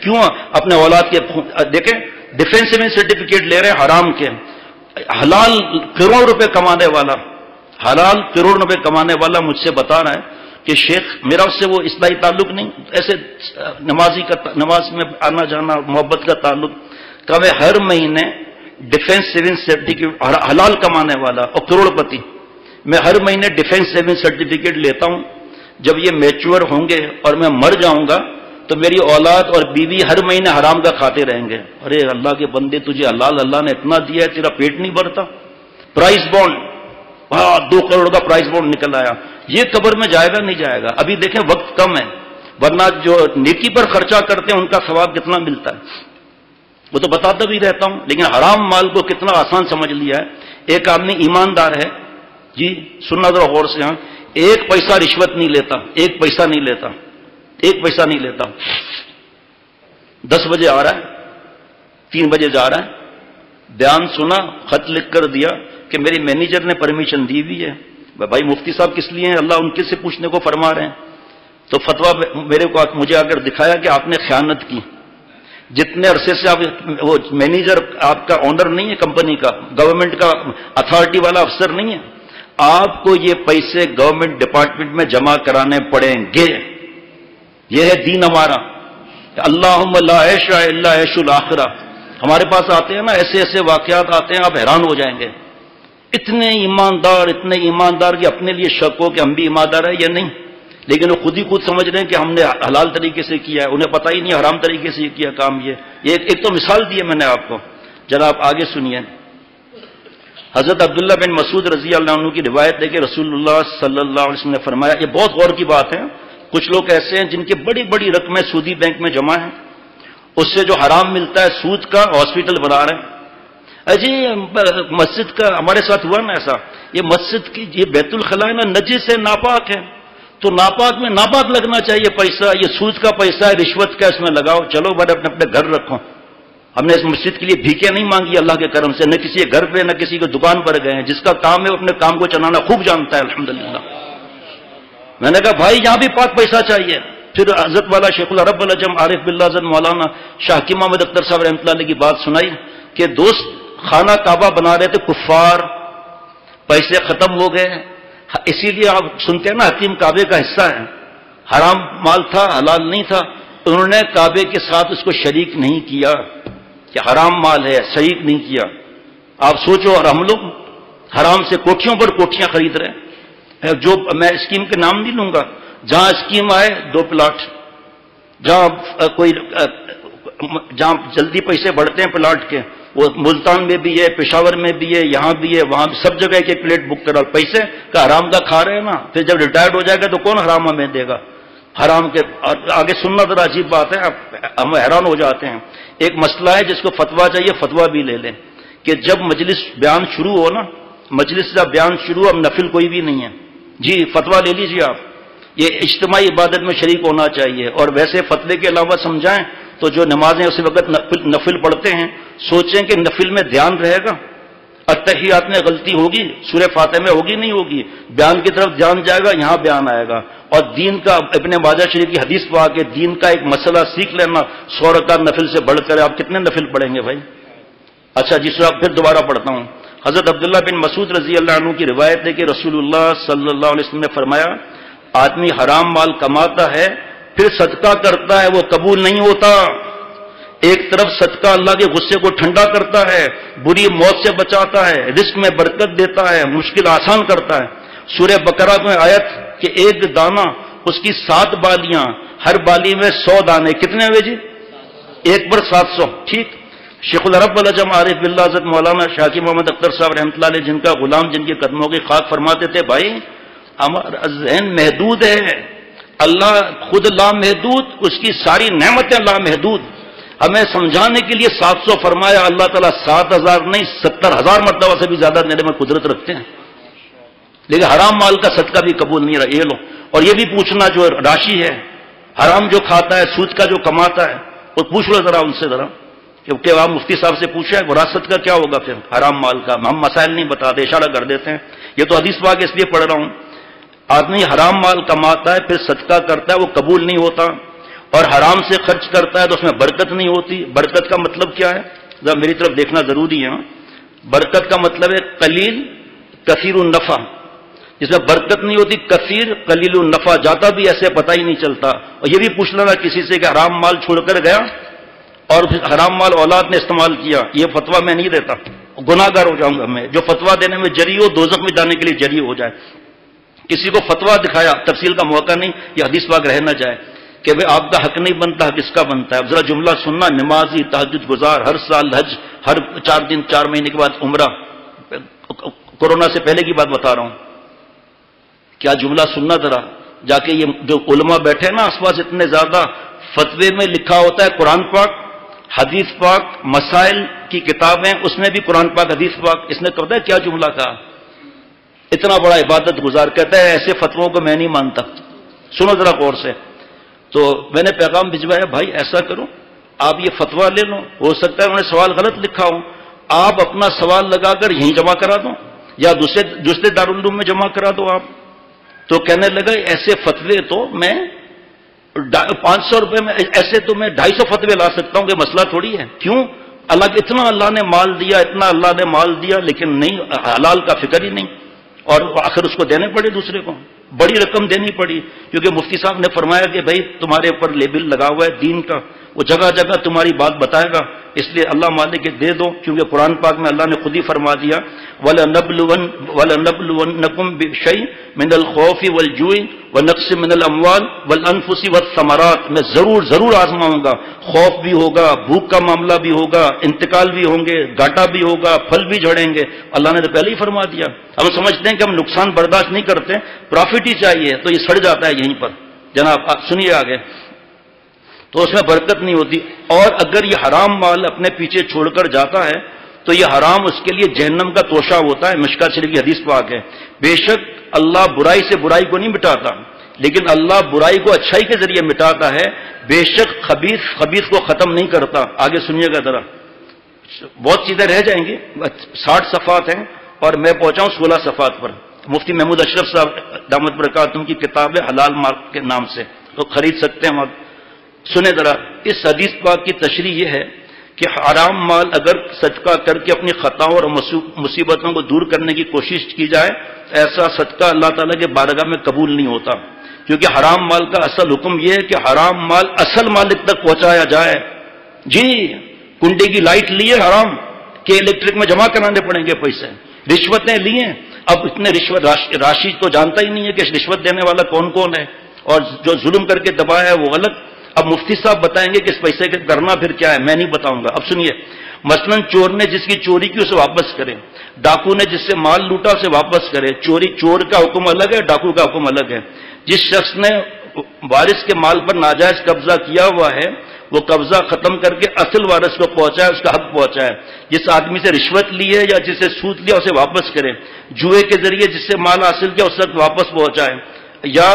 کیوں؟ اپنے اولاد کے دیکھیں ڈیفینس میں سرٹیفکیٹ لے رہے ہیں حرام کے. حلال کروڑ روپے کمانے والا، حلال کروڑ روپے کمانے والا مجھ سے بتا رہا ہے کہ شیخ میرا اس سے وہ اصلاحی تعلق نہیں، ایسے نماز میں آنا جانا محبت کا تعلق، کہ میں ہر مہینے ڈیفینس سیونگ سرٹیفکیٹ، حلال کمانے والا اور کروڑ پتی، میں ہر مہینے ڈیفینس سیونگ سرٹیفکیٹ لیتا ہوں، جب یہ میچور ہوں گے اور میں مر جاؤں گا تو میری اولاد اور بیوی ہر مہینے حرام کا کھاتے رہیں گے۔ ارے اللہ کے بندے، تجھے حلال اللہ نے اتنا دیا ہے، تیرا پیٹ نہیں بھرتا؟ پرائز بانڈ، 2 کروڑ کا پرائز بانڈ نکل آیا، یہ قبر میں جائے گا نہیں جائے گا؟ ابھی دیکھیں وقت کم ہے، ورنہ جو نیکی پر خرچہ کرتے ہیں ان کا ثواب کتنا ملتا ہے وہ تو بتاتا بھی رہتا ہوں، لیکن حرام مال کو کتنا آسان سمجھ لیا ہے۔ ایک آدمی ایماندار ہے جی، سننا ذرا غور سے، ہاں، 1 پیسہ رشوت نہیں لیتا، 1 پیسہ نہیں لیتا، 1 پیسہ نہیں لیتا، 10 بجے آ رہا ہے، 3 بجے جا رہا ہے، بیان سنا، خط لکھ کر دیا کہ میری مینیجر نے پرمیشن دی ہوئی ہے۔ بھائی مفتی صاحب کس لیے ہیں؟ اللہ ان کے سے پوچھنے کو فرما رہے ہیں۔ تو فتویٰ مجھے اگر دکھایا کہ آپ نے خیانت کی، جتنے عرصے سے آپ وہ مینیجر آپ کا اونر نہیں ہے کمپنی کا، گورنمنٹ کا اتھارٹی والا افسر نہیں ہے، آپ کو یہ پیسے گورنمنٹ ڈپارٹمنٹ میں جمع کرانے پڑیں گے۔ یہ ہے دین ہمارا۔ اللہم لا عیش الا عیش الاخرہ، ہمارے پاس آتے ہیں نا ایسے ایسے واقعات آتے ہیں، آپ حیران ہو جائیں گے۔ اتنے ایماندار کہ اپنے لیے شک ہو کہ ہم بھی ایماندار ہیں یا نہیں، لیکن وہ خود ہی خود سمجھ رہے ہیں کہ ہم نے حلال طریقے سے کیا ہے، انہیں پتہ ہی نہیں حرام طریقے سے کیا کام۔ یہ ایک تو مثال دی ہے میں نے آپ کو، جناب آگے سنیے۔ حضرت عبداللہ بن مسعود رضی اللہ عنہ کی روایت ہے کہ رسول اللہ صلی اللہ علیہ وسلم نے فرمایا، یہ بہت غور کی بات ہے، کچھ لوگ ایسے ہیں جن کی بڑی بڑی رقمیں سودی بینک میں جمع ہیں، اس سے جو حرام ملتا ہے سود کا ہاسپٹل بنا رہے ہیں۔ اجی مسجد کا ہمارے ساتھ ہوا نا ایسا، یہ مسجد کی یہ بیت الخلاء ہے نا، نجس ہے، ناپاک ہے، تو ناپاک میں ناپاک لگنا چاہیے پیسہ، یہ سود کا پیسہ ہے، رشوت کا، اس میں لگاؤ، چلو بڑے اپنے گھر رکھو۔ ہم نے اس مسجد کے لیے بھیکیں نہیں مانگی اللہ کے کرم سے، نہ کسی کے گھر پہ نہ کسی کے دکان پر گئے ہیں، جس کا کام ہے وہ اپنے کام کو چلانا خوب جانتا ہے الحمدللہ۔ میں نے کہا بھائی یہاں بھی پاک پیسہ چاہیے۔ پھر حضرت والا شیخ العرب العجم عارف باللہ حضرت مولانا شاہ حکیم محمد اختر صاحب رحمۃ اللہ علیہ کی بات سنائی کہ دوست خانہ کعبہ بنا رہے تھے کفار، پیسے ختم ہو گئے، اسی لیے آپ سنتے ہیں نا حتیم کعبے کا حصہ ہے، حرام مال تھا، حلال نہیں تھا، انہوں نے کعبے کے ساتھ اس کو شریک نہیں کیا کہ حرام مال ہے، شریک نہیں کیا۔ آپ سوچو، اور ہم لوگ حرام سے کوٹھیوں پر کوٹھیاں خرید رہے ہیں۔ جو میں اسکیم کے نام نہیں لوں گا، جہاں اسکیم آئے 2 پلاٹ، جہاں جلدی پیسے بڑھتے ہیں پلاٹ کے، وہ ملتان میں بھی ہے، پشاور میں بھی ہے، یہاں بھی ہے، وہاں سب جگہ ایک پلیٹ بک کرا، پیسے کا حرام کا کھا رہے ہیں نا، پھر جب ریٹائرڈ ہو جائے گا تو کون حرام ہمیں دے گا؟ حرام کے آگے سننا ذرا عجیب بات ہے، ہم حیران ہو جاتے ہیں۔ ایک مسئلہ ہے جس کو فتویٰ چاہیے، فتویٰ بھی لے لیں کہ جب مجلس بیان شروع ہو نا، مجلس کا بیان شروع، اب نفل کوئی بھی نہیں ہے جی، فتویٰ لے لیجیے آپ، یہ اجتماعی عبادت میں شریک ہونا چاہیے۔ اور ویسے فتوے کے علاوہ سمجھائیں تو جو نمازیں اسی وقت نفل پڑھتے ہیں، سوچیں کہ نفل میں دھیان رہے گا، اتحیات میں غلطی ہوگی، سورہ فاتحہ میں ہوگی نہیں ہوگی، بیان کی طرف دھیان جائے گا، یہاں بیان آئے گا، اور دین کا ابن ماجہ شریف کی حدیث پا کے دین کا ایک مسئلہ سیکھ لینا، 100 رکعت نفل سے بڑھ کر آپ کتنے نفل پڑھیں گے بھائی؟ اچھا جی سر، پھر دوبارہ پڑھتا ہوں۔ حضرت عبداللہ بن مسعود رضی اللہ عنہ کی روایت ہے کہ رسول اللہ صلی اللہ علیہ وسلم نے فرمایا، آدمی حرام مال کماتا ہے پھر صدقہ کرتا ہے، وہ قبول نہیں ہوتا۔ ایک طرف صدقہ اللہ کے غصے کو ٹھنڈا کرتا ہے، بری موت سے بچاتا ہے، رزق میں برکت دیتا ہے، مشکل آسان کرتا ہے۔ سورہ بقرہ میں آیت کہ ایک دانہ اس کی 7 بالیاں، ہر بالی میں 100 دانے، کتنے ہوئے جی؟ 1 پر 700، ٹھیک۔ شیخ العرب العجم عارف باللہ حضرت مولانا شاہ حکیم محمد اختر صاحب رحمۃ اللہ علیہ، جن کا غلام جن کے قدموں کی خاک، فرماتے تھے بھائی ہمارا ذہن محدود ہے، اللہ خود لامحدود، اس کی ساری نعمتیں لامحدود، ہمیں سمجھانے کے لیے 700 فرمایا، اللہ تعالیٰ 7000 نہیں 70,000 مرتبہ سے بھی زیادہ دینے میں قدرت رکھتے ہیں، لیکن حرام مال کا صدقہ بھی قبول نہیں رہا۔ یہ لو، اور یہ بھی پوچھنا جو راشی ہے، حرام جو کھاتا ہے، سود کا جو کماتا ہے، وہ پوچھ لو ذرا ان سے، ذرا کہ آپ مفتی صاحب سے پوچھیں وراثت کا کیا ہوگا پھر حرام مال کا؟ ہم مسائل نہیں بتاتے، اشارہ کر دیتے ہیں، یہ تو حدیث پاک اس لیے پڑھ رہا ہوں۔ آدمی حرام مال کماتا ہے پھر صدقہ کرتا ہے، وہ قبول نہیں ہوتا، اور حرام سے خرچ کرتا ہے تو اس میں برکت نہیں ہوتی۔ برکت کا مطلب کیا ہے؟ ذرا میری طرف دیکھنا ضروری ہے۔ برکت کا مطلب ہے قلیل کثیر النفع، جس میں برکت نہیں ہوتی، کثیر قلیل النفع، جاتا بھی ایسے پتہ ہی نہیں چلتا. اور یہ بھی پوچھ لینا کسی سے کہ حرام مال چھوڑ کر گیا اور حرام مال اولاد نے استعمال کیا، یہ فتویٰ میں نہیں دیتا، گناہ گار ہو جاؤں گا میں. جو فتویٰ دینے میں جری ہو دوزخ میں جانے کے لیے جری ہو جائے. کسی کو فتویٰ دکھایا، تفصیل کا موقع نہیں، یہ حدیث پاک رہ نہ جائے کہ بھئی آپ کا حق نہیں بنتا، حق اس کا بنتا ہے. اب ذرا جملہ سننا، نمازی، تہجد گزار، ہر سال حج، ہر 4 دن 4 مہینے کے بعد عمرہ. کورونا سے پہلے کی بات بتا رہا ہوں. کیا جملہ سننا ذرا جا کے. یہ جو علماء بیٹھے نا آس پاس اتنے زیادہ، فتوے میں لکھا ہوتا ہے قرآن پاک، حدیث پاک، مسائل کی کتابیں، اس میں بھی قرآن پاک حدیث پاک. اس نے کہتا ہے کیا جملہ کہا، اتنا بڑا عبادت گزار کہتا ہے ایسے فتووں کو میں نہیں مانتا. سنو ذرا غور سے. تو میں نے پیغام بھجوایا، بھائی ایسا کرو آپ یہ فتویٰ لے لو، ہو سکتا ہے انہوں نے سوال غلط لکھا ہو، آپ اپنا سوال لگا کر یہیں جمع کرا دو یا دوسرے دارالعلوم میں جمع کرا دو آپ. تو کہنے لگا ایسے فتوے تو میں 500 روپے میں، ایسے تو میں 250 فتوے لا سکتا ہوں، کہ مسئلہ تھوڑی ہے. کیوں؟ اتنا اللہ نے مال دیا، اتنا اللہ نے مال دیا، لیکن نہیں، حلال کا فکر ہی نہیں، اور آخر اس کو دینے پڑے دوسرے کو، بڑی رقم دینی پڑی. کیونکہ مفتی صاحب نے فرمایا کہ بھائی تمہارے اوپر لیبل لگا ہوا ہے دین کا، وہ جگہ جگہ تمہاری بات بتائے گا، اس لیے اللہ مالک دے دو. کیونکہ قرآن پاک میں اللہ نے خود ہی فرما دیا وَلَنَبْلُوَنَّكُمْ بِشَيْءٍ مِنَ الْخَوْفِ وَالْجُوعِ وَنَقْصٍ مِنَ الْأَمْوَالِ وَالْأَنفُسِ وَالثَّمَرَاتِ. میں ضرور آزماؤں گا. خوف بھی ہوگا، بھوک کا معاملہ بھی ہوگا، انتقال بھی ہوں گے، گھاٹا بھی ہوگا، پھل بھی جھڑیں گے. اللہ نے تو پہلے ہی فرما دیا. ہم سمجھتے ہیں کہ ہم نقصان برداشت نہیں کرتے، پروفٹ ہی چاہیے، تو یہ سڑ جاتا ہے یہیں پر. جناب سنیے آگے. تو اس میں برکت نہیں ہوتی. اور اگر یہ حرام مال اپنے پیچھے چھوڑ کر جاتا ہے تو یہ حرام اس کے لیے جہنم کا توشہ ہوتا ہے. مشکات شریف کی حدیث پاک ہے. بے شک اللہ برائی سے برائی کو نہیں مٹاتا، لیکن اللہ برائی کو اچھائی کے ذریعے مٹاتا ہے. بے شک خبیث کو ختم نہیں کرتا. آگے سنیے گا ذرا، بہت چیزیں رہ جائیں گی. 60 صفحات ہیں اور میں پہنچا ہوں 16 صفحات پر. مفتی محمود اشرف صاحب دامت برکاتہم کی کتاب ہے حلال مال کے نام سے، تو خرید سکتے ہیں آپ. سنیں ذرا، اس حدیث پاک کی تشریح یہ ہے کہ حرام مال اگر صدقہ کر کے اپنی خطاؤں اور مصیبتوں کو دور کرنے کی کوشش کی جائے، ایسا صدقہ اللہ تعالیٰ کے بارگاہ میں قبول نہیں ہوتا. کیونکہ حرام مال کا اصل حکم یہ ہے کہ حرام مال اصل مالک تک پہنچایا جائے. جی کنڈے کی لائٹ لیے حرام کہ الیکٹرک میں جمع کرانے پڑیں گے پیسے. رشوتیں لیے، اب اتنے رشوت راشی تو جانتا ہی نہیں ہے کہ رشوت دینے والا کون کون ہے، اور جو ظلم کر کے دبایا ہے وہ الگ. اب مفتی صاحب بتائیں گے کہ اس پیسے کا کرنا پھر کیا ہے، میں نہیں بتاؤں گا. اب سنیے، مثلا چور نے جس کی چوری کی اسے واپس کرے، ڈاکو نے جس سے مال لوٹا اسے واپس کرے. چور کا حکم الگ ہے، ڈاکو کا حکم الگ ہے. جس شخص نے وارث کے مال پر ناجائز قبضہ کیا ہوا ہے وہ قبضہ ختم کر کے اصل وارث کو پہنچائے، اس کا حق پہنچائے. جس آدمی سے رشوت لی ہے یا جس سے سود لیا اسے واپس کرے. جوئے کے ذریعے جس سے مال حاصل کیا اس وقت واپس پہنچائے. یا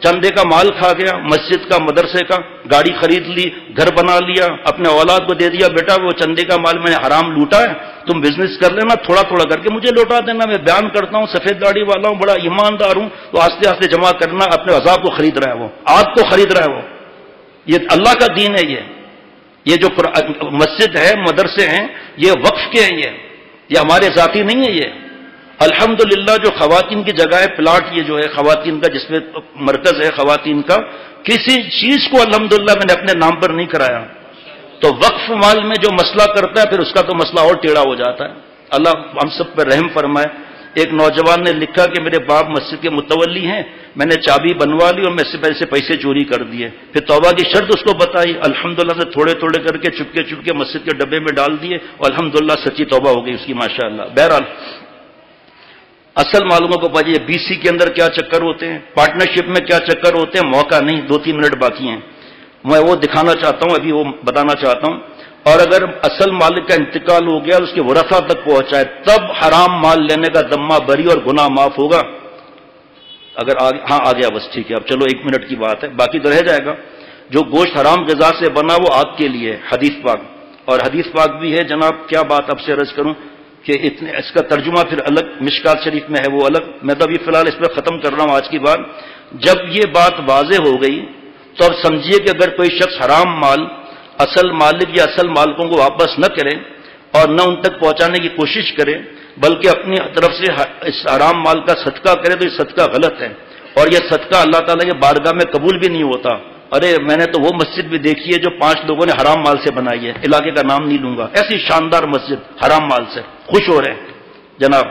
چندے کا مال کھا گیا، مسجد کا، مدرسے کا، گاڑی خرید لی، گھر بنا لیا، اپنے اولاد کو دے دیا، بیٹا وہ چندے کا مال میں نے حرام لوٹا ہے، تم بزنس کر لینا، تھوڑا تھوڑا کر کے مجھے لوٹا دینا، میں بیان کرتا ہوں، سفید داڑھی والا ہوں، بڑا ایماندار ہوں. تو آستے آستے جمع کرنا. اپنے عذاب کو خرید رہا ہے وہ، آگ کو خرید رہا ہے وہ. یہ اللہ کا دین ہے. یہ جو مسجد ہے، مدرسے ہیں، یہ وقف کے ہیں، یہ ہمارے ذاتی نہیں ہے. یہ الحمدللہ جو خواتین کی جگہ ہے، پلاٹ یہ جو ہے خواتین کا، جس میں مرکز ہے خواتین کا، کسی چیز کو الحمدللہ میں نے اپنے نام پر نہیں کرایا. تو وقف مال میں جو مسئلہ کرتا ہے پھر اس کا تو مسئلہ اور ٹیڑھا ہو جاتا ہے. اللہ ہم سب پر رحم فرمائے. ایک نوجوان نے لکھا کہ میرے باپ مسجد کے متولی ہیں، میں نے چابی بنوا لی اور میں سے پیسے چوری کر دیے. پھر توبہ کی شرط اس کو بتائی، الحمدللہ سے تھوڑے تھوڑے کر کے چپکے مسجد کے ڈبے میں ڈال دیے اور الحمدللہ سچی توبہ ہو گئی اس کی ماشاءاللہ. بہرحال اصل معلوموں کو پاجیے. بی سی کے اندر کیا چکر ہوتے ہیں، پارٹنرشپ میں کیا چکر ہوتے ہیں، موقع نہیں، 2-3 منٹ باقی ہیں، میں وہ دکھانا چاہتا ہوں، ابھی وہ بتانا چاہتا ہوں. اور اگر اصل مالک کا انتقال ہو گیا اس کے ورثہ تک پہنچائے تب حرام مال لینے کا ذمہ بری اور گناہ معاف ہوگا. اگر آ گیا بس ٹھیک ہے. اب چلو 1 منٹ کی بات ہے، باقی تو رہ جائے گا. جو گوشت حرام غذا سے بنا وہ آگ کے لیے، حدیث پاک. اور حدیث پاک بھی ہے جناب. کیا بات اب سے عرض کروں کہ اس کا ترجمہ پھر الگ مشکات شریف میں ہے، وہ الگ. میں تو ابھی فی الحال اس پہ ختم کر رہا ہوں آج کی بات. جب یہ بات واضح ہو گئی تو اب سمجھیے کہ اگر کوئی شخص حرام مال اصل مالک یا اصل مالکوں کو واپس نہ کرے اور نہ ان تک پہنچانے کی کوشش کرے، بلکہ اپنی طرف سے اس حرام مال کا صدقہ کرے تو یہ صدقہ غلط ہے، اور یہ صدقہ اللہ تعالیٰ کے بارگاہ میں قبول بھی نہیں ہوتا۔ ارے میں نے تو وہ مسجد بھی دیکھی ہے جو 5 لوگوں نے حرام مال سے بنائی ہے، علاقے کا نام نہیں لوں گا، ایسی شاندار مسجد حرام مال سے خوش ہو رہے ہیں جناب۔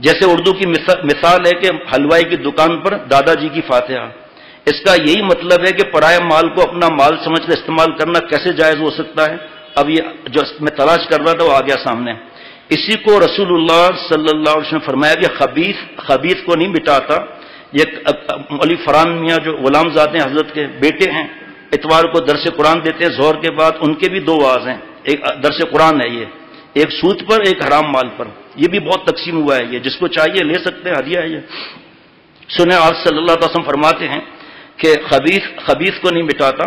جیسے اردو کی مثال ہے کہ حلوائی کی دکان پر دادا جی کی فاتحہ، اس کا یہی مطلب ہے کہ پرائے مال کو اپنا مال سمجھ کر استعمال کرنا کیسے جائز ہو سکتا ہے؟ اب یہ جو میں تلاش کر رہا تھا وہ آ گیا سامنے۔ اسی کو رسول اللہ صلی اللہ علیہ وسلم نے فرمایا کہ خبیث کو نہیں مٹاتا۔ یہ علی فران میاں جو غلام زادے حضرت کے بیٹے ہیں، اتوار کو درس قرآن دیتے ہیں ظہر کے بعد، ان کے بھی 2 واعظ ہیں، ایک درس قرآن ہے، یہ ایک سود پر ایک حرام مال پر، یہ بھی بہت تقسیم ہوا ہے، یہ جس کو چاہیے لے سکتے ہیں، ہدیہ ہے یہ۔ سنیں آپ صلی اللہ علیہ وسلم فرماتے ہیں کہ خبیث کو نہیں مٹاتا،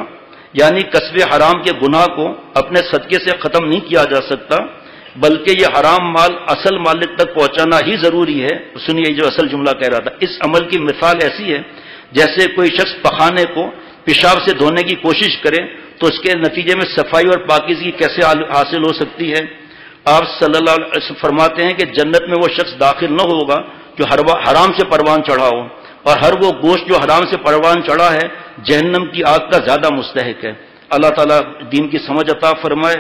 یعنی کسب حرام کے گناہ کو اپنے صدقے سے ختم نہیں کیا جا سکتا، بلکہ یہ حرام مال اصل مالک تک پہنچانا ہی ضروری ہے۔ سنیے جو اصل جملہ کہہ رہا تھا، اس عمل کی مثال ایسی ہے جیسے کوئی شخص پخانے کو پیشاب سے دھونے کی کوشش کرے تو اس کے نتیجے میں صفائی اور پاکیزگی کیسے حاصل ہو سکتی ہے؟ آپ صلی اللہ علیہ وسلم فرماتے ہیں کہ جنت میں وہ شخص داخل نہ ہوگا جو حرام سے پروان چڑھا ہو، اور ہر وہ گوشت جو حرام سے پروان چڑھا ہے جہنم کی آگ کا زیادہ مستحق ہے۔ اللہ تعالیٰ دین کی سمجھ عطا فرمائے،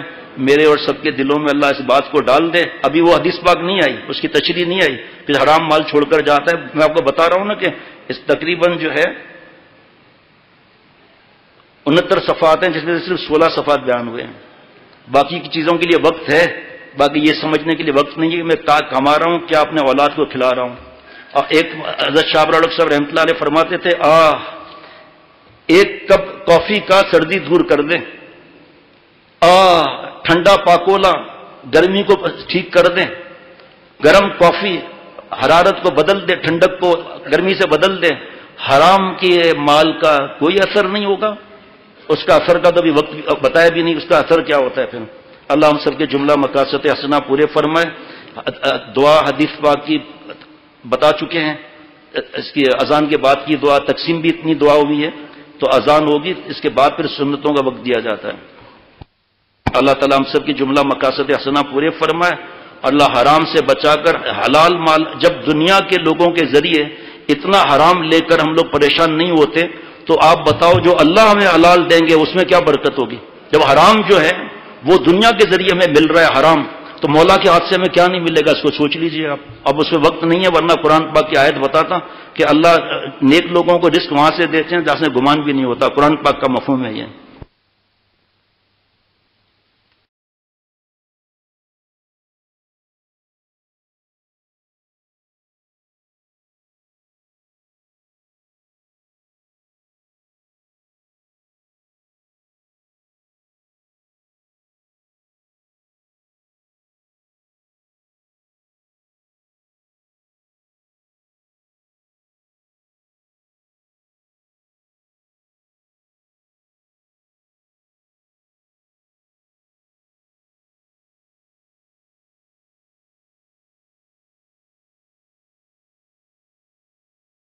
میرے اور سب کے دلوں میں اللہ اس بات کو ڈال دے۔ ابھی وہ حدیث پاک نہیں آئی، اس کی تشریح نہیں آئی، پھر حرام مال چھوڑ کر جاتا ہے۔ میں آپ کو بتا رہا ہوں نا کہ اس تقریباً جو ہے 69 صفحات ہیں، جس میں سے صرف 16 صفحات بیان ہوئے ہیں، باقی کی چیزوں کے لیے وقت ہے، باقی یہ سمجھنے کے لیے وقت نہیں ہے کہ میں کیا کما رہا ہوں، کیا اپنے اولاد کو کھلا رہا ہوں۔ اور ایک حضرت شاہ ابرالحق صاحب رحمۃ اللہ علیہ فرماتے تھے، ایک کپ کافی کا سردی دور کر دیں، ٹھنڈا پاکولا گرمی کو ٹھیک کر دیں، گرم کافی حرارت کو بدل دے، ٹھنڈک کو گرمی سے بدل دے، حرام کے مال کا کوئی اثر نہیں ہوگا۔ اس کا اثر کا تو بھی وقت بتایا بھی نہیں، اس کا اثر کیا ہوتا ہے پھر۔ اللہ ہم سب کے جملہ مقاصد حسنہ پورے فرمائے۔ دعا حدیث پاک کی بتا چکے ہیں، اس کی اذان کے بعد کی دعا، تقسیم بھی اتنی دعا ہوئی ہے، تو اذان ہوگی، اس کے بعد پھر سنتوں کا وقت دیا جاتا ہے۔ اللہ تعالیٰ ہم سب کی جملہ مقاصد حسنہ پورے فرمائے۔ اللہ حرام سے بچا کر حلال مال، جب دنیا کے لوگوں کے ذریعے اتنا حرام لے کر ہم لوگ پریشان نہیں ہوتے، تو آپ بتاؤ جو اللہ ہمیں حلال دیں گے اس میں کیا برکت ہوگی؟ جب حرام جو ہے وہ دنیا کے ذریعے ہمیں مل رہا ہے حرام، تو مولا کے ہاتھ سے ہمیں کیا نہیں ملے گا، اس کو سوچ لیجئے آپ۔ اب اس میں وقت نہیں ہے، ورنہ قرآن پاک کی آیت بتاتا کہ اللہ نیک لوگوں کو رزق وہاں سے دیتے ہیں جہاں سے گمان بھی نہیں ہوتا۔ قرآن پاک کا مفہوم ہے یہ۔